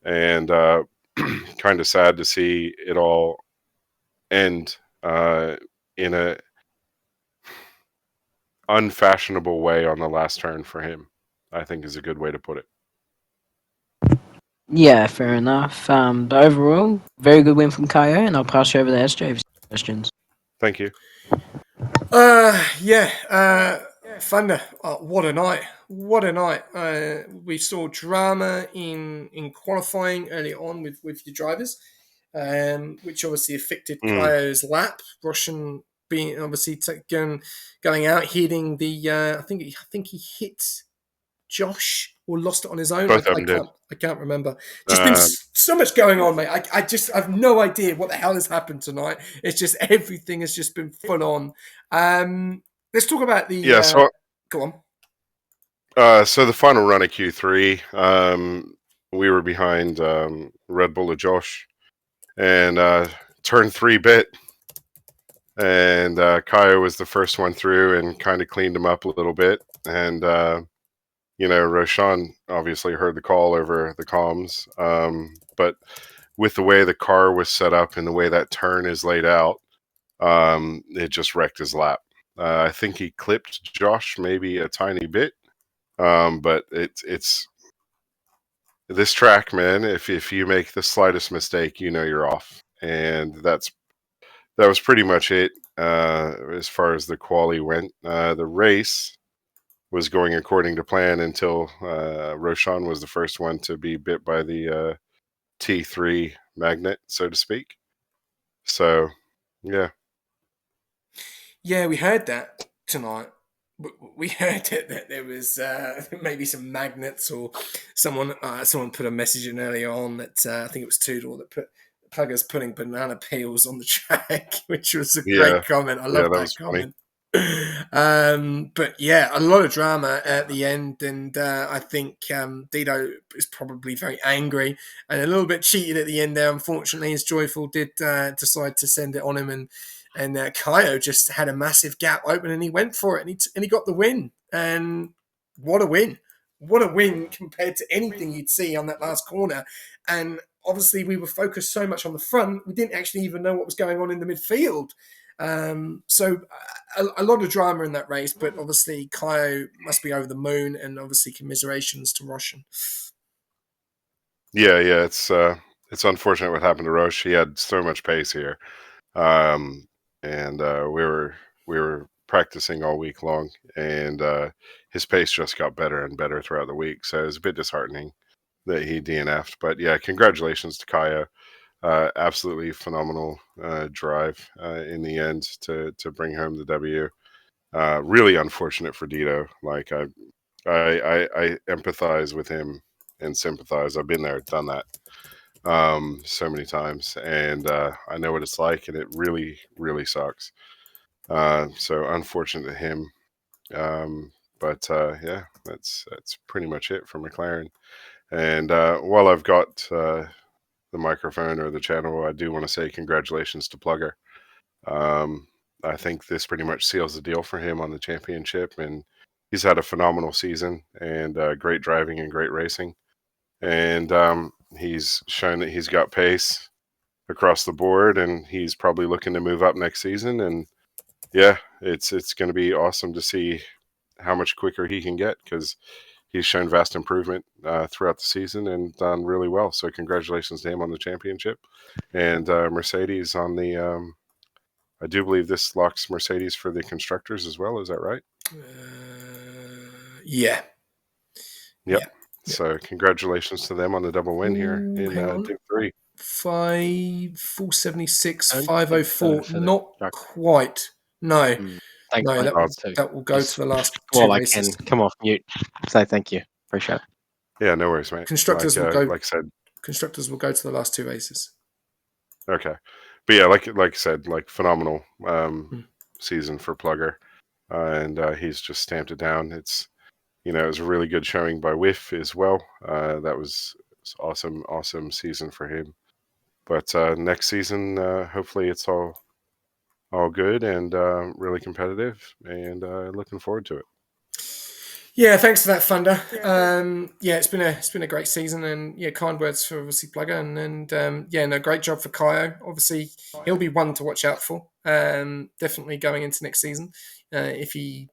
and kind of sad to see it all end in a unfashionable way on the last turn for him, I think is a good way to put it. Yeah, fair enough. But overall, very good win from Kaio, and I'll pass you over to SJ for questions. Thank you. Thunder. What a night! What a night! We saw drama in qualifying early on with your drivers, which obviously affected Kaio's lap. Roshan being obviously going out, hitting the. I think he hit Josh or lost it on his own. I can't remember. Just been so much going on, mate. I have no idea what the hell has happened tonight. It's just everything has just been full on. Let's talk about the. Go on. So the final run of Q3, we were behind Red Bull of Josh, and turn 3 bit, and Kaio was the first one through and kind of cleaned him up a little bit, and Roshan obviously heard the call over the comms, but with the way the car was set up and the way that turn is laid out, it just wrecked his lap. I think he clipped Josh maybe a tiny bit, but it's this track, man. If you make the slightest mistake, you're off, and that was pretty much it as far as the quali went. The race was going according to plan until Roshan was the first one to be bit by the T3 magnet, so to speak. So, yeah. Yeah, we heard that tonight. We heard that there was maybe some magnets, or someone put a message in earlier on that I think it was Toodle that put Plugger's putting banana peels on the track, which was a great comment. I love that comment. Funny. But yeah, a lot of drama at the end, and I think Dido is probably very angry and a little bit cheated at the end there. Unfortunately, as Joyful did decide to send it on him, and Kaio just had a massive gap open, and he went for it, and he got the win. And what a win! What a win compared to anything you'd see on that last corner. And obviously, we were focused so much on the front, we didn't actually even know what was going on in the midfield. So a lot of drama in that race, but obviously Kaio must be over the moon, and obviously commiserations to Roshan. Yeah, it's unfortunate what happened to Roche. He had so much pace here, and we were practicing all week long, and his pace just got better and better throughout the week. So it was a bit disheartening that he DNF'd. But yeah, congratulations to Kaio. Absolutely phenomenal drive in the end to bring home the W. Really unfortunate for Dito. Like I empathize with him and sympathize. I've been there, done that so many times, and I know what it's like, and it really, really sucks. So unfortunate to him. But yeah, that's pretty much it for McLaren. And while I've got the microphone or the channel, I do want to say congratulations to Plugger. I think this pretty much seals the deal for him on the championship, and he's had a phenomenal season and great driving and great racing. And he's shown that he's got pace across the board, and he's probably looking to move up next season. And yeah, it's going to be awesome to see how much quicker he can get, because he's shown vast improvement throughout the season and done really well. So congratulations to him on the championship, and Mercedes on the. I do believe this locks Mercedes for the constructors as well. Is that right? Yeah. Yep. So congratulations to them on the double win here in Div 3. 476, Don't 504. think so for the Not truck. quite. No. Thanks, No, mate. that will go to the last two Well, I races. can come off mute. Say thank you. Appreciate it. Yeah, no worries, mate. Constructors like, will go. Like I said, constructors will go to the last two races. Okay, but yeah, like I said, like phenomenal season for Plugger, and he's just stamped it down. It's it was a really good showing by Whiff as well. That was awesome season for him. But next season, hopefully, it's all good and really competitive, and looking forward to it. Yeah, thanks for that, Thunder. Yeah, it's been a great season, and yeah, kind words for obviously Plugger, and yeah, no, great job for Kaio. Obviously, he'll be one to watch out for. Definitely going into next season, if he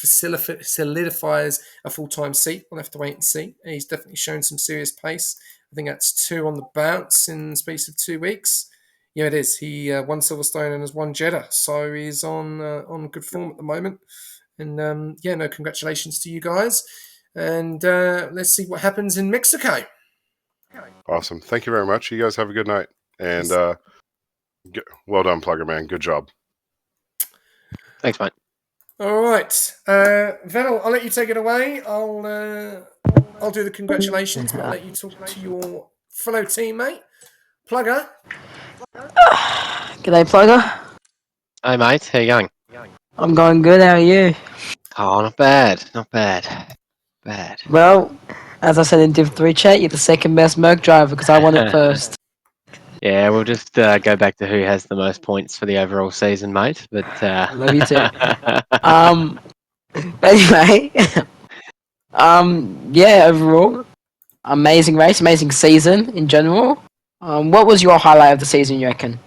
solidifies a full-time seat, we'll have to wait and see. He's definitely shown some serious pace. I think that's 2 on the bounce in the space of 2 weeks. Yeah, it is. He won Silverstone and has won Jeddah, so he's on good form at the moment. And yeah, no, congratulations to you guys. And let's see what happens in Mexico. Awesome. Thank you very much. You guys have a good night. And well done, Plugger, man. Good job. Thanks, mate. All right. Venel, I'll let you take it away. I'll do the congratulations, but I'll let you talk to your fellow teammate, Plugger. G'day, Plugger. Hey, mate. How you going? I'm going good. How are you? Oh, not bad. Not bad. Bad. Well, as I said in Div 3 chat, you're the second best Merc driver because I won it first. Yeah, we'll just go back to who has the most points for the overall season, mate. But love you too. Anyway, yeah, overall, amazing race, amazing season in general. What was your highlight of the season, you reckon?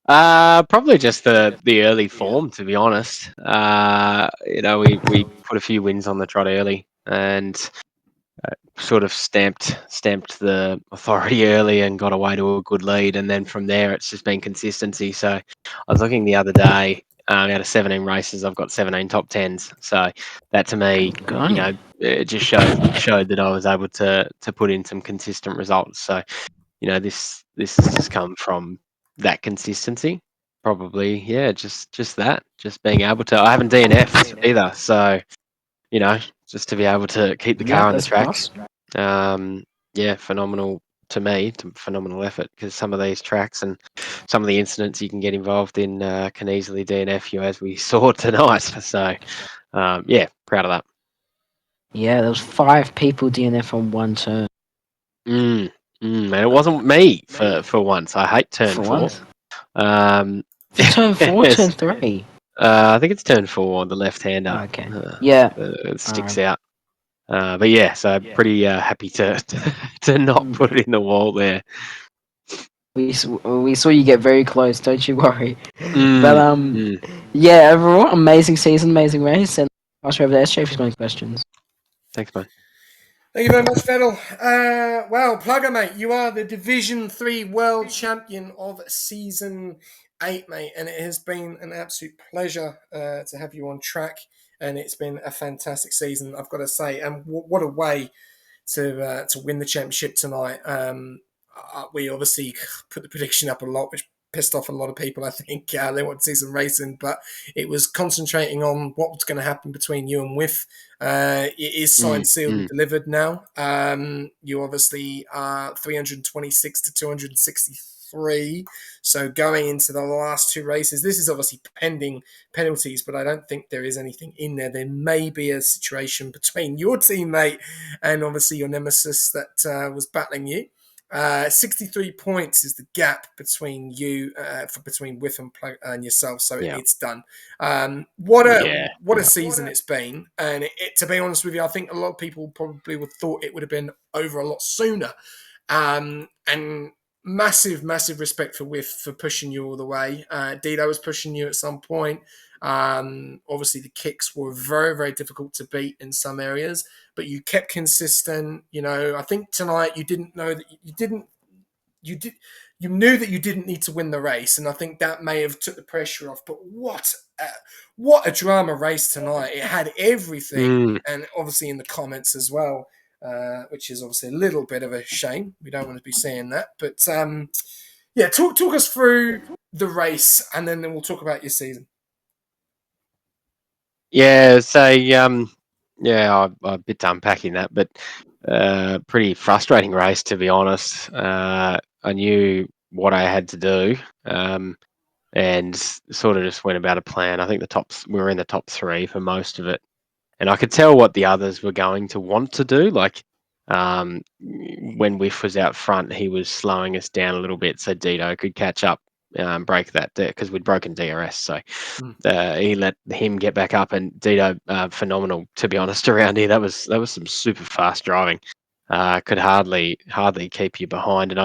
Probably just the early form, to be honest. We put a few wins on the trot early and sort of stamped the authority early and got away to a good lead, and then from there it's just been consistency. So I was looking the other day, out of 17 races, I've got 17 top 10s. So that to me, it just showed that I was able to put in some consistent results. So this has just come from that consistency. Probably, yeah, just that, just being able to. I haven't DNF'd either, so just to be able to keep the car on the track. Yeah, phenomenal to me, phenomenal effort, because some of these tracks and some of the incidents you can get involved in can easily DNF you, as we saw tonight. So, yeah, proud of that. Yeah, there was 5 people DNF on one turn. And it wasn't me for once. I hate turn For 4. once? For turn 4, turn 3? I think it's turn 4 on the left-hander. Okay. Yeah. It sticks out. But yeah, so pretty happy to not put it in the wall there. We saw you get very close, don't you worry. But yeah, overall, amazing season, amazing race, and I'll show over to SJ if he's got any questions. Thanks, man. Thank you very much, Fennel. Well, Plugger, mate, you are the Division 3 World Champion of Season 8, mate, and it has been an absolute pleasure to have you on track, and it's been a fantastic season, I've got to say, and what a way to win the championship tonight. We obviously put the prediction up a lot, which pissed off a lot of people, I think. They want to see some racing, but it was concentrating on what was going to happen between you and Whiff. It is signed, sealed, and delivered now. You obviously are 326 to 263. So going into the last 2 races, this is obviously pending penalties, but I don't think there is anything in there. There may be a situation between your teammate and obviously your nemesis that was battling you. 63 points is the gap between you, between Whiff and yourself. So it's done. What a season it's been, and to be honest with you, I think a lot of people probably would thought it would have been over a lot sooner. And massive respect for Whiff for pushing you all the way. Dido was pushing you at some point. Obviously, the kicks were very, very difficult to beat in some areas, but you kept consistent. You know, I think tonight you didn't know that you knew that you didn't need to win the race, and I think that may have took the pressure off. But what a drama race tonight! It had everything, and obviously in the comments as well, which is obviously a little bit of a shame. We don't want to be saying that, but yeah, talk us through the race, and then we'll talk about your season. Yeah, so a bit unpacking that, but pretty frustrating race, to be honest. I knew what I had to do, and sort of just went about a plan. I think we were in the top 3 for most of it, and I could tell what the others were going to want to do. Like when Whiff was out front, he was slowing us down a little bit so Dido could catch up, break that because we'd broken DRS. So he let him get back up, and Dido, phenomenal, to be honest, around here. That was some super fast driving. Could hardly keep you behind, and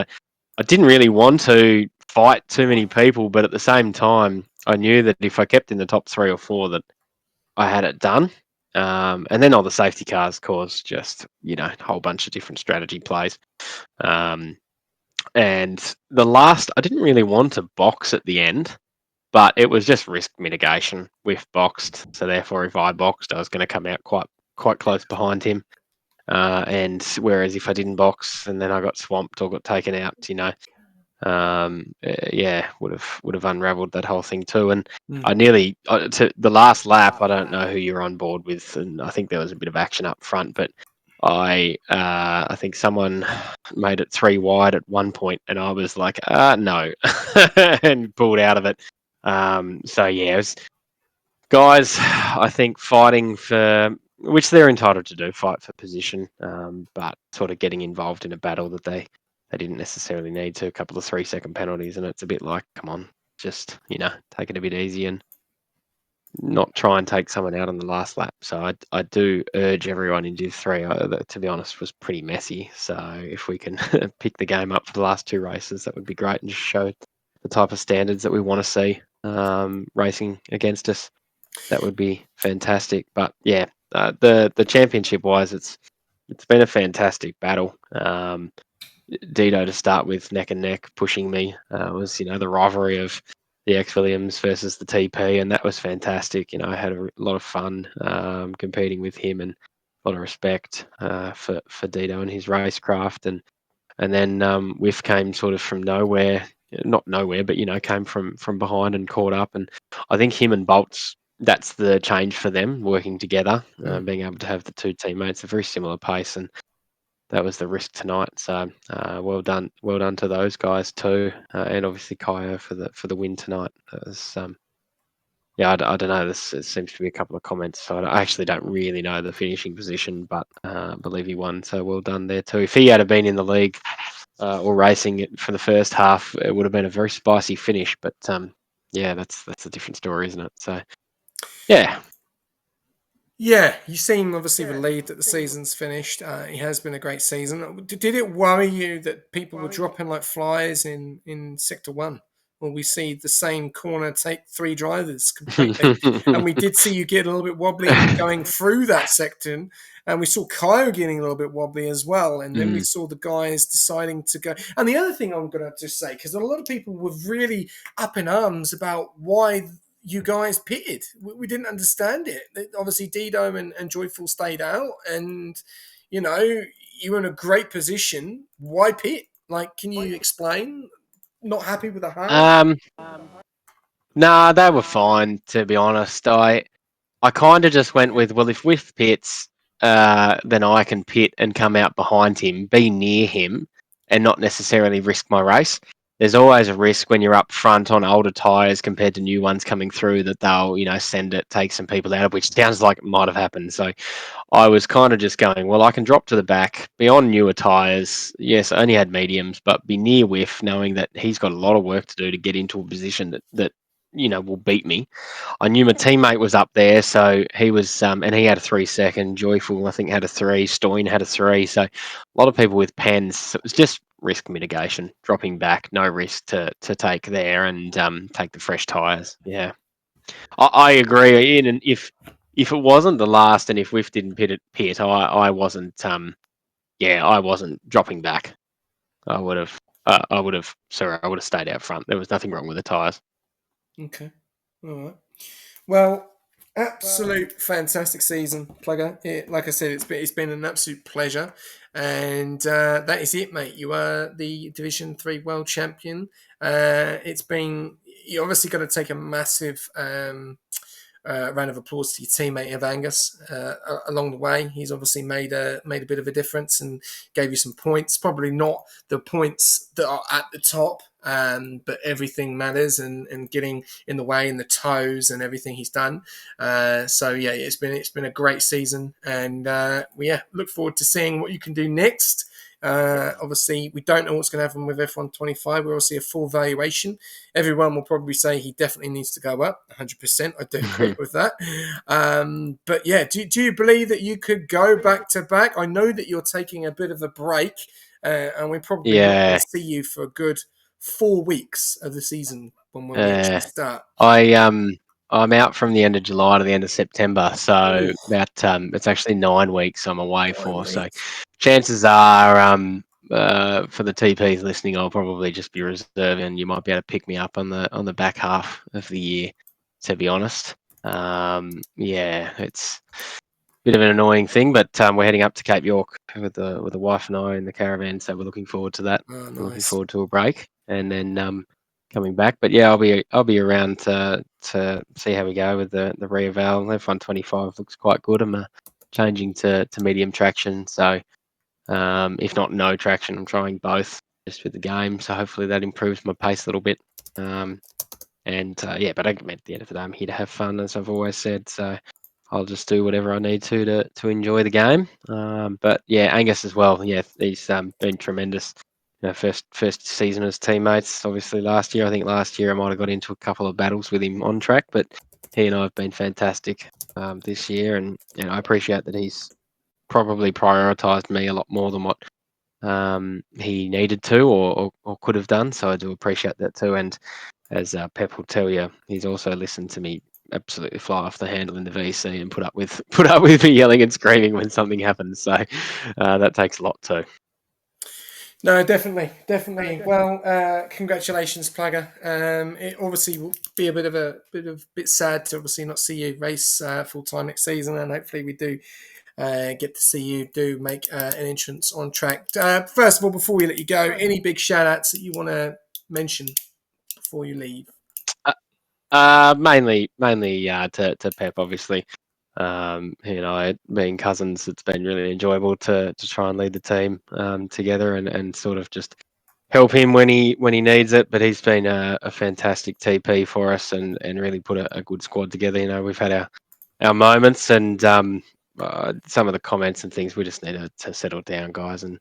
I didn't really want to fight too many people, but at the same time, I knew that if I kept in the top 3 or 4, that I had it done. And then all the safety cars caused just, a whole bunch of different strategy plays. And the last, I didn't really want to box at the end, but it was just risk mitigation. With boxed, so therefore, if I boxed, I was going to come out quite close behind him. And whereas if I didn't box and then I got swamped or got taken out, would have unravelled that whole thing too. And I nearly to the last lap. I don't know who you're on board with, and I think there was a bit of action up front, but I think someone made it 3 wide at one point, and I was like, no, and pulled out of it. So yeah, it was, guys, I think fighting for, which they're entitled to do, fight for position, but sort of getting involved in a battle that they didn't necessarily need to. A couple of 3-second penalties, and it's a bit like, come on, just take it a bit easy and not try and take someone out on the last lap. So I do urge everyone in Div 3, that, to be honest, was pretty messy. So if we can pick the game up for the last 2 races, that would be great, and just show the type of standards that we want to see racing against us. That would be fantastic. But yeah, the championship wise, it's been a fantastic battle. Dido to start with, neck and neck, pushing me, was the rivalry of the X Williams versus the TP, and that was fantastic. I had a lot of fun competing with him, and a lot of respect for Dido and his racecraft, and then Whiff came sort of from nowhere, not nowhere, but came from behind and caught up, and I think him and Bolts, that's the change for them, working together, being able to have the 2 teammates a very similar pace, and the risk tonight. So well done to those guys too, and obviously Kaya for the win tonight. That was, yeah, I don't know. It seems to be a couple of comments. So I actually don't really know the finishing position, but I believe he won. So well done there too. If he had been in the league or racing it for the first half, it would have been a very spicy finish. But yeah, that's a different story, isn't it? So yeah. Yeah, you seem obviously relieved that the season's finished. It has been a great season. Did it worry you that people were dropping like flies in Sector 1? Well, we see the same corner take 3 drivers completely. And we did see you get a little bit wobbly going through that section. And we saw Kyle getting a little bit wobbly as well. And then we saw the guys deciding to go. And the other thing I'm going to just say, because a lot of people were really up in arms about why you guys pitted. We didn't understand it. Obviously, Dido and Joyful stayed out, and you know you were in a great position. Why pit? Like, can you explain? Not happy with the harm? Nah, they were fine, to be honest. I kind of just went with, well, if Whiff pits, then I can pit and come out behind him, be near him, and not necessarily risk my race. There's always a risk when you're up front on older tyres compared to new ones coming through that they'll, send it, take some people out, which sounds like it might have happened. So I was kind of just going, well, I can drop to the back, be on newer tyres. Yes, I only had mediums, but be near Whiff, knowing that he's got a lot of work to do to get into a position that will beat me. I knew my teammate was up there, so he was, and he had a 3-second. Joyful, I think, had a 3. Stoin had a 3. So a lot of people with pens. So it was just risk mitigation, dropping back, no risk to take there, and take the fresh tyres. Yeah, I agree. Ian, and if it wasn't the last, and if Whiff didn't pit, I wasn't. I wasn't dropping back. I would have. I would have stayed out front. There was nothing wrong with the tyres. Okay, all right. Well, absolute fantastic season, Plugger. Like I said, it's been an absolute pleasure, and that is it, mate. You are the Division 3 World Champion. It's been, you obviously got to take a massive round of applause to your teammate of Angus along the way. He's obviously made a bit of a difference and gave you some points. Probably not the points that are at the top, but everything matters, and getting in the way and the toes and everything he's done. So yeah, it's been a great season, and look forward to seeing what you can do next. Obviously, we don't know what's going to happen with F125. We'll see a full valuation. Everyone will probably say he definitely needs to go up 100%. I do agree with that. But yeah, do you believe that you could go back to back? I know that you're taking a bit of a break, and we're probably not going to see you for a good 4 weeks of the season when we actually start. I'm out from the end of July to the end of September, so about it's actually 9 weeks I'm away for. So chances are, for the TPs listening, I'll probably just be reserving, and you might be able to pick me up on the back half of the year. To be honest, it's a bit of an annoying thing, but we're heading up to Cape York with the wife and I in the caravan, so we're looking forward to that. Oh, nice. Looking forward to a break, and then coming back. But yeah, I'll be around to see how we go with the re-eval. F125 looks quite good. I'm changing to medium traction, so if not no traction, I'm trying both just with the game. So hopefully that improves my pace a little bit. But at the end of the day, I'm here to have fun, as I've always said. So I'll just do whatever I need to enjoy the game. But yeah, Angus as well. Yeah, he's been tremendous. First season as teammates. Obviously, last year I might have got into a couple of battles with him on track, but he and I have been fantastic this year, and I appreciate that he's probably prioritised me a lot more than what he needed to or could have done. So I do appreciate that too. And as Pep will tell you, he's also listened to me absolutely fly off the handle in the VC and put up with me yelling and screaming when something happens. So that takes a lot too. No, definitely. Well, congratulations, Plugger. It obviously will be a bit sad to obviously not see you race full time next season, and hopefully we do get to see you make an entrance on track. First of all, before we let you go, any big shout outs that you want to mention before you leave? Mainly to Pep, obviously. Being cousins, it's been really enjoyable to try and lead the team together and sort of just help him when he needs it. But he's been a fantastic TP for us and really put a good squad together. We've had our moments and some of the comments and things. We just need to settle down, guys, and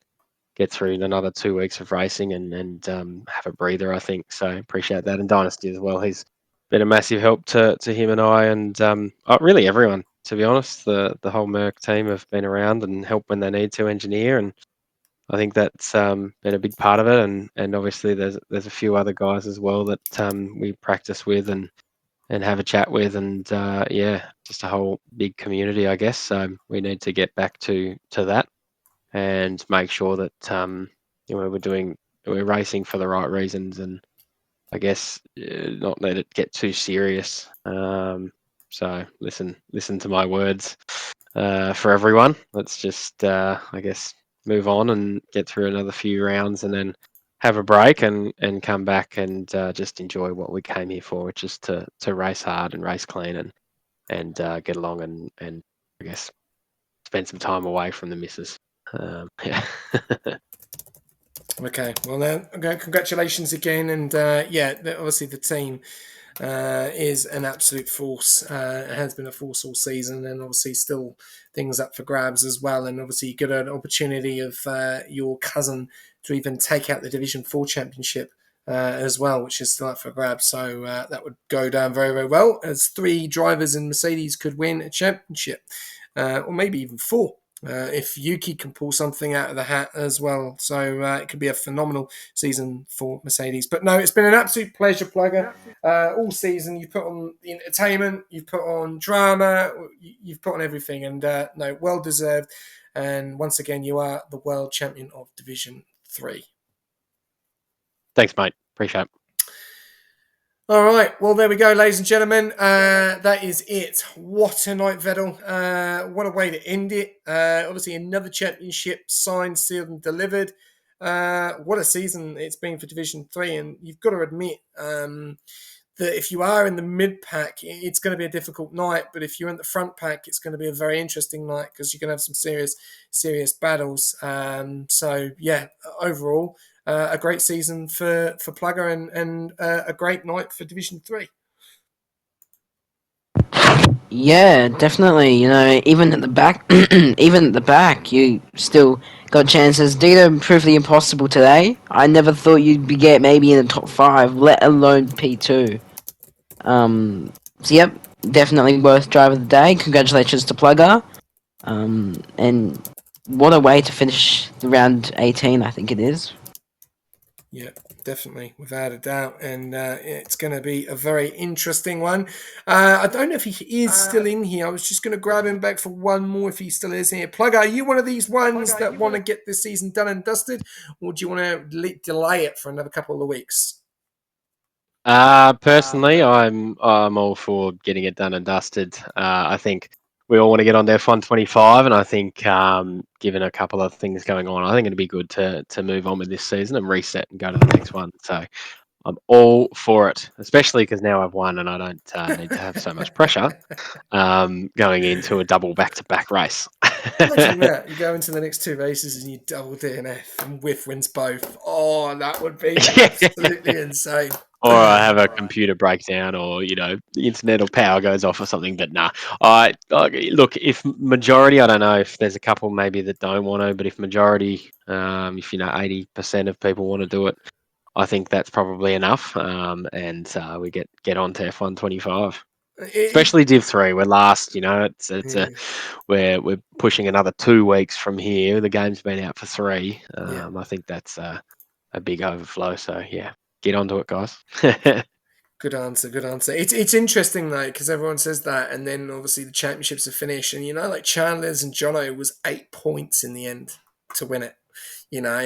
get through another 2 weeks of racing and have a breather, I think. So appreciate that. And Dynasty as well. He's been a massive help to him and I and really everyone, to be honest. The whole Merc team have been around and helped when they need to engineer, and I think that's been a big part of it. And obviously there's a few other guys as well that we practice with and have a chat with, and just a whole big community, I guess. So we need to get back to that and make sure that we're racing for the right reasons, and I guess not let it get too serious. So listen to my words for everyone. Let's just I guess move on and get through another few rounds, and then have a break and come back and just enjoy what we came here for, which is to race hard and race clean and get along and I guess spend some time away from the missus. Yeah. Okay, well then, okay, congratulations again, and obviously the team is an absolute force. It has been a force all season, and obviously still things up for grabs as well. And obviously you get an opportunity of your cousin to even take out the Division 4 championship as well, which is still up for grabs. So that would go down very, very well, as 3 drivers in Mercedes could win a championship, or maybe even 4. If Yuki can pull something out of the hat as well. So it could be a phenomenal season for Mercedes. But no, it's been an absolute pleasure, Plugger. All season, you've put on the entertainment, you've put on drama, you've put on everything. And no, well deserved. And once again, you are the world champion of Division 3. Thanks, mate. Appreciate it. All right, well, there we go, ladies and gentlemen. That is it. What a night, Vettel. What a way to end it. Obviously, another championship signed, sealed, and delivered. What a season it's been for Division 3. And you've got to admit that if you are in the mid pack, it's going to be a difficult night. But if you're in the front pack, it's going to be a very interesting night because you're going to have some serious battles. So, yeah, overall, a great season for Plugger and a great night for Division 3. Yeah, definitely. Even at the back, you still got chances. Dita proved the impossible today. I never thought you'd get maybe in the top 5, let alone P2. So yep, definitely worth drive of the day. Congratulations to Plugger. And what a way to finish the round 18, I think it is. Yeah, definitely, without a doubt. And it's going to be a very interesting one. I don't know if he is still in here. I was just going to grab him back for one more if he still is here. Plugger, are you one of these ones that want to get this season done and dusted? Or do you want to delay it for another couple of weeks? Personally, I'm all for getting it done and dusted. I think we all want to get on there Fun 25, and I think given a couple of things going on, I think it'd be good to move on with this season and reset and go to the next one. So I'm all for it, especially because now I've won and I don't need to have so much pressure going into a double back-to-back race. Imagine that. You go into the next 2 races and you double DNF and Whiff wins both. Oh, that would be absolutely insane. Or I have a computer breakdown, or the internet or power goes off or something. But nah, I look, if majority, I don't know if there's a couple maybe that don't want to, but if majority, if 80% of people want to do it, I think that's probably enough. And we get on to F1 25, especially Div 3. We're last. We're pushing another 2 weeks from here. The game's been out for 3. I think that's a big overflow. So yeah. Get onto it, guys. Good answer. It's interesting though because everyone says that, and then obviously the championships are finished, and like Chandler's and Jono was 8 points in the end to win it.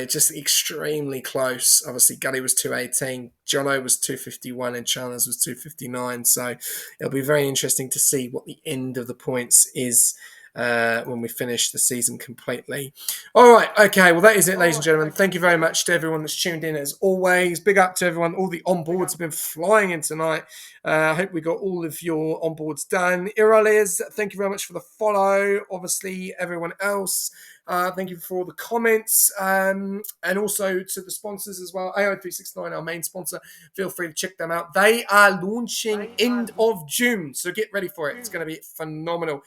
Just extremely close. Obviously, Gully was 218, Jono was 251, and Chandler's was 259. So it'll be very interesting to see what the end of the points is when we finish the season completely. All right, okay. Well, that is it, ladies and gentlemen. Thank you very much to everyone that's tuned in as always. Big up to everyone. All the onboards have been flying in tonight. I hope we got all of your onboards done. Iraliz, thank you very much for the follow. Obviously, everyone else. Thank you for all the comments, and also to the sponsors as well. AO369, our main sponsor. Feel free to check them out. They are launching end of June, so get ready for it. It's going to be phenomenal.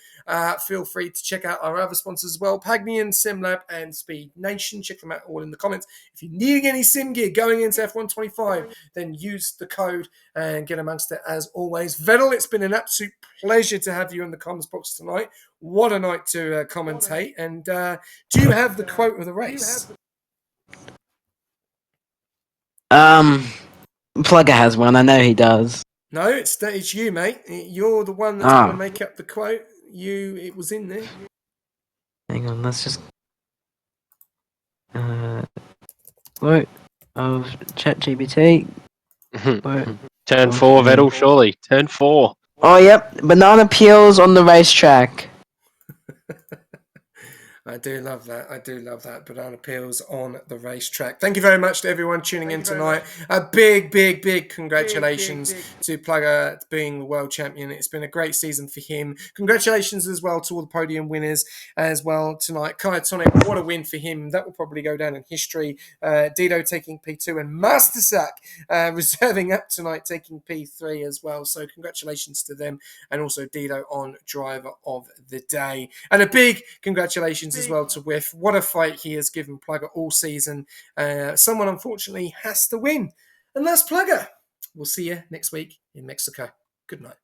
Feel free to check out our other sponsors as well, Pagnian, SimLab, and Speed Nation. Check them out all in the comments. If you're needing any sim gear going into F125, then use the code and get amongst it as always. Vettel, it's been an absolute pleasure to have you in the comments box tonight. What a night to commentate. And do you have the quote of the race? Plugger has one. I know he does. No, it's you, mate. You're the one that's going to make up the quote. It was in there. Hang on, let's just quote of ChatGPT. Turn 4, Vettel, surely. Turn 4. Oh, yep. Banana peels on the racetrack. I do love that. I do love that. Banana peels on the racetrack. Thank you very much to everyone tuning in tonight. A big, big, big congratulations to Plugger being the world champion. It's been a great season for him. Congratulations as well to all the podium winners as well tonight. Kayatonic, what a win for him. That will probably go down in history. Dido taking P2 and Mastersack reserving up tonight, taking P3 as well. So congratulations to them, and also Dido on driver of the day. And a big congratulations as well to Whiff. What a fight he has given Plugger all season. Someone unfortunately has to win, and that's Plugger. We'll see you next week in Mexico. Good night.